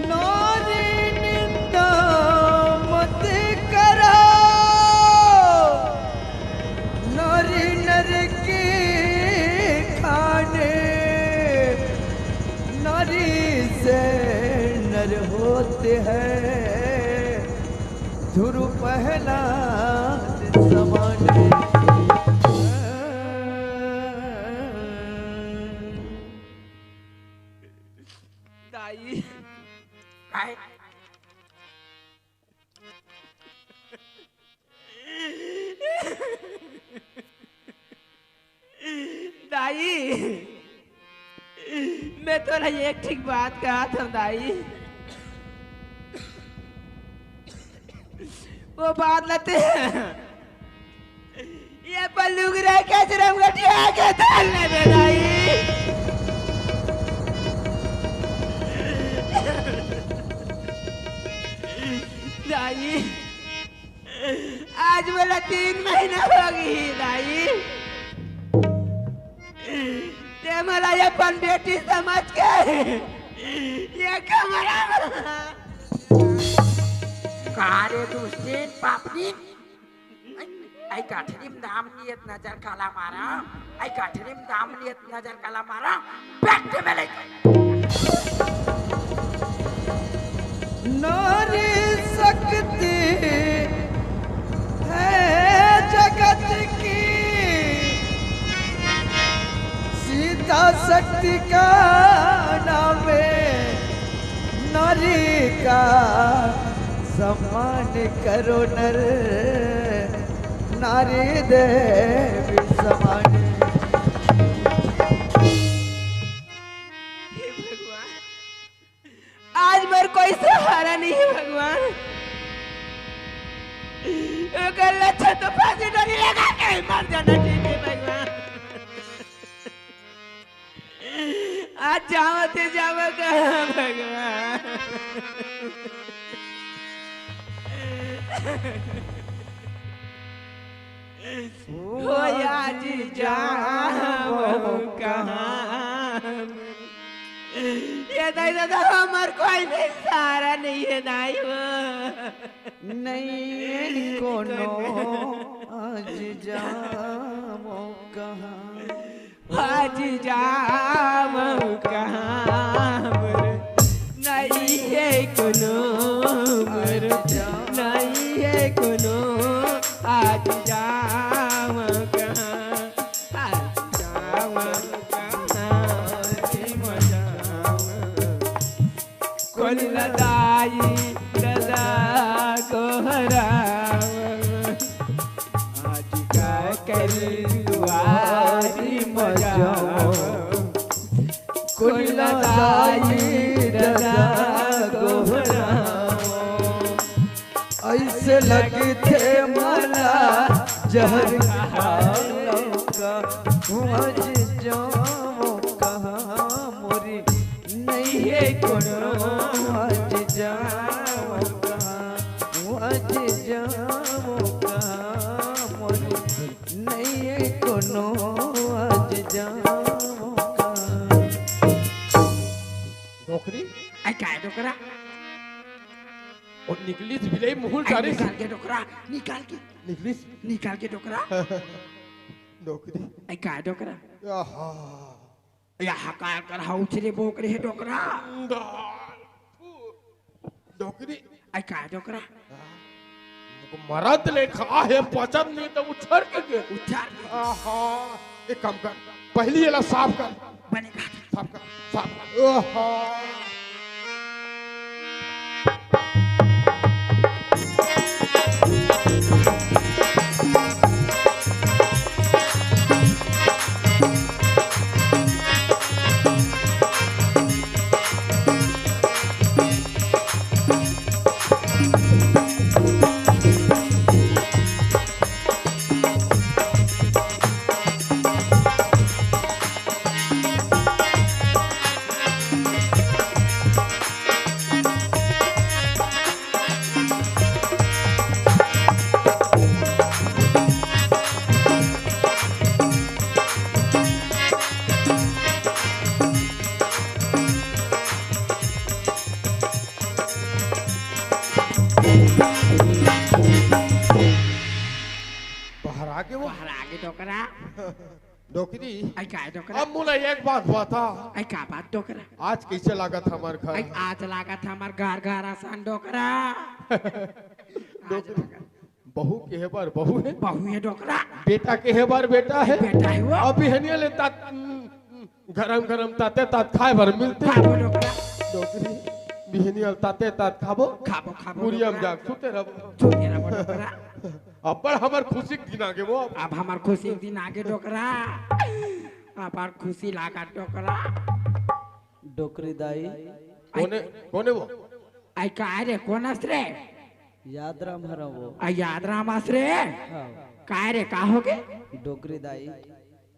नारी निंदा मत करो, नारी नर के खाने, नारी धुरु पहला समान दाई काय दाई मैं तोरा एक ठीक बात कहा था दाई वो बात लेते ये पल्लू गिरा कैसे रंग गटिया के डालने दे दाई दाई आज वाला 3 महीना हो गई दाई ते मला ये पण बेटी समझ के ये कमरा कारे दुष्टीन पापनीन आई गाठरीम दाम नियत नजर काला मारा आई गाठरीम दाम नियत नजर काला मारा बैठ में ले नारी शक्ति है जगत की सीता शक्ति का नाम है नारी का सम्मान करो नर नारी देवी समान हे भगवान आज मेरे कोई सहारा नहीं है भगवान अगर अच्छा तो फांसी डोरी लगा के मर जाना ठीक है भगवान आज जावते जावा कहाँ भगवान हो आज जाओ कहाँ ये दादा हमार कोई नहीं सहारा नहीं है दाई वो नहीं कोनो आज जामो कहाँ आज जाओ कहाँ नहीं है कोनो मर नहीं है कोनो आज जाओ कहाँ आज जाओ कहाँ कोन लदाई लदा को हराव आज का करी दुआरी मजाओ कोन लदाई लदा को हराव ऐसे लगे थे मला जहर खाओ का आज जामो कहाँ मोरी नहीं है कोनो आज जामो कहाँ आज जामो कहाँ मोरी नहीं है कोनो आज जामो कहाँ नौकरी आई काय डोकरा और निकली भिले मुहुल आई जारी निकाल के डोकरा निकली निकाल के डोकरा नौकरी आई काय डोकरा आहा यहाँ काय कर हाउचरे बोकरे है डोकरा नौकरी आई काय डोकरा मरद ले खा है पचत नहीं तो उछड़ के गे उच्चार आहा एक काम कर पहली ये साफ कर बनेगा साफ कर साफ कर आहा आगे वो बाहर आगे डोकरा नौकरी आई काय डोकरा अब मुझे एक बात बता आई का बात डोकरा आज कैसे लगा था हमारे आई घर आज लगा था हमार घर घर आसान डोकरा डोकरी बहू के हेबर बहू है, बहू है डोकरा, बेटा के हेबर बेटा है। बेटा है वो। अभी हनिया ले तात गरम गरम ताते तात खाए भर मिलते खाबो डोकरा, डोकरी बिहनिया ताते तात खाबो खाबो खाबो मुरियम जाग सुते रहो। सुते रहो डोकरा। अब हमर खुशी के दिन आगे वो अब हमार खुशी के दिन आगे डोकरा, हमार खुशी लागा डोकरा। डोकरी दाई कोने वो आई का रे कौन रे? याद राम हरा वो याद राम आसरे हाँ। काय रे का हो गे? डोकरी दाई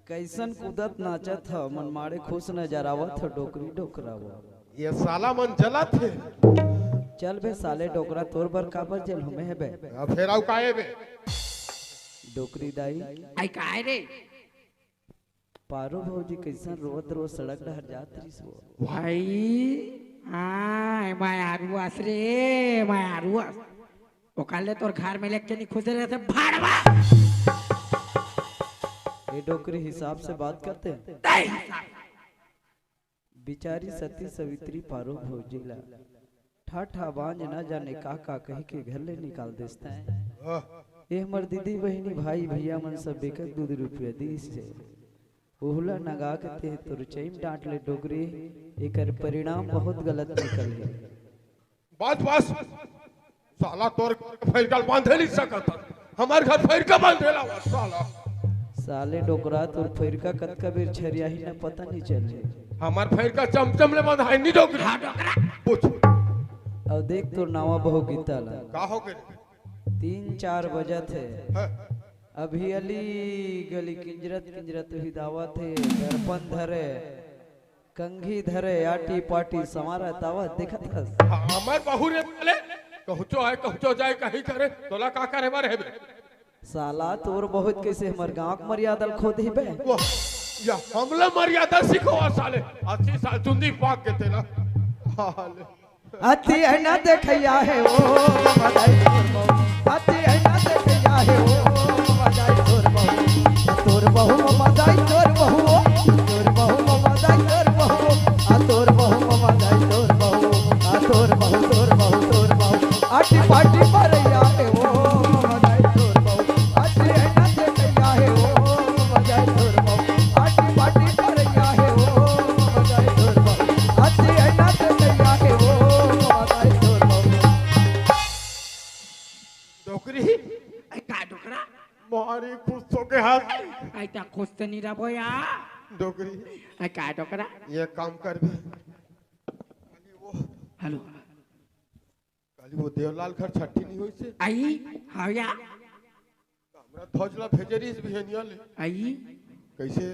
कैसन कूदत नाचत ह मन मारे खुश नजर आवत ह डोकरी डोकरा वो। ये साला मन जला थे। चल बे साले डोकरा तोर बर काबर जेल हमें है बे। अब फेर आउ काए बे डोकरी दाई आई काय रे? पारो भौजी कैसन रोत रो सड़क डहर जात रहीस वो। भाई हाँ मैं आरुआस रे, मैं आरुआस वो काले तोर घर में लेके नहीं खुश रहते भाड़वा। ये डोकरी हिसाब से बात करते हैं। नहीं बिचारी सती सवित्री पारो भौजीला ठाठा बांझ न जाने का कही के घर ले निकाल देता है। ये हमर दीदी बहनी भाई भैया मन सब बेकर 2 रुपया दीस से ओहला नगा के ते तोर चैम डांट ले डोगरी एकर परिणाम बहुत गलत निकल गए। बस बस साला तोर फैल कल बांधे नहीं सकत हमार घर फैल के बांधेला वो साला। साले डोकरा तोर फैरका कतका बेर छरिया ही न पता नहीं चले। हमार फैल का चमचम ले बांधा नहीं डोकरी। हाँ डोकरा पूछ अब देख तोर नावा बहु गीता ला का हो गए 3-4 बजे थे है? अभी अली गली किंजरत किंजरत हुई दावा थे दर्पण धरे कंघी धरे आटी पाटी समारा तावा देखत हस। हमार बहू रे बोले कहचो जाए कहीं करे तोला का करे बारे है बे। साला तोर बहुत कैसे हमर गांव के मर्यादा खो दी बे। वाह या हमला मर्यादा सीखो साले 80 साल चुंदी पाक के तेला हाले अति है ना देखैया है ओ बधाई तोर बहु अति है ना देखैया है ओ बधाई तोर बहु बधाई तोर बहु तोर बहु बधाई तोर बहु आ तोर बहु बधाई तोर बहु आ तोर बहु आटी पाटी परैया है ओ बधाई तोर बहु अति है ना देखैया है ओ बधाई तोर बहु आटी पाटी परैया है ओ बधाई तोर बहु अति है ना देखैया है ओ डोकरी आई का डोकरा मारी खुश हो के हाथ आई ता खुश तो नहीं रहो या डोकरी आई का डोकरा। ये काम कर बे हेलो काली वो देवलाल घर छठी नहीं हुई से आई हाँ या हमरा धोजला भेजरीस बिहनिया ले आई कैसे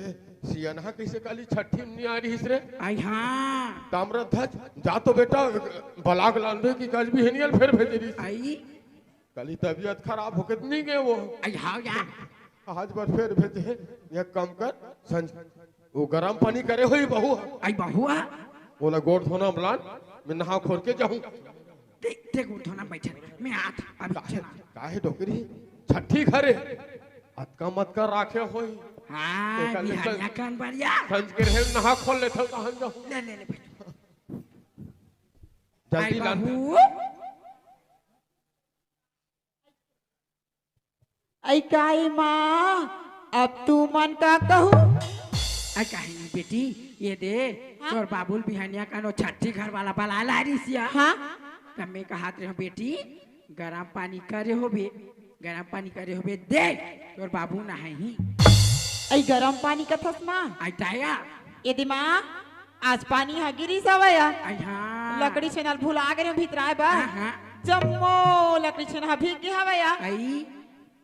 सियाना कैसे काली छठी नहीं आ रही रे आई हाँ ताम्र धज जा तो बेटा बलाग लांबे की काज बिहनिया फिर भेजरीस आई काली तबीयत खराब होके नहीं गए वो आई हाँ या आज बार फिर भेजे ये कम कर संज वो गरम पानी करे हुई बहू आई बहुआ बोला गोड़ धोना मलान मैं नहा खोल के जाऊं देख उठोना बैठे मैं आता अभी चला काहे डोकरी छठी घरे अतका मत कर राखे होई हाँ बिहारिया कान बढ़िया संज के रहे नहा खोल ले था कहां जाऊं ले ले ले बैठ जल्दी लान आई काई माँ अब तू मन का कहूँ आई काहे ना बेटी ये दे तोर बाबुल बिहानिया कानो छठी घर वाला बला ला रही सिया हाँ तब मैं कहा रहे बेटी गरम पानी करे हो बे गरम पानी करे हो बे दे तोर बाबू नहाई ही आई गरम पानी का थस माँ आई टाया ये दिमाग आज पानी हा गिरी सवया आई हाँ लकड़ी छेनल भूला गए भितराए बा हाँ, हाँ। जम्मो लकड़ी छेन हा भीग गया हवया आई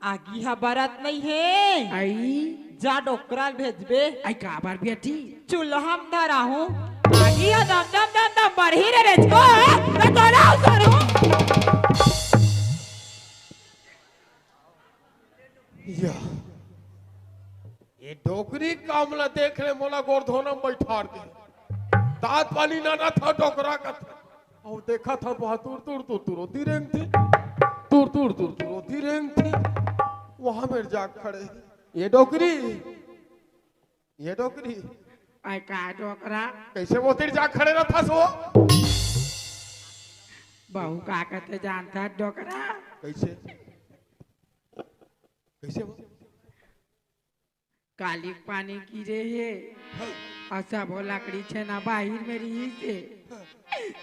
आगी हा बरत नहीं है आई जा डोकराल भेजबे आई का बार बेटी चूल्हा में धरा हूँ आगी हा दम दम दम दम बढ़ी रे रेचको मैं तोड़ा उतरू या ये डोकरी कामला देख ले मोला गोड़ धोना बैठा दे दांत पानी ना था डोकरा का था और देखा था बहुत दूर रोती रेंग थी दूर रोती रेंग थी वहां मेरे जाग खड़े ये डोकरी आई का डोकरा कैसे वो तेरे जाग खड़े रहता सो बहू का कहते जानता डोकरा कैसे कैसे वो? काली पानी गिरे है और सब लकड़ी छे ना बाहर में रही से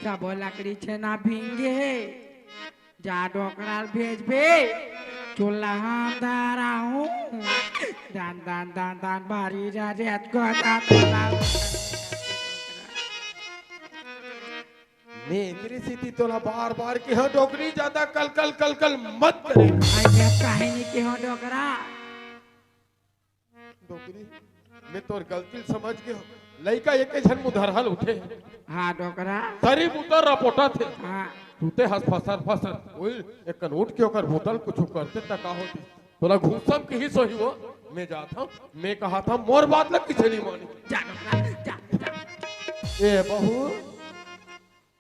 सब लकड़ी छे ना भींगे है जा डोकरा भेजबे चूल्हा दारा हूँ दान दान दान दान बारी जा रेत को मेरी स्थिति तोला बार बार की हाँ डोकरी ज्यादा कल कल कल कल मत करे। कहानी के हो डोकरा डोकरी मैं तोर गलती समझ गया लड़का एक जन मुधरहल उठे हाँ डोकरा सरी उतर रपोटा थे हाँ टूटे हंस फसर फसर ओए एक नोट के ओकर बोतल कुछ करते तका होती तोला घूसम की ही सही वो मैं जाता हूं मैं कहा था मोर बात लग किसे नहीं मानी जा डोकरा जा जा ये बहू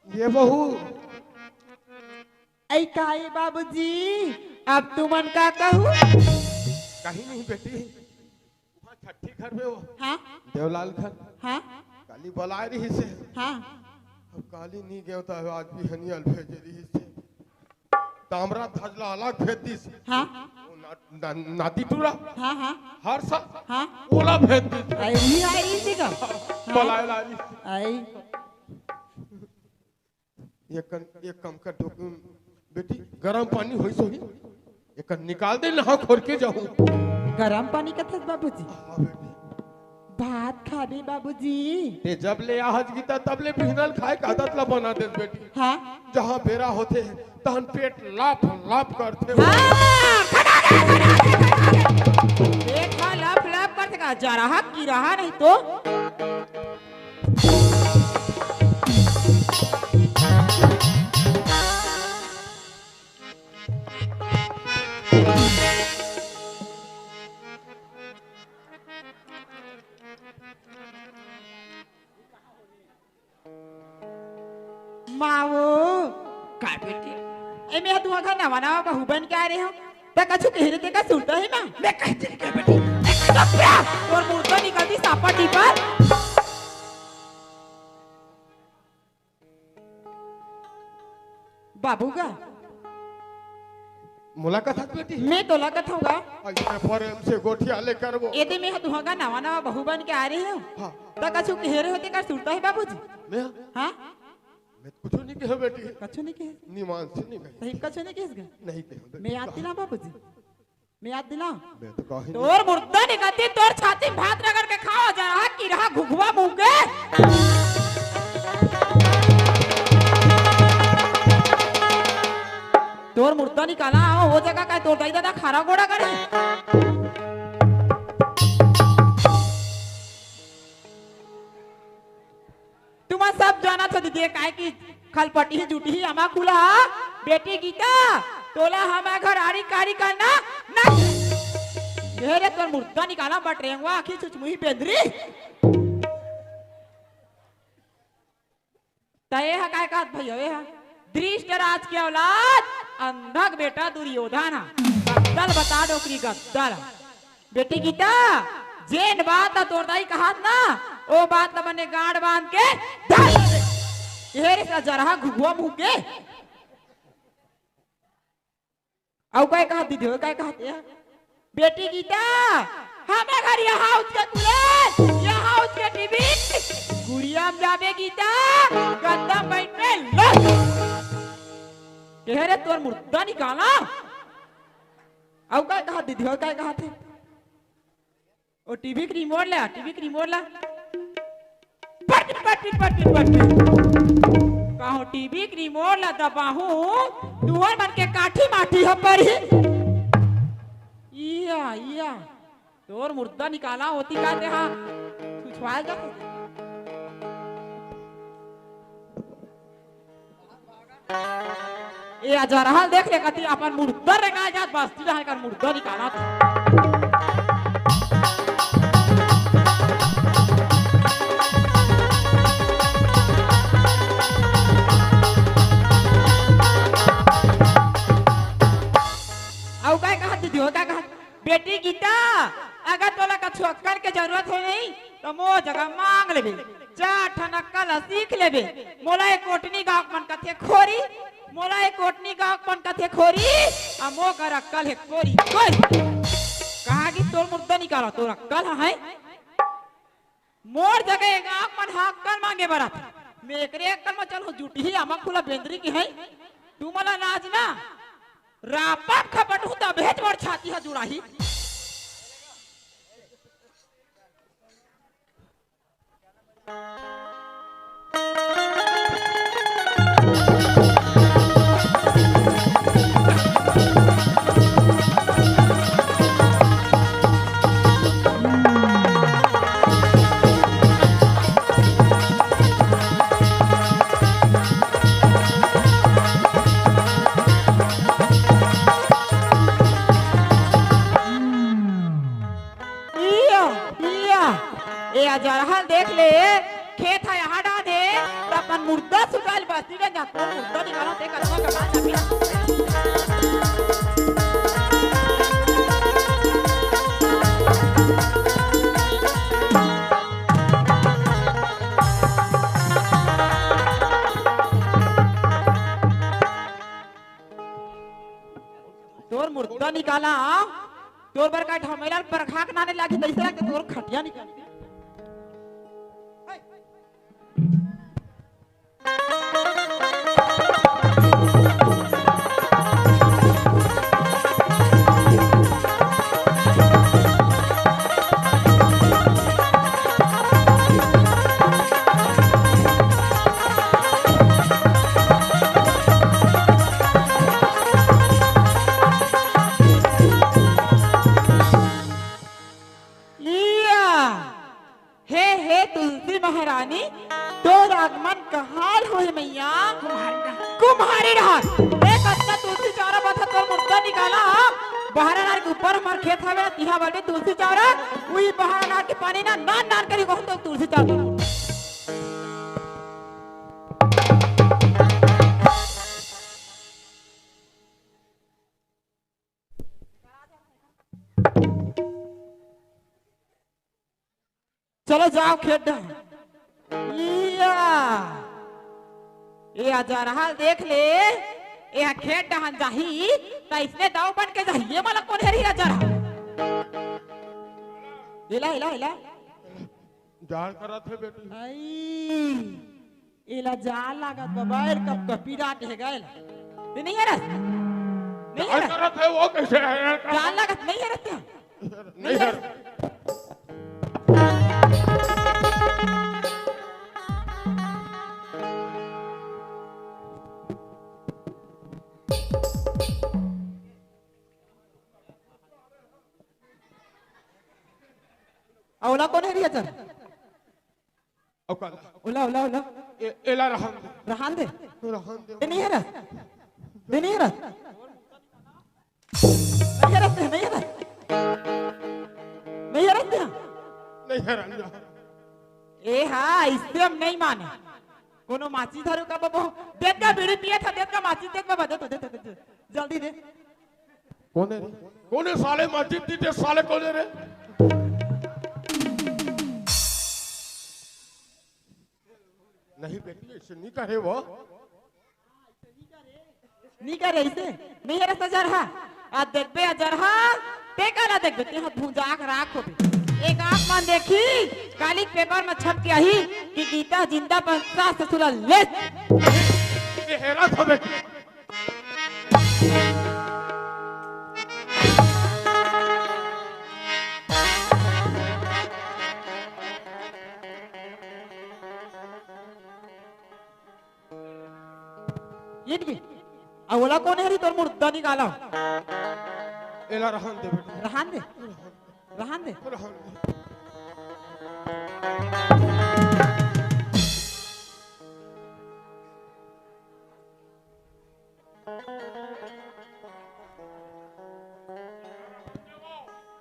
ये बहू ऐ काहे बाबूजी अब तुमन का कहूँ कहीं नहीं बेटी वहाँ छठी घर में वो हाँ देवलाल घर हाँ काली बुलाए रही से हाँ अब काली नहीं गया होता है आज भी हनियल भेज रही से तामरा धजला अलग भेज दी से हाँ नाती टूरा हाँ हाँ हर साल हाँ ओला भेज दी ऐ भी आई रही थी का बुलाए लाई आई एक कम कर दो बेटी गरम पानी होई सोही एक निकाल दे नहा खोर के जाऊं गरम पानी का था बाबूजी हाँ बेटी भात खाबे बाबूजी ते जब ले आहज गीता तब ले बिहनल खाए का आदत ला बना दे बेटी हाँ जहाँ बेरा होते हैं तहन पेट लाप लाप करते पेट में लप लप करते का जा रहा की रहा नहीं तो मावो का बेटी ए मैं तू अगर नवा नवा बहू बन के आ रहे हो त कछु कहरे ते का सुनता है मां मैं कहते नहीं बेटी और मुर्दा निकलती सापा टीपर बाबू का मुलाकात है बेटी मैं तो लगत होगा ऐसे प्रेम से गोठिया लेकर वो ए दे मैं तू अगर नवा नवा बहू बन के आ रहे हो हाँ त कछु कहरे होते का सुनता है बाबूजी मैं हां मैं कुछ नहीं कहा बेटी कछु नहीं कहे निमान से नहीं कही सही कछु नहीं कहे नहीं कहा मैं याद दिला बाबूजी मैं याद दिला मैं तो कही तोर मुर्दा निकलती तोर छाती में भात रगड़ के खाओ जा रहा की रहा घुघुआ मुंह के तोर मुर्दा निकाला आओ वो जगह का तोर दाई दादा खारा गोड़ा करे तुम सब जाना था दीदी काय की खलपटी ही जुटी ही हमा खुला बेटी गीता तोला हमा घर आरी कारी करना ना ढेरे तोर मुर्दा निकाला बट रेंगवा आखी चुचमुही बेंदरी तय है काय कहत भैया ये दृष्ट राज की औलाद अंधक बेटा दुर्योधन गद्दल बता डोकरी गद्दल बेटी गीता जेन बात तोरदाई कहात ना ओ बात बने गाड़ बांध के ढेर सा जरहा घुघुआ मुंह के औ काय कहत दीदी काय कहत है बेटी गीता हमें घर यहाँ उसके कूलर यहाँ उसके टीवी गुड़िया में जावे गीता गद्दा बैठ में लग ढेरे तोर मुर्दा निकाला औ काय कहत दीदी काय कहत है ओ टीवी की रिमोट ला टीवी की रिमोट ला पट पट पट पट कहो टीवी की रिमोट ला दबाहू दुआर बन के काठी माटी ह पर ही इया तोर मुर्दा निकाला होती का ते हां छुछवाए जा ए आ जा रहा देख ले कती अपन मुर्दा रंगा जात बस्ती रहा कर मुर्दा निकाला औ काय कहत दीदी हो काय कहत बेटी गीता अगर तोला कछु अक्कल के जरूरत हो नहीं तो मो जगह मांग लेबे चार ठन अक्कल सीख लेबे मोला एक कोटनी गांव मन कथे खोरी मोला एक कोटनी का अपन कथे खोरी आ मो कर अक्कल है कोरी कोई कहा कि तोर मुद्दा निकाला तोर अक्कल है मोर जगह एक अपन हक्कल मांगे बरा मैं एकरे अक्कल में चलो जुटी ही आमा खुला बेंद्री की है तू मला नाच ना रापा खपट होता भेज मोर छाती है जुड़ाही जरहल देख ले खेत है यहाँ डाल दे तो अपन मुर्दा सुखाल बस्ती में जातो मुर्दा निकालो ते कदम कमा तोर मुर्दा निकाला तोर बर का ढमेला परखाक नाने लागी तैसे के तोर खटिया निकाल महारानी तोर आगमन कहाल होए मैया कुम्हारी रहा एक अच्छा तुलसी चारा बथा तोर मुर्दा निकाला बाहर नार के ऊपर हमार खेत हवे तिहा बाटे तुलसी चारा वही बाहर नार के पानी ना नान नान करी कहूं तो तुलसी चारा चलो जाओ खेत ये जरहल देख ले ये खेत डहन जाही त इसने दाव बन के जाही ये वाला कौन है रे जरा हिला हिला हिला जाल करा थे बेटी आई इला जाल लागत बबार कब कपीरा के गइल ते नहीं है रस नहीं है करा थे वो कैसे है जाल लागत नहीं है रस नहीं है औला कौन है रिया चल औकाल ओला ओला ओला एला रहन दे दे नहीं है रस नहीं है रस नहीं है रस नहीं है रस नहीं है रस नहीं है रंजा ए हाँ इससे हम नहीं माने कोनो माची धरो का बाबू देख का बीड़ी पिया था देख का माची देख का बदल तो दे जल्दी दे कौन है साले माची दे साले कौन है रे नहीं बेटी ऐसे नहीं करे वो नहीं करे ऐसे नहीं है रस्ता जरहा आज देख बे जरहा ते काला देख बे हाथ भुंजा के राख हो एक आंख मान देखी काली पेपर में छप के आई कि गीता जिंदा पंसा ससुरा ले ये हेरा था बेटी ये की अवला कौन है रे तोर मुर्दा निकाला एला रहन दे बेटी रहन दे रहन दे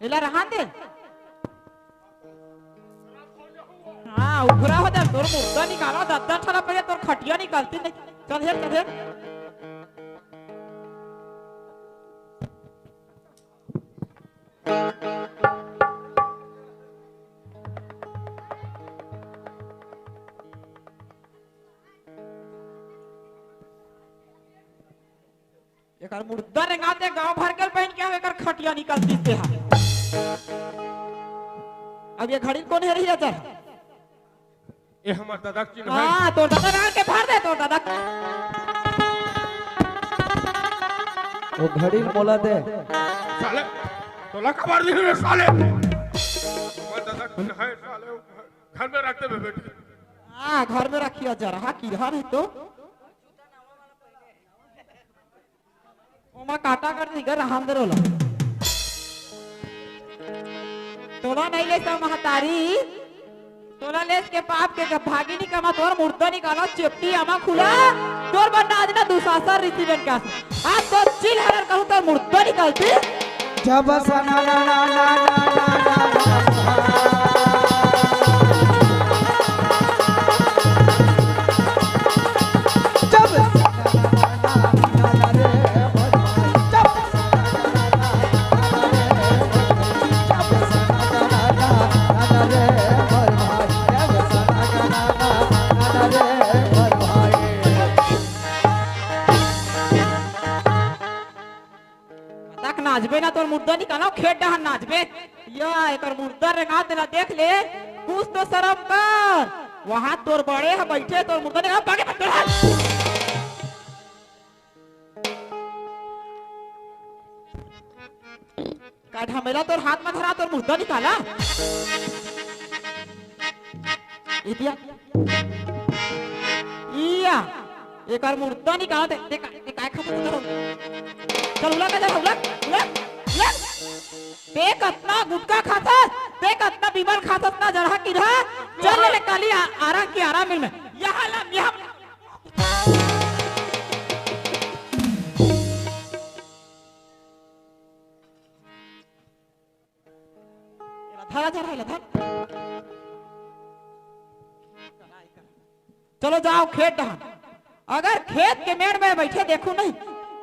एला रहन दे हाँ उभरा हो जा तोर मुर्दा निकाला दादा ठला पे तोर खटिया निकालती नहीं चल हेर चल हेर और मुर्दा रेंगाते गांव भर के पहन के हवे कर खटिया निकलती से हा अब ये घड़ी कौन है रही है सर ये हमार दादा की है। हां तो दादा ना के फाड़ दे तो दादा वो घड़ी मोला दे साले तोला खबर दी है साले हमार दादा की है साले घर में रखते हुए बेटी। हां घर में रखिया जरा हां की रहा है तो ओमा काटा कर दी घर हम दरोला तोला नहीं ले सा महतारी तोला लेस के पाप के भागी नहीं कमा तोर मुर्दा निकाला चेपटी आमा खुला तोर बन्ना आज ना दुसासर रिसीवेंट का आज तो चिल हरर कहूं तो मुर्दा निकालती जब सना ना ना ना ना ना नाचबे ना तोर मुर्दा निकालो खेत डहन नाचबे या एकर मुर्दा रेंगा देला देख ले कुछ तो शर्म कर वहां तोर बड़े है बैठे तोर मुर्दा निकाल भागे मत चढ़ा काट हमेला तोर हाथ में धरा तोर मुर्दा निकाला इदिया इया एकर मुर्दा निकाला ते काय खबर चल उला का उला उला उला ते कतना गुटका खाता ते कतना बीमार खाता ना जरा की रहा चल ले काली आरा की आरा मिल में यहां ला यहां धारा धारा ले धार चलो जाओ खेत डहां अगर खेत के मेड़ में बैठे देखो नहीं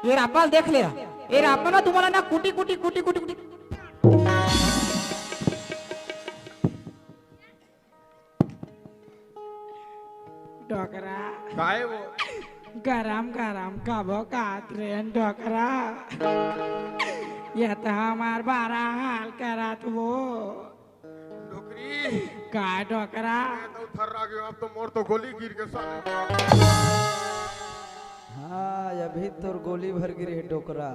ये रापल देख ले ये रापल में तुम्हारा ना कुटी कुटी कुटी कुटी कुटी डोकरा काहे वो गरम गरम कबो का ट्रेन डोकरा ये तो हमार बारा हाल करा तू वो डोकरी का डोकरा तो थर आ गया अब तो मोर तो गोली गिर के साले। हाँ अभी तोर गोली भर गिरी है डोकरा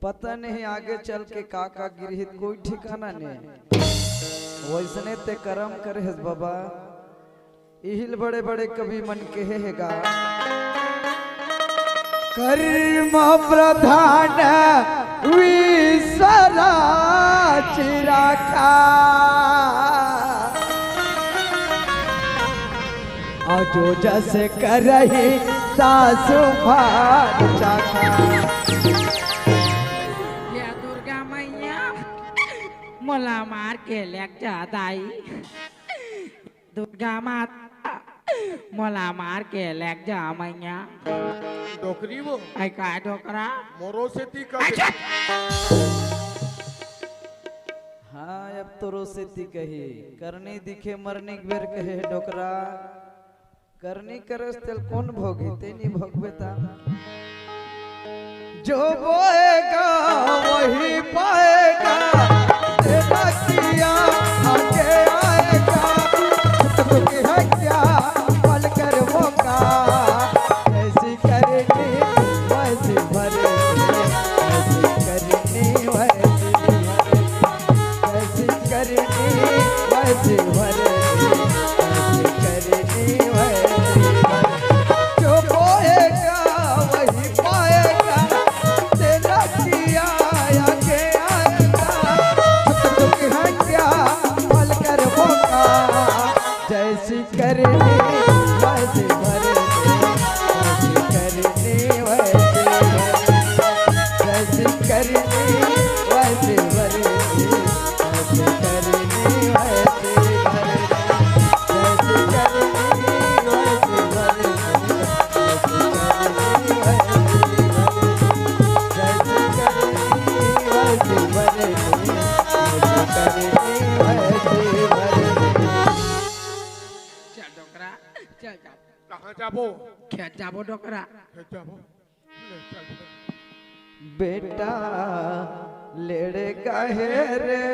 पता नहीं आगे चल के का गिरी है कोई ठिकाना नहीं वैसने ते कर्म करे है बाबा इहिल बड़े बड़े कभी मन के हैगा कर्म प्रधान विसरा चिराखा जो जस करही सासु भात चाखा ये दुर्गा मैया मोला मार के लेक जादाई दुर्गा माता मोला मार के लेक जा मैया डोकरी वो आई का डोकरा मोरो से ती कर हाँ अब तो रोसेती कही करनी दिखे मरनी बेर कहे डोकरा करनी करस तेल कौन भोगी तेनी भोगबेता जो बोएगा वही पाएगा तेरा किया आगे आएगा तो है क्या पल कर मौका ऐसी करनी वैसी भरेगी ऐसी करनी वैसी वैसी भरेगी ऐसी करनी वैसी जो बोएगा वही पाएगा तेरा किया आगे आएगा तुक है क्या पल कर मौका जैसी करनी वैसी भरेगी ऐसी करनी वैसी भरेगी ऐसी करनी वैसी चल डोकरा चल जा कहां जाबो खेत जाबो डोकरा जाबो ले चल बेटा लेड़े कहे रे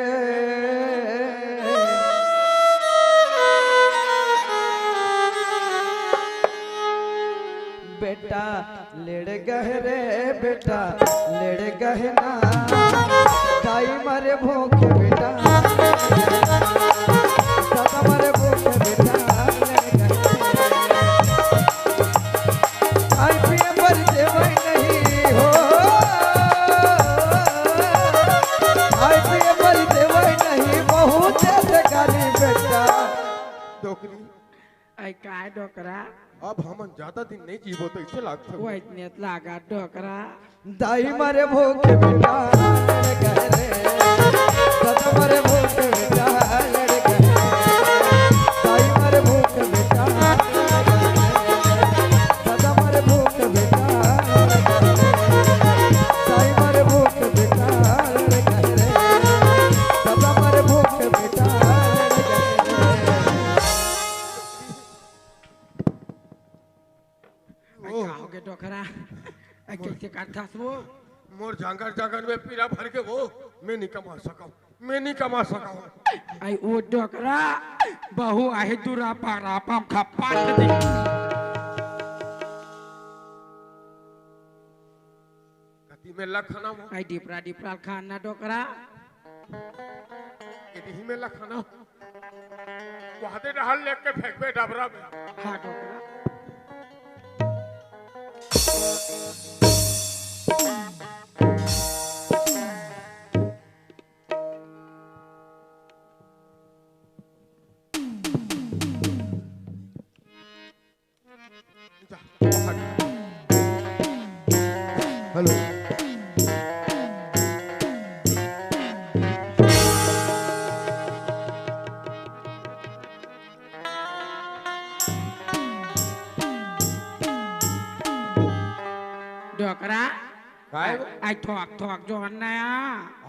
बेटा लेड़े गहे रे बेटा लेड़े गहे ना दाई मारे भूखे बेटा दादा मारे भूखे बेटा आई पिए पर देवई नहीं हो आई पिए पर देवई नहीं बहुत से गाली बेटा डोकरी आई काय डोकरा अब हम ज्यादा दिन नहीं जीवो तो इसे लागते वो इतने लागा डोकरा दाई मारे भूखे बेटा लड़ गए रे दादा मारे भूखे बेटा लड़ गए दाई मारे भूखे बेटा दादा मारे भूखे बेटा दाई मारे भूखे बेटा लड़ गए रे दादा मारे भूखे बेटा लड़ गए आई का हो गए डोकरा आई कैसे काटता वो मोर जांगर जांगर में पीला भर के वो मैं नहीं कमा सका मैं नहीं कमा सका आई वो डोकरा बहु आहे दुरा पारा पम खपाट दे कति में लखना वो आई डिपरा डिपरा खाना डोकरा यदि में लखना वहां दे डाल लेके फेंकवे डबरा में हाँ डोकरा हेलो डोकरा काय आई ठोक ठोक जोड़ नया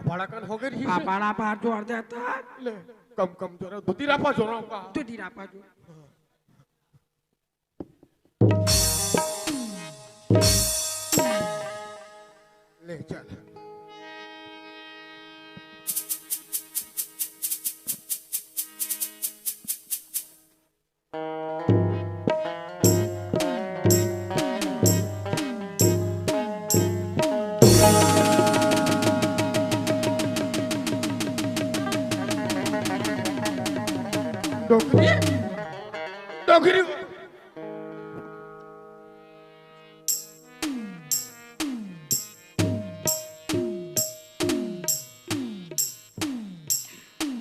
बड़ा कन हो गई पापड़ा पार जोड़ देता ले कम कम जोरा दुती रापा जोरा का तू दीरा पा जो ले चल डोकरी डोकरी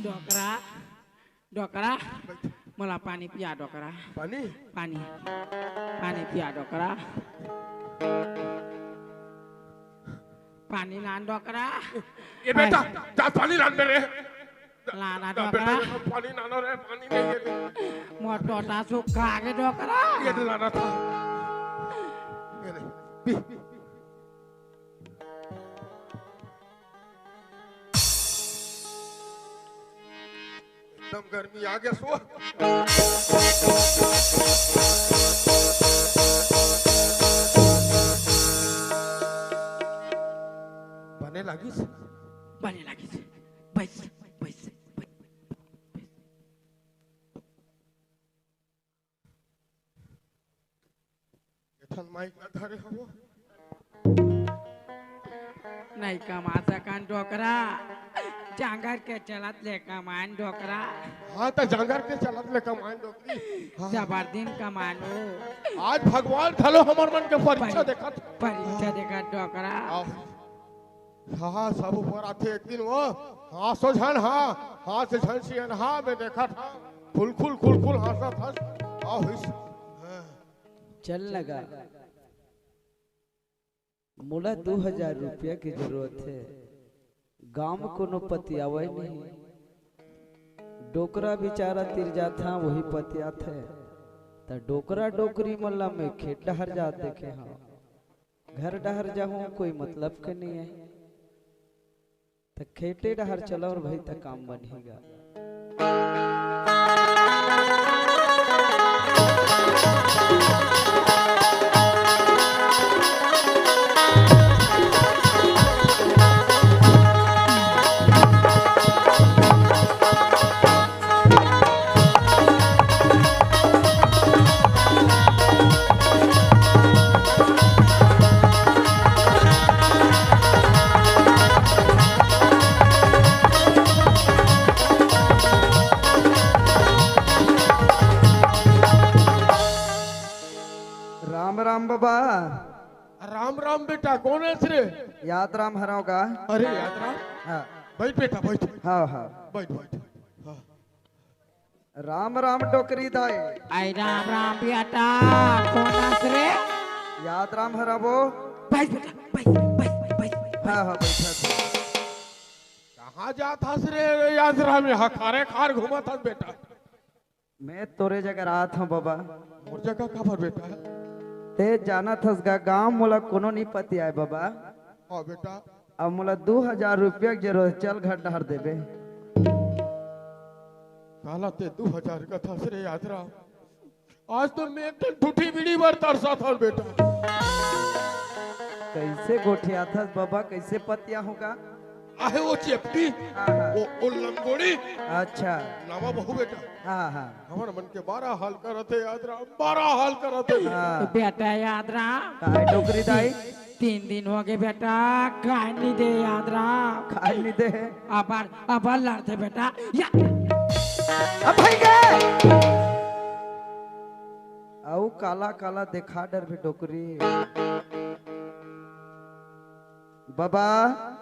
डोकरा डोकरा मला पानी पिया डोकरा पानी पानी पानी पिया डोकरा पानी लान डोकरा ये बेटा जा पानी लान दे रे लाना जा डोकरा बेटा पानी नानो रे पानी नहीं है मोटोटा सुखा के डोकरा ये लाना था ये ले पी एकदम गर्मी आ गया सो बने लगी बने लगी बस बस थन माइक ना धरे हम नहीं कमा सकन डोकरा जांगर के चलत ले कमान डोकरा हाँ तो जांगर के चलत ले कमान डोकरी जबर दिन कमानो आज भगवान थलो हमर मन के परीक्षा देखत परीक्षा देखा डोकरा हाँ सब ऊपर आते एक दिन वो हाँ सो झन हाँ से झन सियन हाँ मैं देखा था खुल खुल खुल खुल हंसा था आओ इस चल लगा मोला 2000 रुपया की जरूरत है गांव में कोनो पति आवे नहीं डोकरा बेचारा तिर जाता वही पतिया थे तो डोकरा डोकरी मल्ला में खेत डहर जा देखे हाँ घर डहर जाऊँ कोई मतलब के नहीं है तो खेते डहर चलो और भाई तक काम बनेगा राम राम बेटा कौन है रे? याद राम हराओगा। अरे याद राम, हाँ बैठ बेटा बैठ। हाँ हाँ बैठ बैठ। हाँ। राम राम डोकरी दाई। आई राम राम बेटा कौन हंस रे? याद राम हराबो। बैठ बेटा बैठ। हाँ हाँ बैठा था। कहाँ जाता रे याद राम? यहाँ खारे खार घूमा था बेटा। मैं तोरे जगह रहा था बाबा। और जगह कहाँ बेटा? ते जाना थस गाँव मोला कोनो नहीं पति आए बाबा। हाँ बेटा। अब मोला 2000 रुपया के जरूरत, चल घर डहर देबे। काला ते 2000 का था रे याद राम। आज तो मैं एक दिन टूटी बीड़ी भर तरसा था बेटा। कैसे गोठिया था बाबा, कैसे पतिया होगा? आहे वो चेपटी, हाँ हाँ वो लंगोड़ी अच्छा नामा बहु बेटा। हाँ हाँ हमारे मन के 12 हाल करते याद राम, 12 हाल करते। हाँ बेटा याद राम काय डोकरी दाई 3 दिन हो गए बेटा खाए नहीं दे याद राम। खाई नहीं दे। अब लड़ते बेटा या अब भाई गए आओ काला काला देखा डर भी डोकरी बाबा।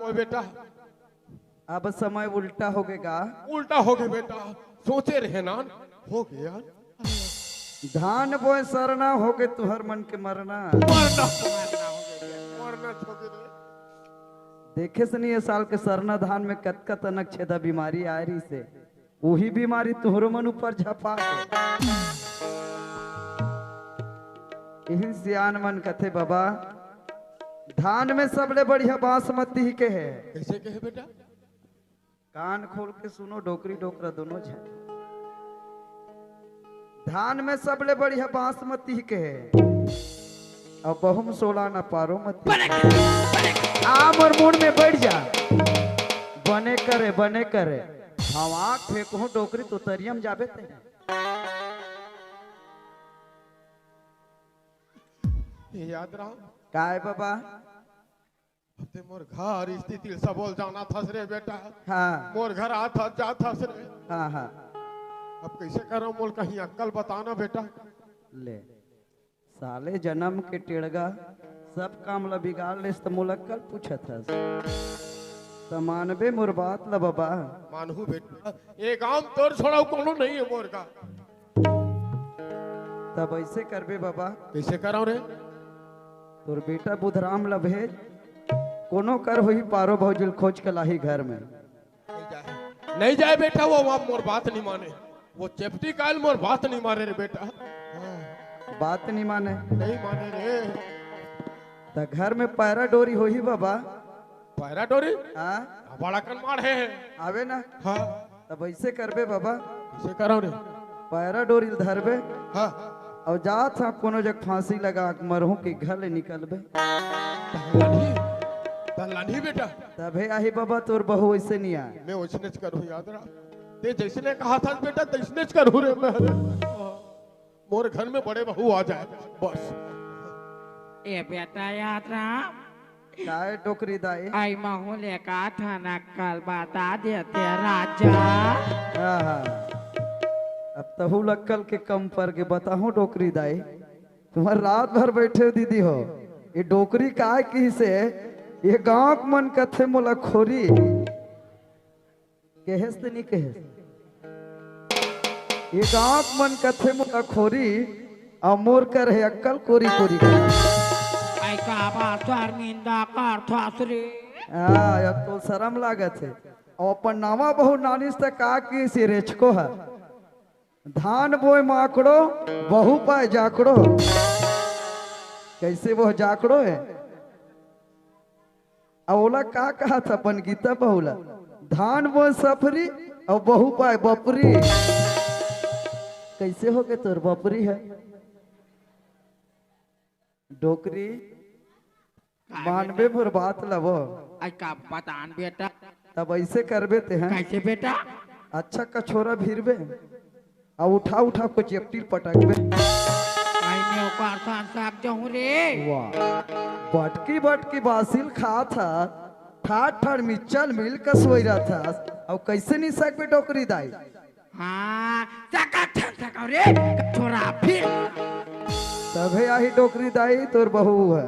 ओए बेटा अब समय उल्टा हो गएगा। उल्टा हो गया बेटा, सोचे रहे ना हो गया। धान बोए सरना हो गए तुहर मन के मरना। मरना मरना छोड़ दे। देखे से नहीं ये साल के सरना धान में कतका तनक छेदा बीमारी आ रही से, वही बीमारी तुहरो मन ऊपर झपा यही सियान मन कथे बाबा। धान में सबले बढ़िया बासमती ही के है। कैसे कहे बेटा? कान खोल के सुनो डोकरी डोकरा दोनों है। धान में सबले बढ़िया बासमती ही के है। अब बहुम 16 न पारो मत आम और मुंड में बैठ जा। बने करे हम आँख फेंको डोकरी तो तरियम जाबे ते। याद राम काय बाबा? ते मोर घर स्थिति सब बोल जाना था रे बेटा। हाँ मोर घर आता जाता रे। हाँ हाँ अब कैसे करो मोल कहीं अक्कल बताना बेटा। ले साले जन्म के टेड़गा सब काम ला बिगाड़ ले तो मुलक्कल पूछत है। समानबे मोर बात ला बाबा। मानहू बेटा, ये गांव तोर छोड़ा कोनो नहीं है मोर का। तब ऐसे करबे बाबा। कैसे करो रे? तोर बेटा बुधराम ला भेज, कोनो कर वही पारो भौजिल खोज के लाही घर में। नहीं जाए बेटा, वो आप मोर बात नहीं माने। वो चेपटी काल मोर बात नहीं माने रे बेटा। बात नहीं माने? नहीं माने रे। त घर में पैरा डोरी हो ही बाबा। पैरा डोरी? हाँ बड़ा कन मार है। आवे ना। हाँ तब ऐसे करबे बाबा। कैसे करो रे? पैरा डोरी धरबे हाँ और जा था कोनो जग फांसी लगा के मरहू के घर ले निकलबे। दल्लानी बेटा। तबे आही बाबा तोर बहू ऐसे नहीं आए। मैं वैसने करूँ याद रहा। ते जैसने कहा था बेटा तैसने करूँ रे मैं। मोर घर में बड़े बहू आ जाए बस। ए बेटा याद राम काय डोकरी दाई? आई महू लेका थाना कल बता देते राजा। हाँ हाँ अब तहु लक्कल के कम पर के बताहूं डोकरी दाई। तुम्हार रात भर बैठे हो दीदी हो। ये डोकरी काय की से ये गांव मन कथे मोला खोरी कहेस ते नहीं कहेस। ये गांव मन कथे मोला खोरी और मोर कर है अक्कल कोरी कोरी आई का बात शर्मिंदा कर थासरे। हाँ अब तो शर्म लागत है। और अपन नामा बहु नानिस तक का की से रेचको है। धान बोए माकड़ो बहु पाए जाकड़ो। कैसे वो जाकड़ो है? औला का कहा था अपन गीता बहुला। धान बोए सफरी और बहु पाए बपरी। कैसे हो गए तोर बपरी है? डोकरी मानबे मोर बात लवो। आई का बतान बेटा। तब ऐसे करबे ते हैं। कैसे बेटा? अच्छा कछोरा भीरबे और उठा उठा को चेपटी पटकबे। आई में ओकर सान साग जाऊं रे। वाह बटकी बटकी बासिल खा था ठाठ ठाठ मिचल मिल का सोई रहा था। और कैसे नहीं सकबे डोकरी दाई? हाँ सका सका रे छोरा फिर। तबे आही डोकरी दाई तोर बहू है।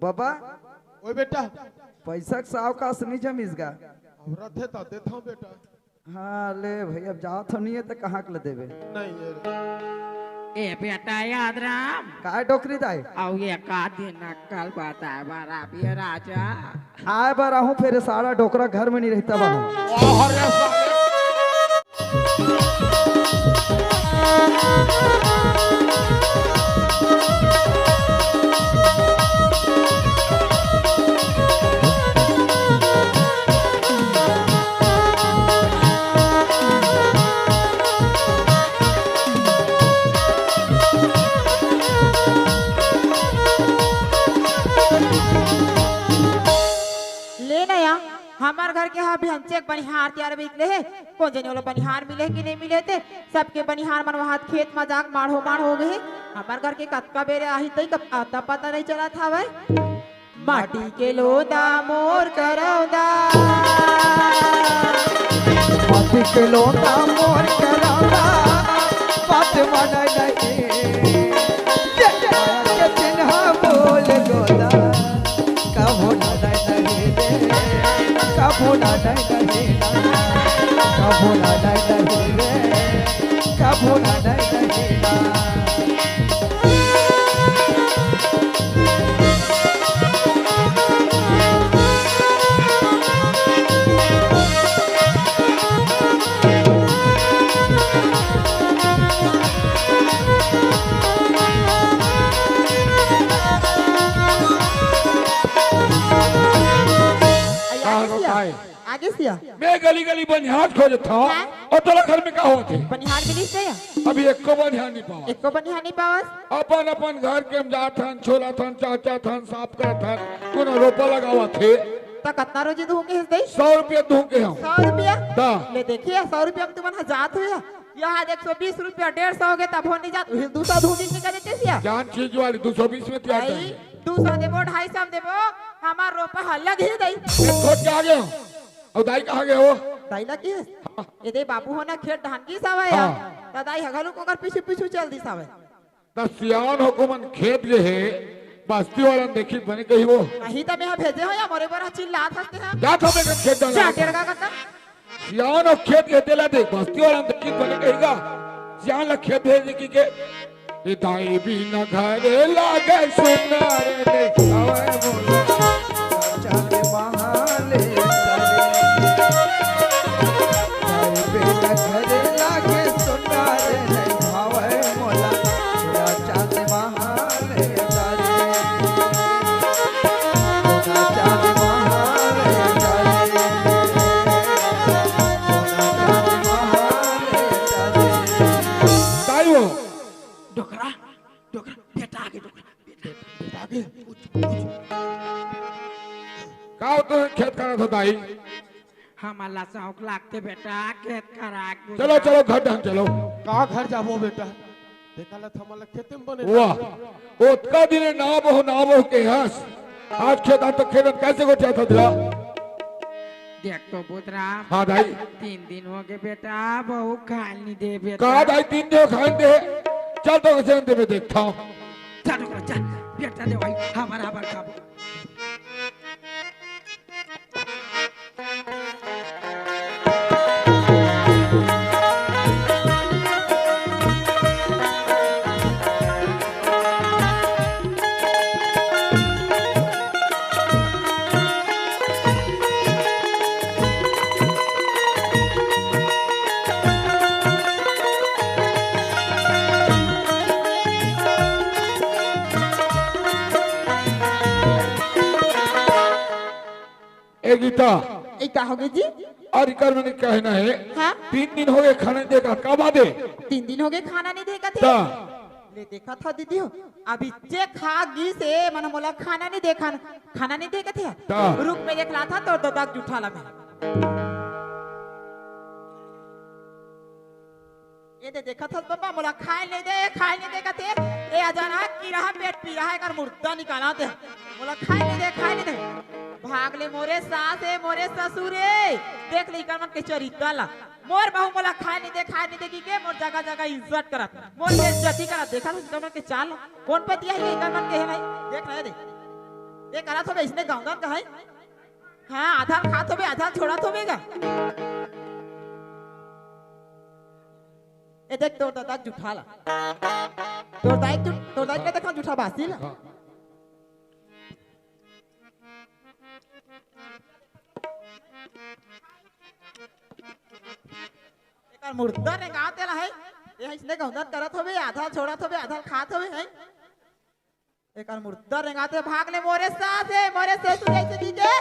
बाबा ओए बेटा पैसा के साव का नहीं जमीस गा अब रथे तो देता हूँ बेटा। हाँ ले भाई अब जाओ तो नहीं है तो कहाँ के ले देवे नहीं ये ए बेटा याद राम काय डोकरी दाई आओ ये का दिन कल बताए बारा भी राजा आए बार आहूँ फिर सारा डोकरा घर में नहीं रहता बाबू अरे साले ले नया हमार घर के यहाँ भी हमसे एक बनिहार तैयार बिकले है कौन जाने वाला बनिहार मिले कि नहीं मिले थे सबके बनिहार मन वहाँ खेत मजाक मार हो गए हमार घर के कतका बेरे आही तई कब आता पता नहीं चला था भाई माटी के लोदा मोर करौदा माटी के लोटा मोर करौदा बात माना नहीं के चिन्हा बोल गोदा कबो ना नहीं रे कबो ना नहीं कबो ना नहीं रे कबो ना नहीं आगे सिया मैं गली गली बनिहार खोजत था और तोला घर में का होते बनिहार मिली से अभी एको बनिहार नहीं पावा एको बनिहार नहीं पावस अपन अपन घर के हम जात हन छोला थन चाचा थन साफ करत हन कोनो रोपा लगावा थे तो कितना रोजी दूं के दे 100 रुपया दूं के हम 100 रुपया दा ले देखिए 100 रुपया में तुमन हजार हुआ यहाँ 120 रुपया 150 हो गए तब हो नहीं जात 200 धूनी निकल देते सिया जान चीज वाली 220 में तैयार भाई 200 देबो 250 देबो हमार रोपा हल्ला घी दई खोज के आ गए हो और दाई कहाँ गए हो दाइला की है ये दे बाबू होना खेत धान की सावे या तो दाई हगलू को कर पीछे पीछे चल दी सावे त सियान हुकुमन खेत जे है बस्ती वाला देखी बने कही वो नहीं तो मैं भेजे हो या मोरे पर चिल्लात हंसते हैं जात हो बेकर खेत डाला चाटेर का करता सियान और खेत के देला देख बस्ती वाला देखी बने कहीगा सियान ला खेत भेजे की के ये दाई भी न घरे लागे सुनारे ले आवे बोला चाले महाले तारे बेटा घरे लागे सुनारे नहीं भावे मोला चाले महाले तारे चाले महाले तारे दाई वो डोकरा डोकरा बेटा आगे डोकरा बेटा आगे का तो खेत करा था दाई हमारा शौक लागते बेटा खेत करा चलो चलो घर ढंग चलो का घर जाबो बेटा देखा ला थमला खेते में बने वाह ओतका दिन ना बहु के हंस आज खेत तो खेत कैसे को चाहता दिला देख तो पुत्रा हाँ दाई 3 दिन हो गए बेटा बहु खाल नहीं दे बेटा कहा दाई 3 दिन खान दे चल तो कैसे दे मैं देखता हूँ चल डोकरा चल बेटा दे भाई हमारा बड़का एक गीता एक का हो गई जी और इकर मैंने कहना है हाँ 3 दिन हो गए खाने देखा कब आ दे 3 दिन हो गए खाना नहीं देखा थे ता ले देखा था दीदी हो अभी जे खा गी से मन मोला खाना नहीं देखा खाना नहीं देखा थे ता। रुक में देख रहा था तो दाग जूठा ला मैं ये दे देखा था पापा मोला खाए नहीं देखा थे ए अजाना की रहा पेट पी रहा है कर मुर्दा निकाला थे मोला खाए नहीं दे भाग ले मोरे सास है मोरे ससुरे देख ले कर मन के चरित्र ला मोर बहु मोला खाए नहीं दे की के मोर जगह जगह इज्जत करत मोर बेइज्जती करत देखा कर मन के चाल कौन पतिया है कर मन के है नहीं देख ले दे ये करा तो इसने गाँव का है हाँ आधा खा तो आधा छोड़ा तो बेगा ए देख तोर दादा जुठा ला तोर दाई के देखा जुठा बासी ला एकर मुर्दा ने गाँव तेला है ये इसने गाँव करत होबे आधा छोड़त होबे आधा खात होबे है एकर मुर्दा ने गाते भाग ले मोरे से तू जैसे दीजे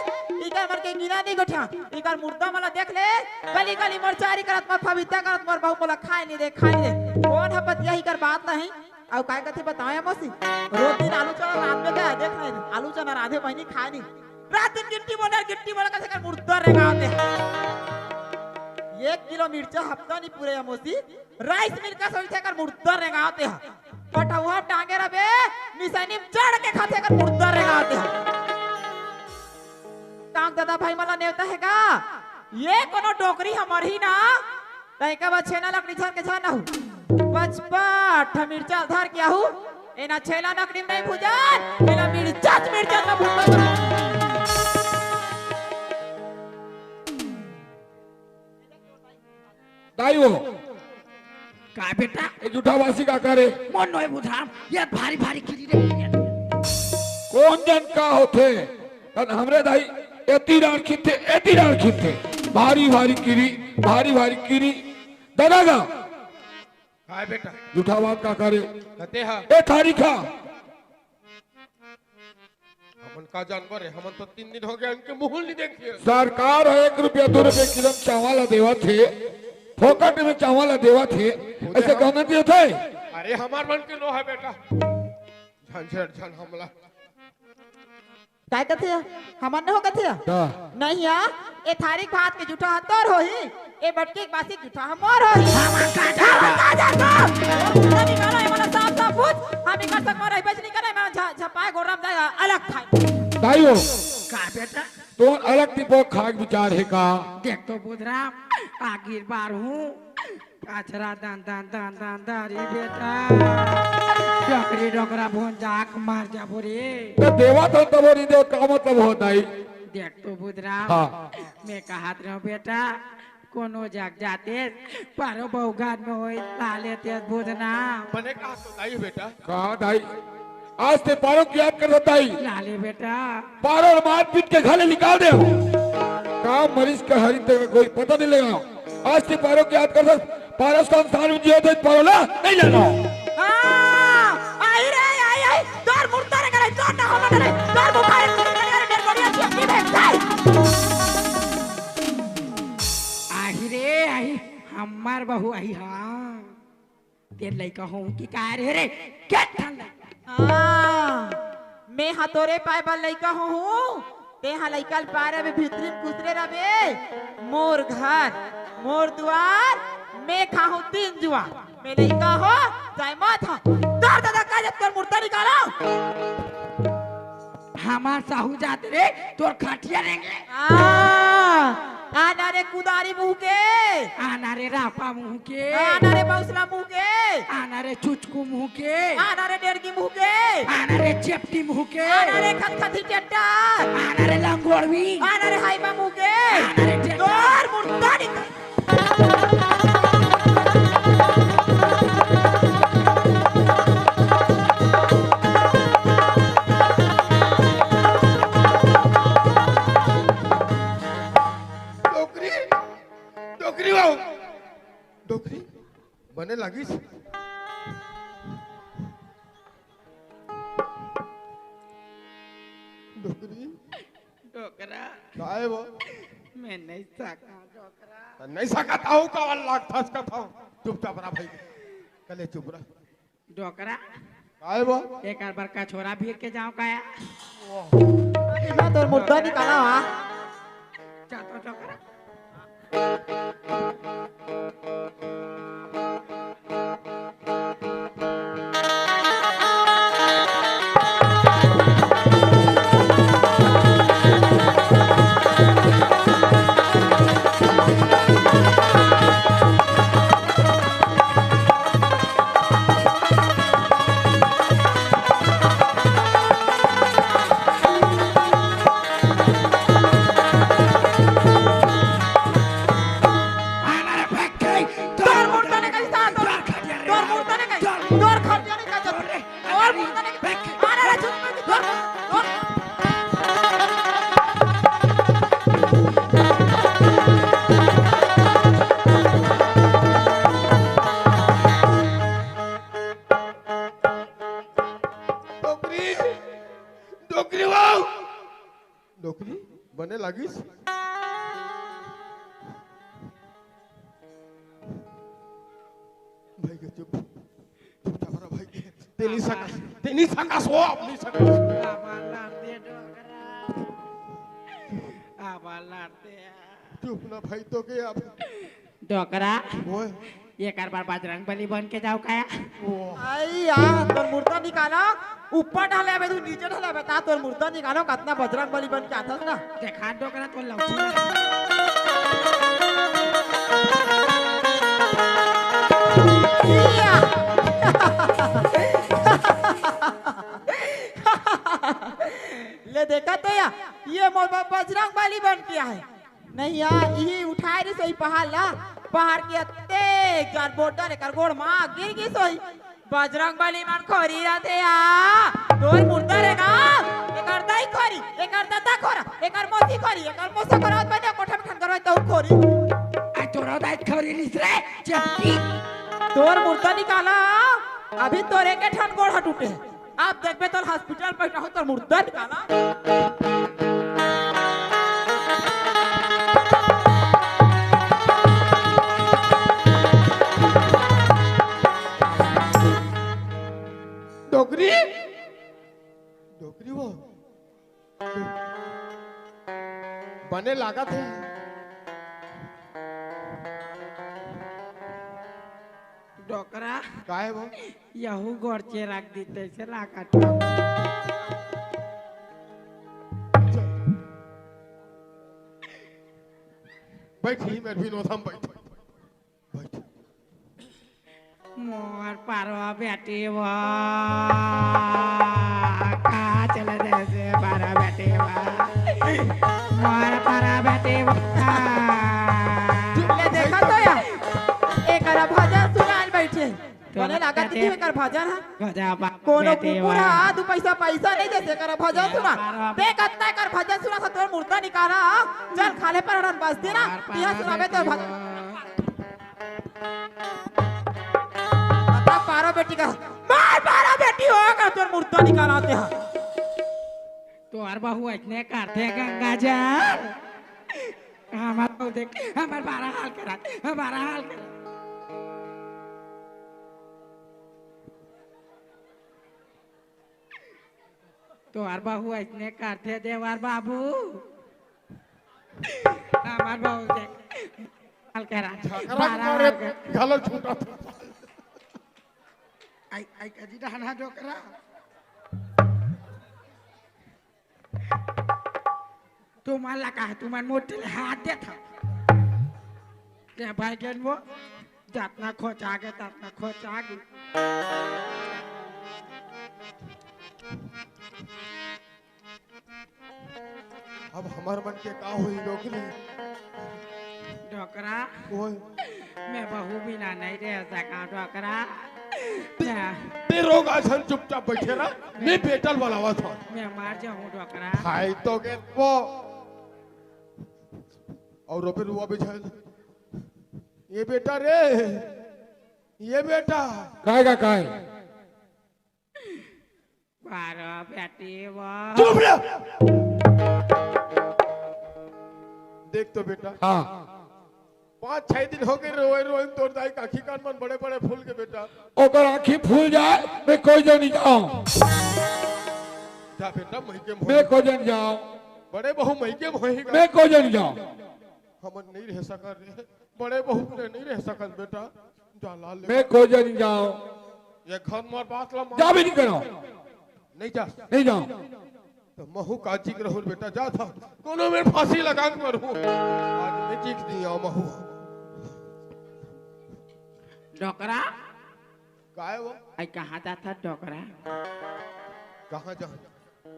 इकर मर के गिना नहीं गोठा इकर मुर्दा मला देख ले गली गली मरचारी करत मत फबिता करत मर बहु मला खाए नहीं दे कौन है पतिया इकर बात नहीं और काय कथी बताए मौसी रोज दिन आलू चना रात में क्या देख नहीं आलू चना राधे महीने खाए नहीं रात दिन गिट्टी बोला कैसे कर मुर्दा रे गाते 1 किलो मिर्चा हफ्ता नहीं पूरे मौसी राइस मिल का सोचते कर मुर्दा रे गाते हैं पटवा टांगे रबे निशानी चढ़ के खाते कर मुर्दा रे गाते हैं टांग दादा भाई मला नेवता है का ये कोनो टोकरी हमर ही ना तैका बछेना लकड़ी छन के छन हूं पचपट मिर्चा धर क्या हूं एना छेला लकड़ी में नहीं भुजा एना मिर्चा में भुजा दाई वो का बेटा ये जुठावासी का करे मन नोय बुधाम ये भारी भारी गिरी रे कौन जन का होते तन हमरे दाई एती राण खीते भारी भारी गिरी दनागा हाय बेटा जुठावाद का करे कहते हैं ए तारीखा हमन का जानवर है हमन तो 3 दिन हो गए उनके मुंह नहीं देखे सरकार 1 रुपया 2 रुपये किलो चावल देवा थे फोकट में चावल देवा थे ऐसे कहना दिए थे अरे हमार मन के नो है बेटा झन हमला काय कथे हमन ने हो कथे नहीं या ए थारी भात के जुठा तोर होही ए बटके के बासी जुठा हमर होही हमन का जा नहीं निकालो ए मला साफ पूछ हम इकर तक मरे बच नहीं करे मैं झपाए गोराम जाए अलग खाए दाइयो का बेटा तो अलग टिपो खाक विचार है का देख तो बुधराम आगिर बार हूँ काचरा दान दारी बेटा डोकरी डोकरा भोन जाक मार जा बोरे तो देवा तो तबोरी दे का मतलब होता है देख तो बुधराम हाँ। मैं कहत रहा बेटा कोनो जाग जाते पारो बहुगान में होई लाले ते बुधराम बने कहा तो दाई बेटा का दाई आज ते पारो की याद कर देता ही लाले बेटा पारो और मार पीट के घाले निकाल दे काम मरीज का हरी तक कोई पता नहीं लगा आज ते पारो की याद कर दे पारो का इंसान में जियो तो पारो ला नहीं लेना आई रे आई तोर मुर्दा रे करे तोर ना हम करे तोर बुखार करे डेर गोड़िया छिपी भेज जाए आही रे आई हमार बहू आई हां तेर लइका हूं कि का रे क्या ठंडा मैं हतोरे पाए बल लइका हूँ ते हा लइका पारे में भीतरी कुतरे रबे मोर घर मोर द्वार मैं खाहूँ 3 जुआ मैं लइका हो जाय मत हो तोर दादा का जब कर मुर्दा निकालो हमार साहू जाते रे तोर खाटिया रेंगे आना रे कुदारी मुंह के आना रे रापा मुंह के आना रे बौसला मुंह के आना रे चुचकू मुंह के आना रे डेढ़गी मुंह के आना रे चेपटी मुंह के आना रे खतखती चट्टा आना रे लंगोड़वी आना रे हाइबा मुंह के आना रे तोर मुर्दा निकाल डोकरी बने लगी डोकरी डोकरा काय वो मैं नहीं सका डोकरा नहीं सकता हूँ का लाख थस का था चुपचाप रहा भाई कले चुप रहा डोकरा काय वो एक बार का छोरा भीड़ के जाओ काया मैं तोर मुर्दा निकाला हा चातो डोकरा बने लगी भाई के चुप चुप था भाई के तेनी सका सो अपनी सका चुप ना भाई तो के आप डोकरा ओए ये कर बार बजरंग बली बन के जाओ काया आई यार तोर मुर्दा निकालो ऊपर ढले बे तू नीचे ढले बता तोर मुर्दा निकालो कितना बजरंग बली बन के आता ना देखा डोकरा तो लौटी ले देखा तो या ये मोर बजरंग बली बन के है नहीं यार यही उठाए रे सोई पहाड़ ला पहाड़ के अत्ते जार बोर्डर कर गोड़ मां गिर गई सोई बजरंग बली मन खोरी रहते या तोर मुर्दा रे ना एकर दाई खोरी एकर दादा खोरा एकर मोती खोरी एकर मोसा करत बने कोठा में खन करत तो खोरी आ तोरा दाई खोरी रे चप्पी तोर मुर्दा निकाला अभी तोरे के ठन गोड़ टूटे आप देखबे तो हॉस्पिटल बैठा हो तोर मुर्दा निकाला डोकरी डोकरी वो बने लगा थे डोकरा का है वो यहू गोरचे रख दीते से लाका बैठी मैं भी नोथम बैठ बैठ मोर पारवा बेटी वा का चले जैसे पारा बेटी वा मोर पारा बेटी वा ले देखा तो या एकर भजन सुनाल बैठे कोने लागत थी एकर भजन है गजा बा कोनो कुकुर हा दू पैसा नहीं देते एकर भजन सुना देख कितना एकर भजन सुना तो तोर मुर्दा निकाला चल खाले पर हड़न बस देना यहां सुनाबे तो भजन पारो बेटी का मार पारो बेटी होगा तोर मुर्दा निकालाते हैं तो हर बहू इतने करते गंगा जल हमारा देख हमारा बारा हाल करा हमारा हाल करा तो हर बहू इतने करते देवर बाबू हमार बहू देख हाल करा बारा हाल करा गलत छूटा आई कजी डाना डोकरा तुम्हाला का तुम्हाला मोठे हात देत त्या भाग्यान वो जातना खोच आगे तातना खोच आगे अब हमार मन के का हुई डोकरी डोकरा ओए मैं बहू बिना नहीं रह सका डोकरा ते रोग आसन चुपचाप बैठे रहा मैं बेटल वाला हुआ था मैं मार जाऊं डोकरा भाई तो के वो और फिर हुआ बिछाए ये बेटा रे ये बेटा काय का काय बारा बेटी वाह चुप रह देख तो बेटा हाँ 5-6 दिन हो गए रोए रोए तोड़ दाई काखी कान मन बड़े बड़े फूल के बेटा ओकर आँखी फूल जाए मैं कोई जो नहीं जाऊं जा बेटा महिके मैं कोई जो नहीं जाऊं बड़े बहु महिके मोहेगा मैं कोई जो नहीं जाऊं हम नहीं रह सका रे बड़े बहु ने नहीं रह सकत बेटा जा लाल ले मैं कोई जो नहीं जाऊं ये घर मार बात ला जा भी नहीं करो नहीं जा नहीं जाऊं तो महू काजी के रहूं बेटा जा था कोनो में फांसी लगा के मरूं आज मैं चीख दिया महू डोकरा काय वो आई कहाँ जाता डोकरा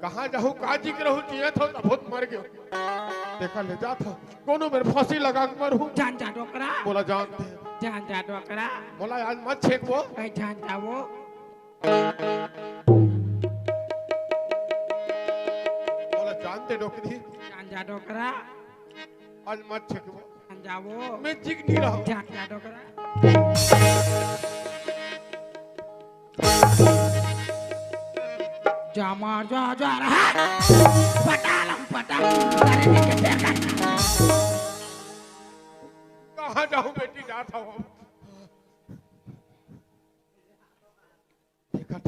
कहाँ जाऊं काजी के रहूं जिया था तो बहुत मर गयो देखा ले जा था कोनो में फांसी लगा के मरूं जान जा डोकरा बोला जानते हैं जान जा डोकरा बोला आज मत छेक वो आई जान जा वो बोला जानते डोकरी जान जा डोकरा आज मत छेक वो जान जा वो मैं चीख नहीं रहा जान जा डोकरा जा मार जा जा रहा पटालम बता सारे देख के फेंका कहाँ जाऊं बेटी, जाता हूँ।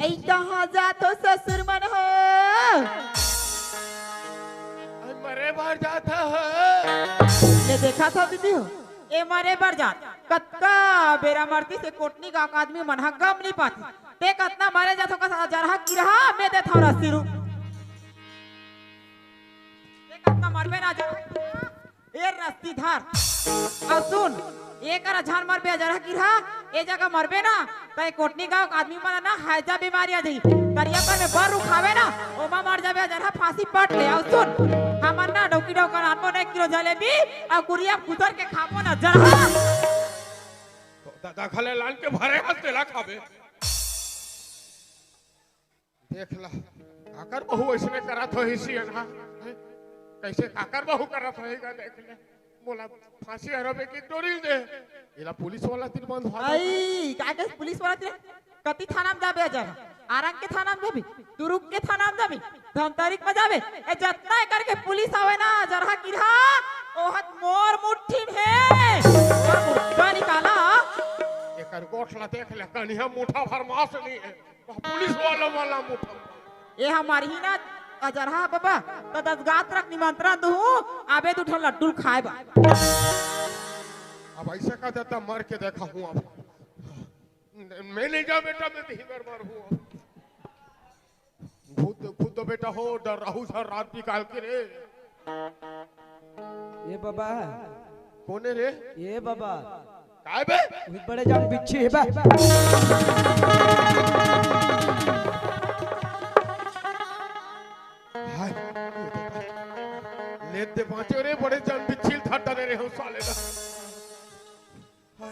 ऐ कहाँ जातो ससुर मन हो? मरे बाहर जाता है। ये देखा था दीदी हो? ए मरे बर जात कत्ता बेरा मरती से कोटनी का आदमी मन गम नहीं पाती ते कतना मारे जातो का जरहा गिरहा में दे था रस्सी रू ते कतना मरबे ना जरहा ए रस्सी धार और सुन एक झान मरबे जरहा गिरहा ए जगह मरबे ना ते कोटनी गांव का आदमी मन ना हैजा बीमारी आ जाई करिया पर में बर उखावे ना ओमा मर जाबे जरहा फांसी पट ले और सुन हमन ना डौकी डौकर आनबो 1 किलो जलेबी और गुड़िया कुतर के खाबो ना जरहा दादा खले लाल के भरे हाथ तेला खाबे। देख ला काकर बहू ऐसने करत हो हिसी ना कैसे काकर बहू करत होएगा, देख ले बोला फांसी हरबे की डोरी दे इला पुलिस वाला तीर बंद भाग आई का के पुलिस वाला तीर कति थाना में जाबे जरा आरंग के थाना में जाबे दुरुक के थाना में जाबे धमतारीक में जाबे ए जतना करके पुलिस आवे ना जरहा गिरहा ओहत मोर मुट्ठी है मोर मुट्ठा निकाला एकर गोठला देख ले कनिया मुठा भर मांस नहीं है पुलिस वाला मुठा ए हमारी ही ना अजरहा बाबा तो 10 गात रख निमंत्रण दू आबे तू लड्डू खाए बा अब ऐसे का देता मर के देखा हूं अब मैं नहीं जा बेटा, मैं नहीं मर हूं खुद तो बेटा हो डर रहू सर रात निकाल के रे। ये बाबा कौन है रे? ये बाबा काय बे बहुत बड़े जान बिच्छी है बा हाय लेते पांचो रे बड़े जान बिच्छिल था डरे रे हो साले ना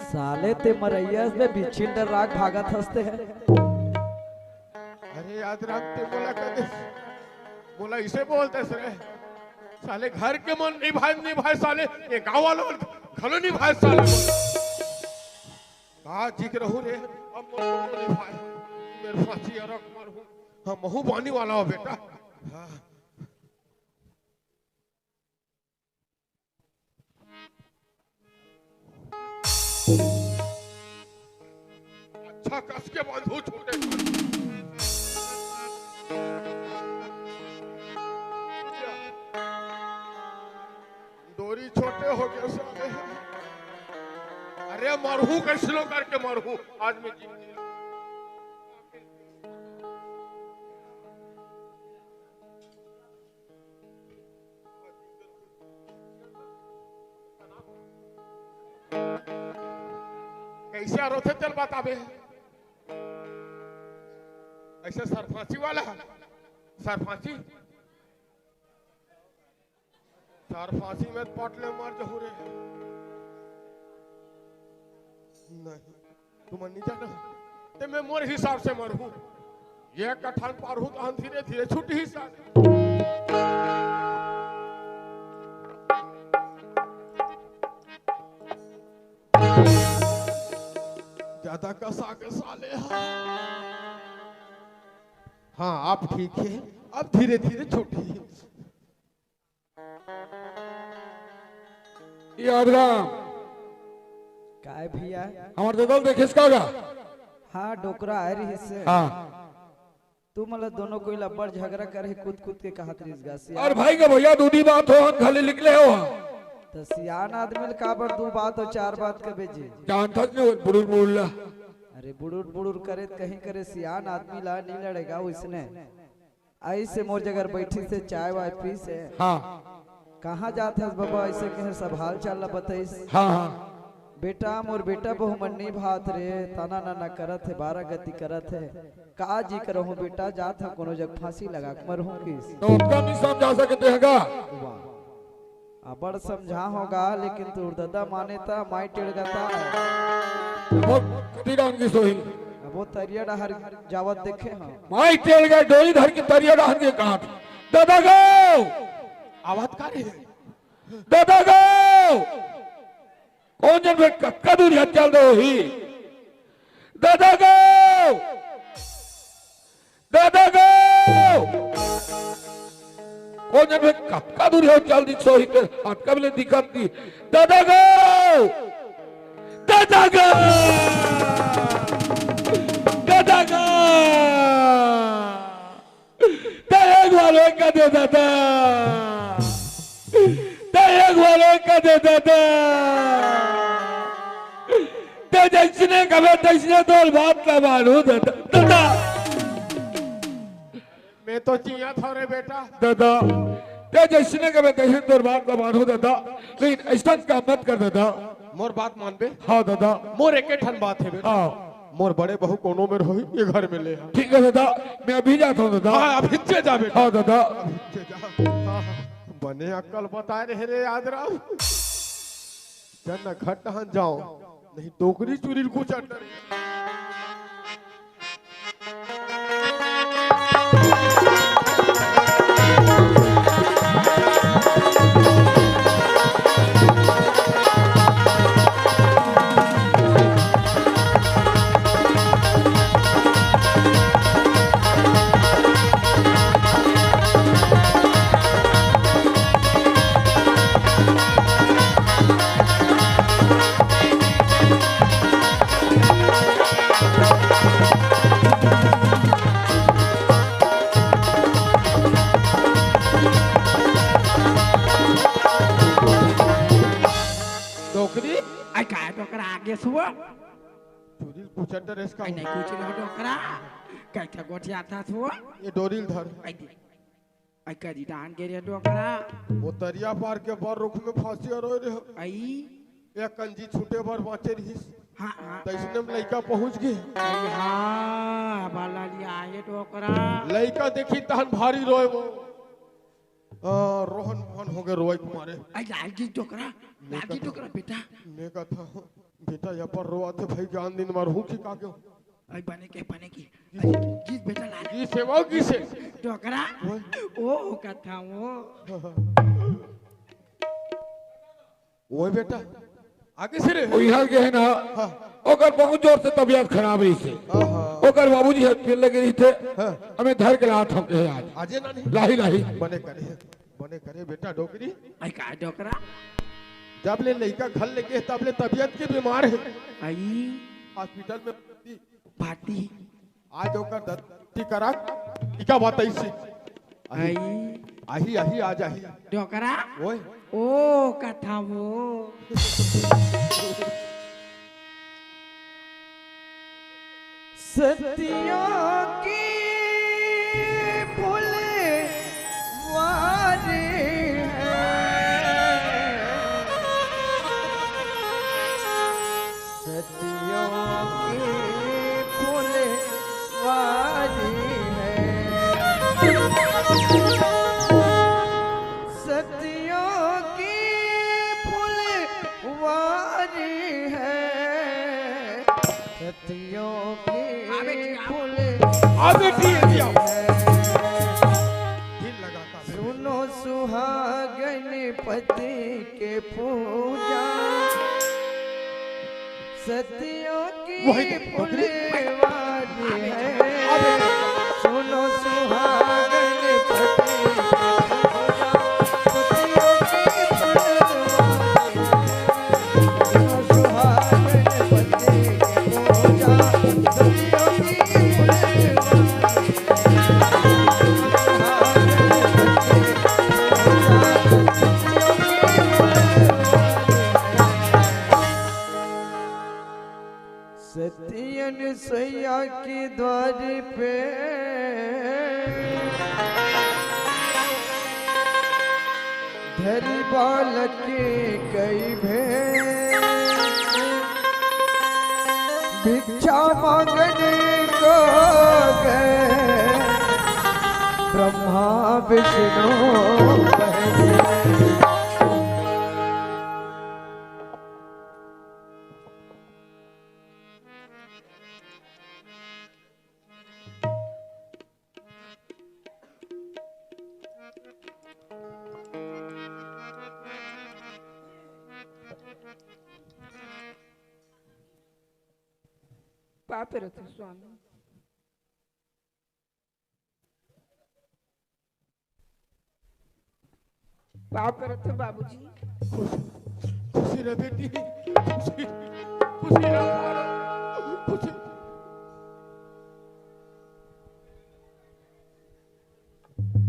साले ते मरैयस में बिच्छिल डर राग भागत हंसते हैं। अरे याद रखते बोला कर बोला इसे बोलते रे साले घर के मन नहीं भाई साले ये गांव वालों घरों नहीं भाई साले कहा ठीक रहू रे अब नहीं भाई मेरे फांसी अरक मर हूं हाँ महू पानी वाला हो बेटा। हाँ अच्छा कस के बंधु छूटे डोरी छोटे हो गए साले। अरे मरहू कैसे लो करके मरहू आज में जिंदगी कैसे रोथे चल बताबे ऐसे सरफांसी वाला सरफांसी सरफांसी में पटले मार जहू रे नहीं तुम नहीं जाना ते मैं मोर हिसाब से मरहू ये कठान पार हूं तो धीरे धीरे छूट हिसाब ज्यादा कसा के साले। हाँ आप ठीक है अब धीरे धीरे छोटी यादराम काय भैया हमार ददल देखिस का होगा? हाँ डोकरा आ रही से हाँ तू मतलब दोनों कोई लब्बड़ झगड़ा करे कूद के कहत रही गासी और भाई का भैया दूधी बात हो हम खाली निकले हो तो सियान आदमी का बर 2 बात और 4 बात के बेजी जानता नहीं बुड़ुर बुड़ला अरे बुड़ुर करे कहीं करे सियान आदमी ला नहीं लड़ेगा उसने ऐसे मोर जगह बैठी से चाय वाय पी से हाँ कहाँ जाते है बाबा ऐसे कहे सब हाल चाल बताइस। हाँ हाँ बेटा मोर बेटा बहुमन्नी भात रे ताना नाना करत है 12 गति करत है का जी करहूं बेटा जात है कोनो जग फांसी लगा के मरहूं किस तो उनका नहीं समझा सकते हैगा बड़ समझा होगा लेकिन तू दादा माने ता माई टेढ़ गता वो कटी डाउन की सोही अब वो तरिया डहर जावत देखे हां माई टेल गए डोरी धर के तरिया डाल के काट दादा गो आवाज का रे दादा गो कौन जन में कदूर हट चल दो ही दादा गो कौन जाने कब का दूर हो चल दी सोही के हाथ का भी दिक्कत दी दादा गो दादा गो दादा गो ते एक बार का दे दादा ते एक बार का दे दादा ते जैसने कभी तैसने तो बात का मारू दादा दादा मैं तो चिया था रे बेटा दादा ते जैसने कभी तैसने तो बात का मारू दादा लेकिन ऐसा काम मत कर दादा मोर बात मान बे हाँ दादा मोर एक ठन बात है बेटा हाँ मोर बड़े बहू कोनो में रही ये घर में ले आ। ठीक है दादा मैं अभी जाता हूँ दादा हाँ अभी से जा बेटा हाँ दादा अभी जा हाँ, हाँ। बने अक्कल बताए रहे रे याद राव चल घट हन जाओ नहीं टोकरी चूरी को चढ़ टोकरी आई काय डोकरा आगे सुआ चूरी को चढ़ इसका आई नहीं कुछ नहीं डोकरा काय था गोठिया था सुआ ये डोरील धर आई दे आई करी डान के रे डोकरा वो तरिया पार के बर रुख में फांसी और रे आई एक कंजी छूटे बर बाँचे रही हाँ हाँ तैसने में लड़का पहुंच गए आई हाँ बाला लिया ये डोकरा लड़का देखी तहन भारी रोए वो रोहन मोहन हो गए रोए कुमारे आई लागी डोकरा बेटा मैं कहा बेटा यहाँ पर रोआ थे भाई जान दिन मार हूँ कि का क्यों आई बने की गीत बेटा लागी की सेवा की से डोकरा ओ कथा वो वो बेटा आगे से रे वो यहाँ के है ना ओकर बहुत जोर से तबीयत खराब रही से ओकर बाबूजी हॉस्पिटल लगे रही थे हमें धर के लात हम के आज आजे ना नहीं लाही लाही बने करे बेटा डोकरी आई का डोकरा जब ले लड़का घर लेके तब ले तबीयत के बीमार है आई हॉस्पिटल में पार्टी आज ओकर दत्ती करा क्या बात ऐसी आई आही आही आज आही डोकरा ओए ओ कथा वो सतियों की फूल वारी है सतियों की फूल वारी है सतियों की फूल वारी है सतियों की आगे दिया दिल लगाता सुनो सुहागन पति के पूजा सतियों की फुलवारी है सुनो सुहागन पति के पूजा सतियों की फुलवारी है सुनो सुहागन पति के पूजा सतियों की सत्यन सैया की द्वार पे धरी बालक कई भें भिक्षा मांगने को गए ब्रह्मा विष्णु महेश पाप रथ स्वामी पाप करत थे बाबूजी। खुशी रे बेटी, खुशी खुशी रे मारो, खुशी।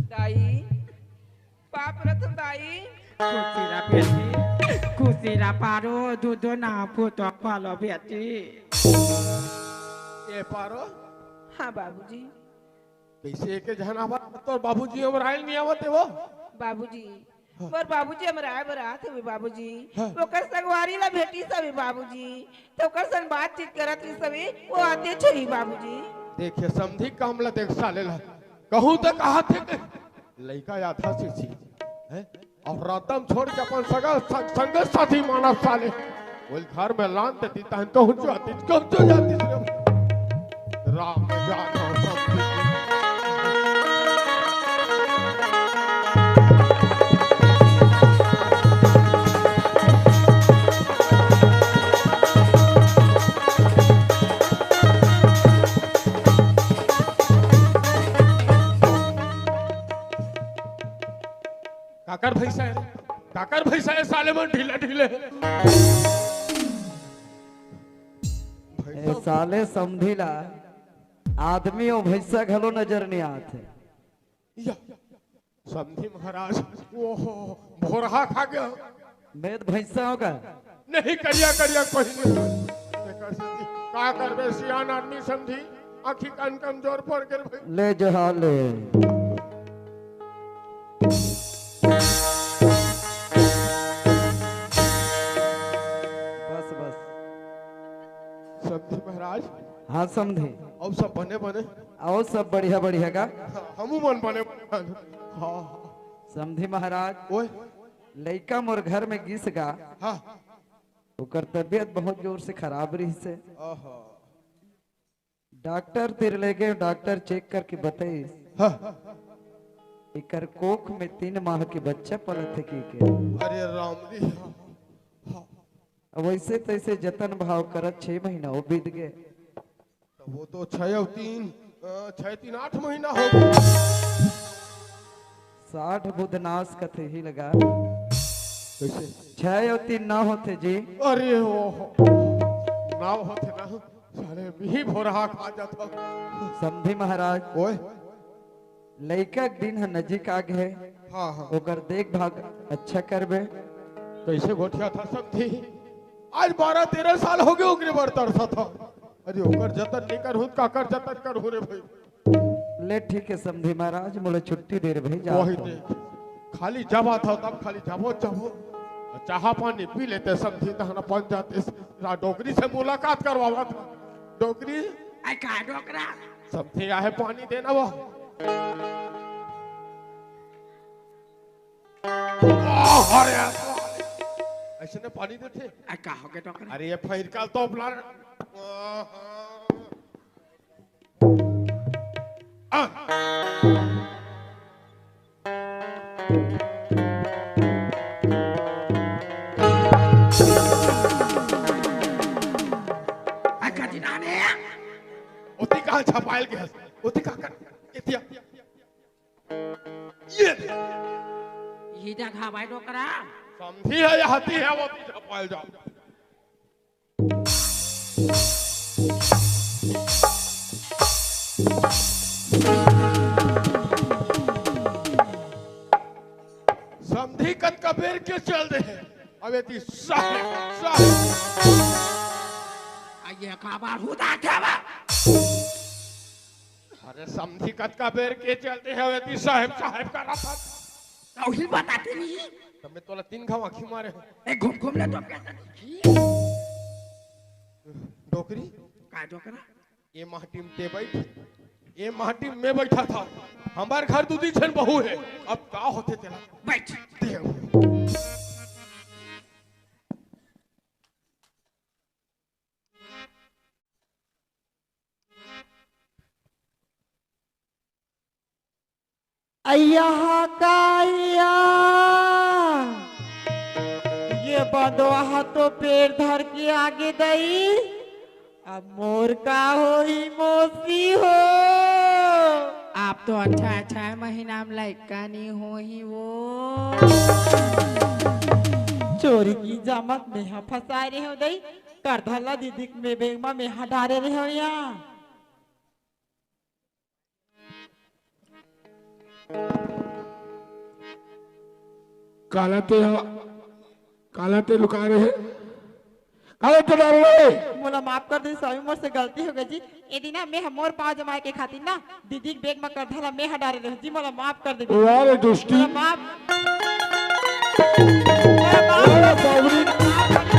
दाई पाप करत थे दाई। खुशीरा बेटी खुशीरा पारो दूधो ना फूटो पालो बेटी। ये पारो हाँ बाबूजी। कैसे के जहनाबा तो बाबूजी हमर आइल नहीं आवत है वो बाबूजी मोर बाबूजी हमरा आए बरात हुए बाबूजी। ओकर संगवारी ला भेटी सभी बाबूजी। तो ओकर संग बातचीत करत रही सभी वो आते छही बाबूजी। देखिए समझी काम ला देख साले ला कहूं तो कहा थे के लड़का याथा से छी हैं और रातम छोड़ के अपन सगा संग साथी मानव साले बोल घर में लान देती तहन कहूं जो जाती राम जाना समझी। काकर भैसा है साले मन ढीले ढीले ए साले समझिला आदमी और भैंसा घलो नजर नहीं आते। या समझी महाराज ओहो भोरहा खा गया मेद भैंसा होगा नहीं करिया करिया कोई नहीं का करबे सियान आदमी समझी आखी कान कमजोर पड़ गए भाई ले जहा ले बस बस समझी महाराज। हाँ समझे अब सब बने बने और सब बढ़िया बढ़िया का हमू मन बने हाँ समझी महाराज। ओए लड़का मोर घर में घिस गा हाँ ओकर तबियत बहुत जोर से खराब रही से आहा डॉक्टर तिर ले गए डॉक्टर चेक करके बताई हाँ इकर कोख में 3 माह के बच्चा पलत है के अरे राम री वैसे तैसे जतन भाव करत 6 महीना वो बीत गए तो वो तो 6 और 3 8 महीना हो गए 60 बुधनाश कथे ही लगा कैसे 6 और 3 ना होते जी। अरे ओ नाव होते ना सारे भी भोरहा खा जाता समझी महाराज। ओए लड़का दिन है नजीक आ गए हाँ हाँ ओकर देखभाल अच्छा करबे कैसे गोठिया था समझी आज 12-13 साल हो गए ओकरे बर तरसा था अरे ओकर जतन नहीं कर का कर जतन कर हो रे भाई ले ठीक है समझी महाराज मोले छुट्टी दे रे भाई जा वही देख खाली जब था तब खाली जाबो चाह पानी पी लेते समझी तहना पहुंच जाते डोकरी से मुलाकात करवावा था डोकरी आई का डोकरा समझी आहे पानी देना वो अरे ऐसे ने पानी देते आई का हो गया डोकरा अरे ये फिर कल तो प्लान आई का दिनाने उती कहाँ छपायल के उती कहाँ कर इतिया ये ये जगह भाई डोकरा समझी है या हती है वो छपायल जाओ समझी कत कबीर के चल दे अब ये साहब ये खबर हुदा केवा अरे समझी कत कबीर के चलते हैं ये साहब का रास्ता तो ही बताते नहीं तब मैं तोला 3 घाव आँखी मारे एक घूम ले तो कैसा दिखी डोकरी का डोकरा ये माटी में ते बैठ ये माटी में बैठा था हमारे घर दूधी छन बहू है अब का होते तेरा बैठ अय्या काया ये बंदवा तो पैर धर के आगे दई अब मोर का होई मोसी हो आप आप तो अच्छा महीना में लड़का नहीं हो ही वो चोरी की जामत में हा फंसाए रहे हो दई कर धला दीदी में बेगमा में हा डारे रहे हो यहाँ काला ते लुका रहे काला तो डाल रहे मोला माफ कर दे स्वामी मोर से गलती हो गई जी ये दिन मैं मोर पाँव जमाए के खातिर ना दीदी के बेग में कर धला मैं हटारे रहे जी मोला माफ कर दे यार दुष्टी मोला माफ अरे बाबरी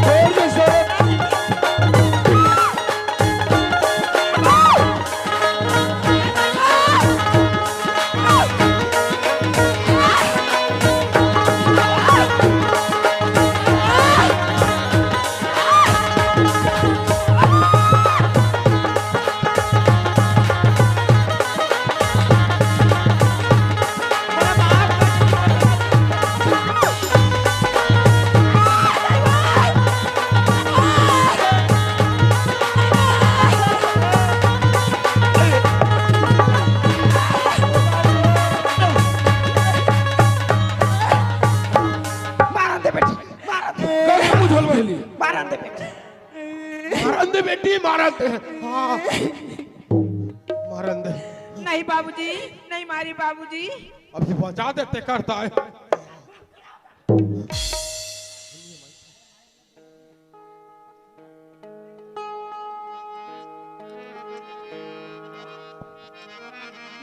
छोड़ दे सर नहीं बाबूजी नहीं मारी बाबूजी अभी बचा देते करता है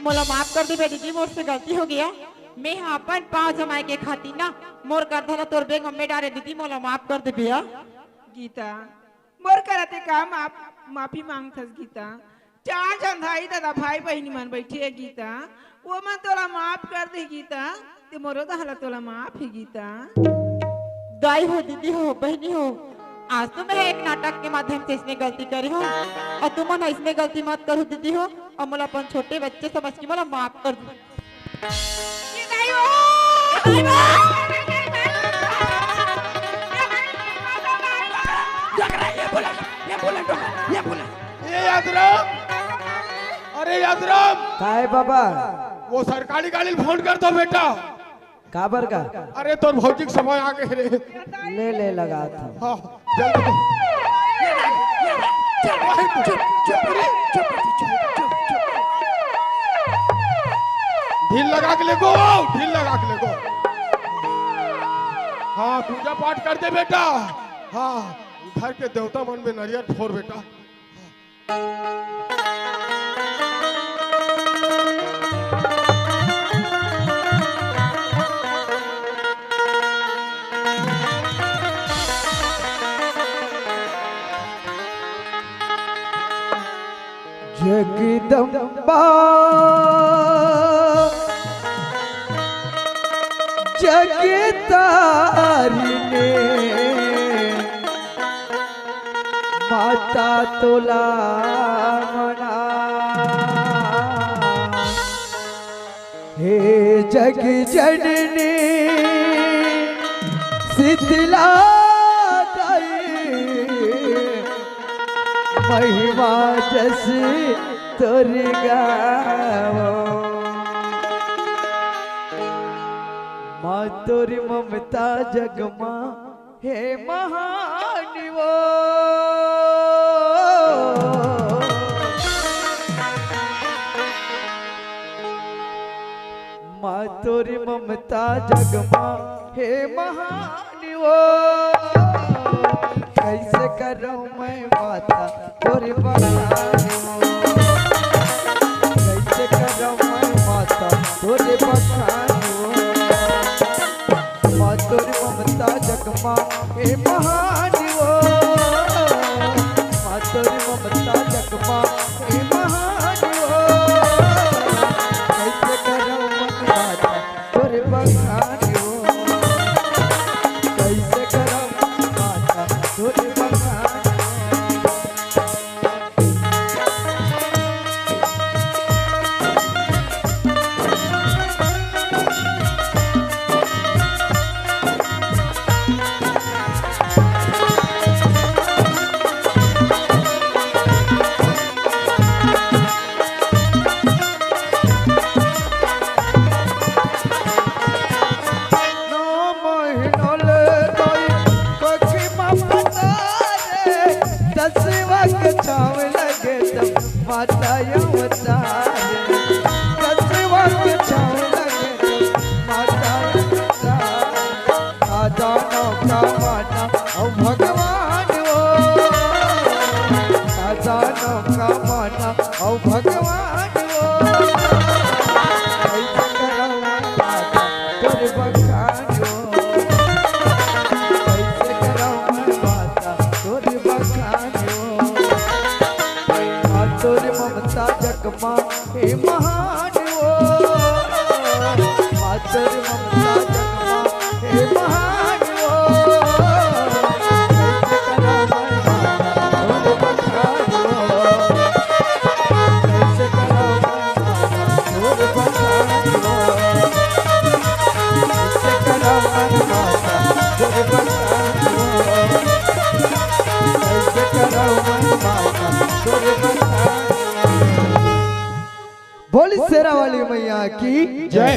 मोला माफ कर दे बेटी जी मोर से गलती हो गया मैं अपन पाँव जमाए के खातिर ना मोर कर धला तोर बेग में डारे दीदी मोला माफ कर दे भैया गीता मोर करते काम आप माफी मांगथस गीता चार जन भाई दादा भाई बहनी मन बैठी है गीता वो मन तोला माफ कर दे गीता ते मोरो दहला तोला माफ है गीता दाई हो दीदी हो बहनी हो आज तो मैं एक नाटक के माध्यम से इसमें गलती करी हूँ और तुम ना इसमें गलती मत करो दीदी हो और मोला अपन छोटे बच्चे समझ के मोला माफ कर दो ये यादराम अरे यादराम काय बाबा वो सरकारी गाड़ी फोन कर दो बेटा काबर का अरे तो भौजी के समय आ गए रे ले ले लगा था हाँ जल्दी ढील लगा के ले गो ढील लगा के ले गो हाँ पूजा पाठ कर दे बेटा हाँ घर के देवता मन में नारियल फोड़ बेटा जगदम्बा जगतारिणे माता तोला मना हे जग जननी शीतला महिमा जस तोर गावो माँ तोरी ममता जगमा हे महानिवो माँ तोरी ममता जगमा हे महानिवो कैसे करूं मैं माता तोरी बखानिवो कैसे करूं मैं माता तोरी बखानिवो माँ तोरी ममता जगमा हे महानिवो माँ तोरी ममता जगमा हे महानिवो कैसे करूं मैं माता तोरी बखानिवो कैसे करूं माता तोरी बखानिवो खजानों का माना ओ भगवान हो, खजानों का माना ओ भगवान हो। कैसे करो माता तोर बखान हो, कैसे करो माता तोर बखान हो। तोर ममता जगमा हे महान हो, तोर ममता जगमा हे महान हो। कैसे करो माता तोर बखान हो, कैसे करो माता तोर बखान हो, कैसे करो माता तोर बखान हो, कैसे करो माता तोर बखान। बोली शेरा वाली मैया की जय।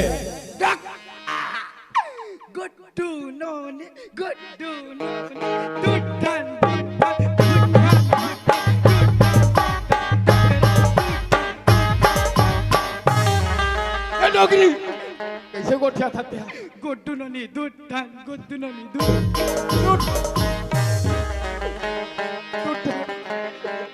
गुड्डू नोनी गुड्डू नोनी दुधन ए डोगरी कैसे गोठिया था त्या गुड्डू नोनी दुधन गुड्डू नोनी दुध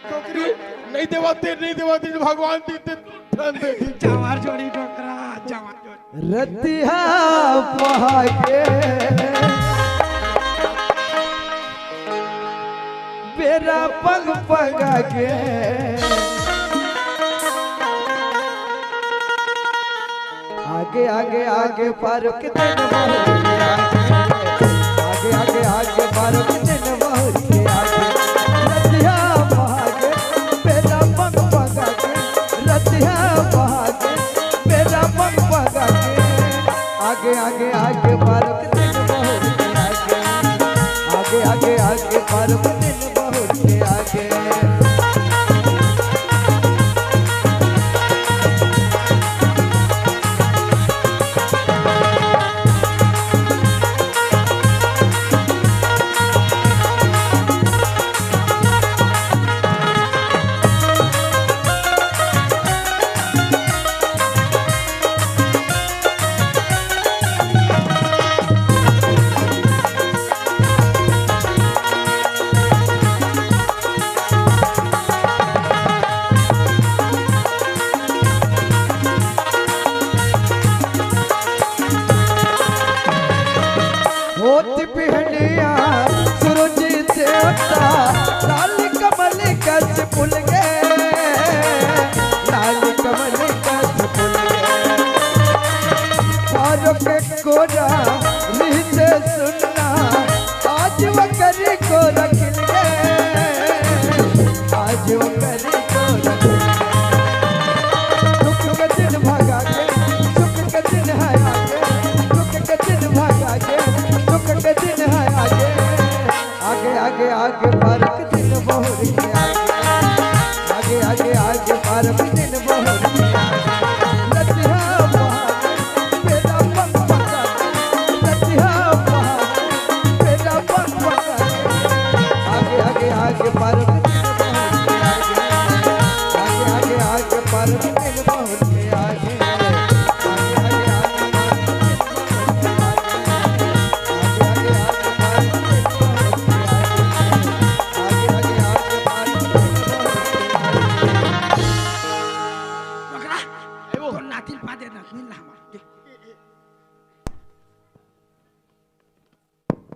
डोगरी नहीं देवाते भगवान देते ठंड दे चावर जोड़ी डोकरा चावर जोड़ी रतिया पहागे बेरा पग पगागे आगे आगे आगे पारो कितने आगे आगे आगे पारो कितने बहुरे आगे रतिया पहागे बेरा पग पगागे रतिया पहागे बेरा पग पगागे आगे आगे आगे पारो कितने बहुरे आगे आगे आगे आगे पारो कितने बहुरे आगे। होती पिहनिया सूरज देवता लाल कमल कस फूल गए लाल कमल कस फूल गए फारूक कोरा रीते सुनना आज वो करी को रखिल गए आज वो करी को रखिल दुख के दिन भागा के सुख के दिन है आगे दुख के दिन भागा के के दिन है आगे आगे आगे आगे पार्क दिन बहुर के आगे आगे आगे आगे पार्क दिन बहुर के लतिया पहाड़ बेरा पग पगा लतिया पहाड़ बेरा पग पगा आगे आगे आगे पार्क दिन बहुर के आगे आगे आगे पार्क दिन बहुर के आगे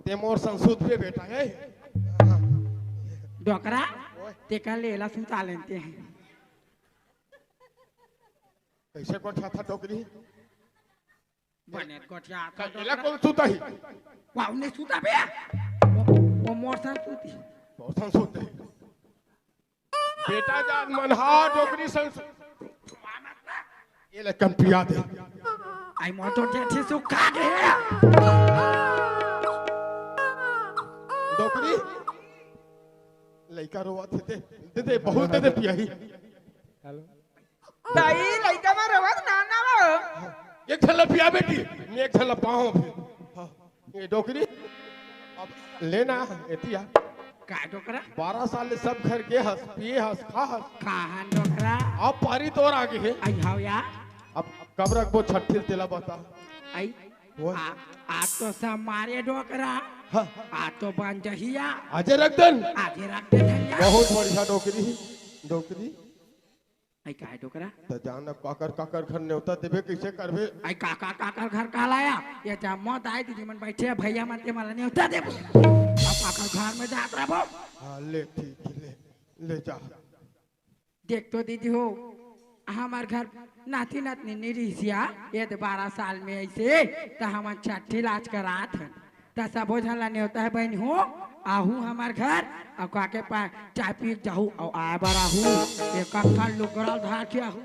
ते मोर संसूत पे बेटा है डोकरा तेका लेला सुता लेते हैं कैसे कोठा था डोगरी बने कोठिया एला कौन सुता ही वाह ने सुता बे वो मोर संसूती मोर संसूत है बेटा जान मनहा डोगरी संसूत ये ले कंपिया दे आई मोटो जेठी सुखा गया डोगरी लइका रोवा थे दे बहुत दे पिया ही ताई लइका में रवत ना ना वो एक थला पिया बेटी मैं एक थला पाऊं ये डोगरी अब लेना एतिया का डोकरा 12 साल ले सब घर के हंस पिए हंस खा हंस कहां डोकरा अब पारी तोर आगे है आई हाउ या अब कब रख वो छठिल तेला बता आई वो आ तो सब मारे डोकरा हाँ आ तो बन जहिया आज रख देन आगे रख दे धनिया बहुत बढ़िया नौकरी नौकरी आई काहे डोकरा तो जान काकर घर न्योता देवे कैसे करबे आई काकर घर का लाया ये जा मत आई दीदी मन बैठे भैया मन के माला नहीं होता दे अब काकर घर में जात रहो हाँ ले ठीक ले जा देख तो दीदी हो हमार घर नाती नातनी निरीसिया ये तो 12 साल में ऐसे तो हम छठी लाज करात हैं तो सब झला नहीं होता है बहन हो आहू हमार घर और काके पास चाय पी जाहू और आए बार आहू एक अक्खन लुकड़ल धार के आहू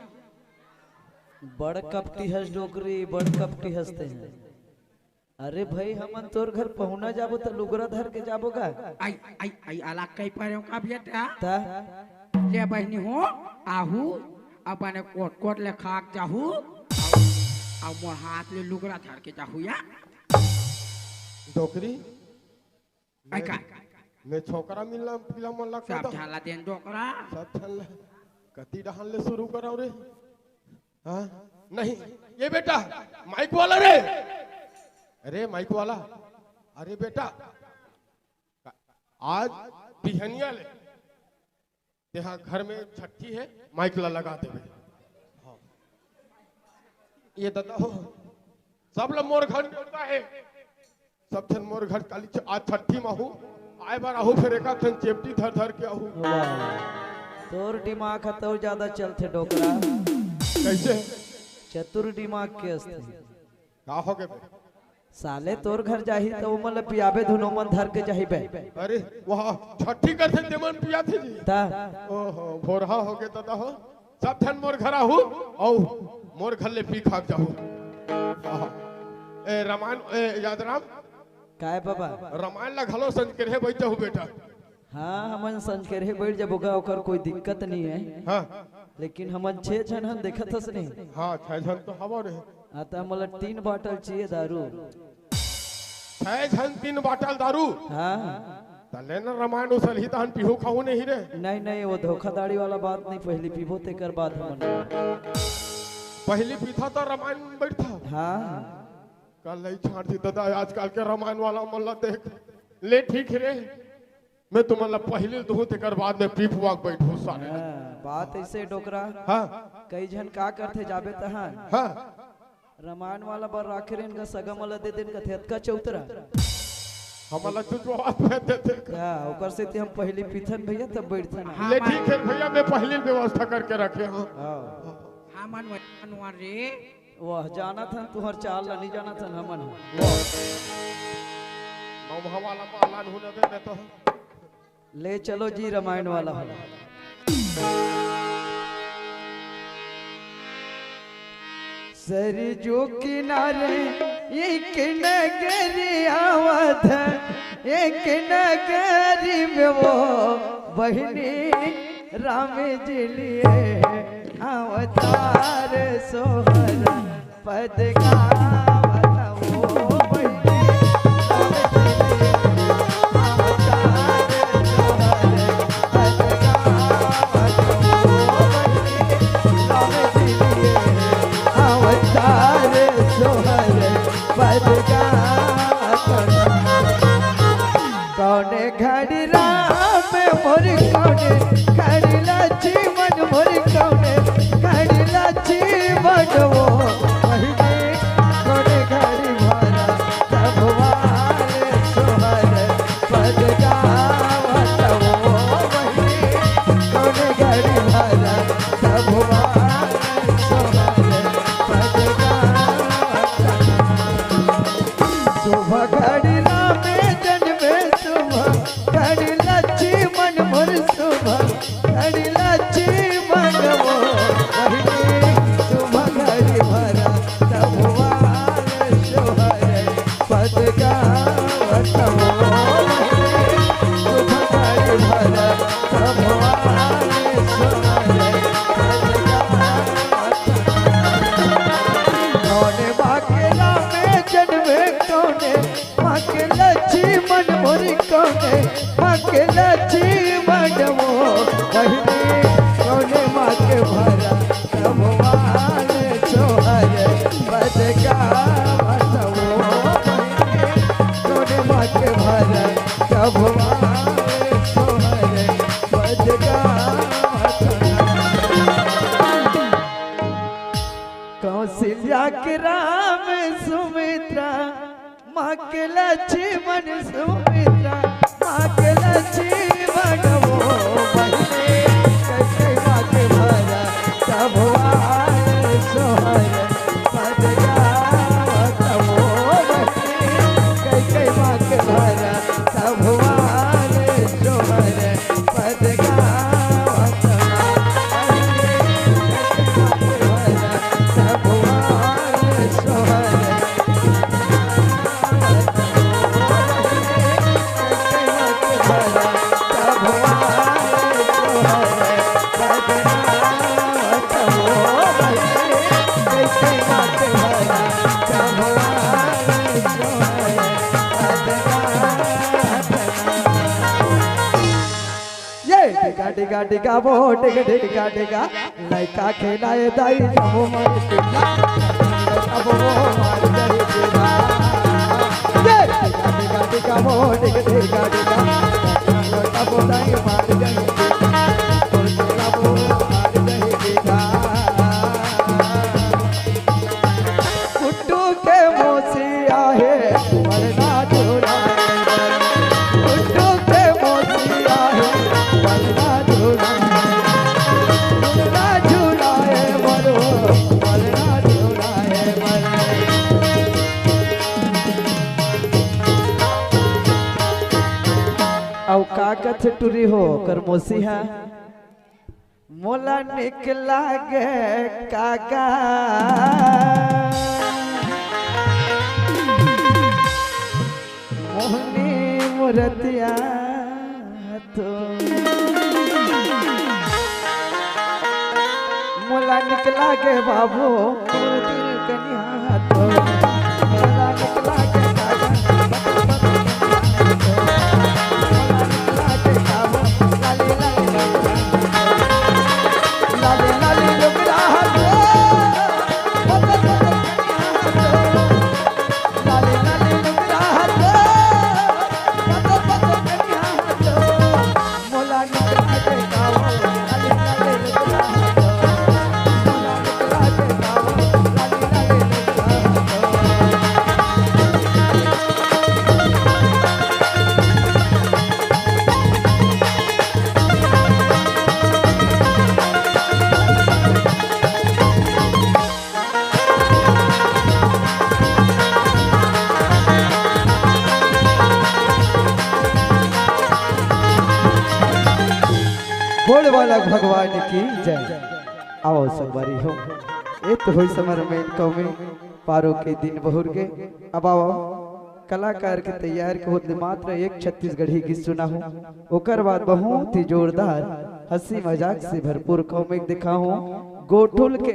बड़ कपटी हंस डोकरी बड़ कपटी हंसते हैं अरे भाई हमन तोर घर पहुना जाबो तो लुगरा धर के जाबो का आई आई आई अलग कई पर का बेटा ता ले बहनी हो आहू अपने कोट ले खाक जाहू और मोर हाथ ले लुगड़ा धर के जाहू या नौकरी आई का मैं छोकरा मिलना पिला मन लगता सब झाला देन डोकरा सब चल कति डहान ले शुरू कराओ रे हाँ नहीं ये बेटा माइक वाला रे अरे माइक वाला अरे बेटा आज बिहनिया ले यहाँ घर में छठी है माइक ला लगा देवे हाँ। ये दादा हो सब लोग मोर घर होता है सब जन मोर घर काली आज छठी में हूँ आए बार आहू फिर एक चेपटी धर धर के आहू तोर दिमाग है तो ज्यादा चलते डोकरा कैसे चतुर दिमाग के अस्ते का हो गए साले तोर घर जाही तो मतलब पियाबे धुनो मन धर के जाही बे अरे वहाँ छठी कर थे देमन पिया थे जी ता ओहो भोरहा हो गए दादा हो सब ठन मोर घर आहू औ मोर घर ले पी खाक जाहू ए रामायण यादराम काय बाबा रामायण ला घलो संस्कृत है बैठ जाहू बेटा हाँ हमन संस्कृत बैठ जाबोगा ओकर कोई दिक्कत नहीं है हाँ लेकिन हमन 6 जन हम देखत हस नहीं हाँ 6 जन तो हवा रे आता मला 3 बोतल चाहिए दारू 6 जन 3 बोतल दारू हाँ तले न रामायण उसल ही तहन पीहू खाऊ नहीं रे नहीं नहीं वो धोखाधड़ी वाला बात नहीं पहली पीबो ते कर बात हमन पहली पीथा तो रामायण में बैठा हाँ कल नहीं छाड़ दी दादा आजकल के रामायण वाला मल्ला देख ले ठीक रे मैं तुम्हारा पहले दूं तेकर बाद में पीप वाक बैठो सारे बात ऐसे डोकरा हाँ कई जन का करते जाबे तहां हाँ रामायण वाला बर राखे इनका सगम वाला दे दिन का थेत का चौतरा हमारा जुजवात में देते क्या ओकर से हम पहली पीथन भैया तब बैठथन ले ठीक है भैया मैं पहले व्यवस्था करके रखे हाँ हाँ मनवा रे वह जाना था तुहर चाल ला नहीं जाना था हमन वाला माला ढूंढ दे मैं तो ले चलो जी रामायण वाला हो सरजू किनारे एक नगरी आवत एक नगरी में वो बहनी राम जी लिए अवतार सोहर पद गावत वो बहनी कौने घड़ी राम मोर कौने घड़ी लाची मन मोर कौने घड़ी लाची मन वो वही कौने घड़ी भरा तब वाले सोहर पद गावत वो वही कौने घड़ी भरा तब वाले सोहर पद गावत सुबह घड़ी राम जन्मे सुबह घड़ी लच्छी मन मोर सुबह घड़ी लच्छी मन वो वही सुबह घड़ी भरा तब वाले सोहर पद गावत वो वही सुबह घड़ी भरा तब वाले सोहर पद गावत कौने बाकेला में जन्मे कौने माके लच्छी मन मोरी कौने माके लच्छी मन वो वही कौने माके भरा तब वाले सोहर पद गावत वो वही कौने माके भरा डिगा डिगा डिगा वो डिगा डिगा डिगा लड़का खेलाए दाई वो मार पिला अब वो मार जाए पिला डिगा डिगा डिगा वो डिगा डिगा डिगा अब वो दाई मार जाए पिला वो मार जाए पिला कुट्टू के मोसिया है मरना झूला कुट्टू के मोसिया है मरना झूला मरना झूला है मरो मरना झूला है मरो औ कागज टूरी हो कर मोसिया मोला निकला गे काका मोहनी मुरतिया तो मोला निकला गे बाबू दिल कन्या तो मोला निकला गे काका मोला निकला गे काबू लाली लाली लाली लुगड़ा हाथो लाली लाली लुगड़ा हाथो मोला निकला के गाओ लाली लाली लुगड़ा हाथो मोला निकला के गाओ लाली लाली लुगड़ा बोल वाला भगवान की जय। आओ संबरी हो ये तो होई समर में कौमे पारो के दिन बहुर के अब आओ कलाकार के तैयार के होते मात्र एक छत्तीसगढ़ी गीत सुना हो ओकर बाद बहुत ही जोरदार हंसी मजाक से भरपूर कौमे दिखा हो गोठुल के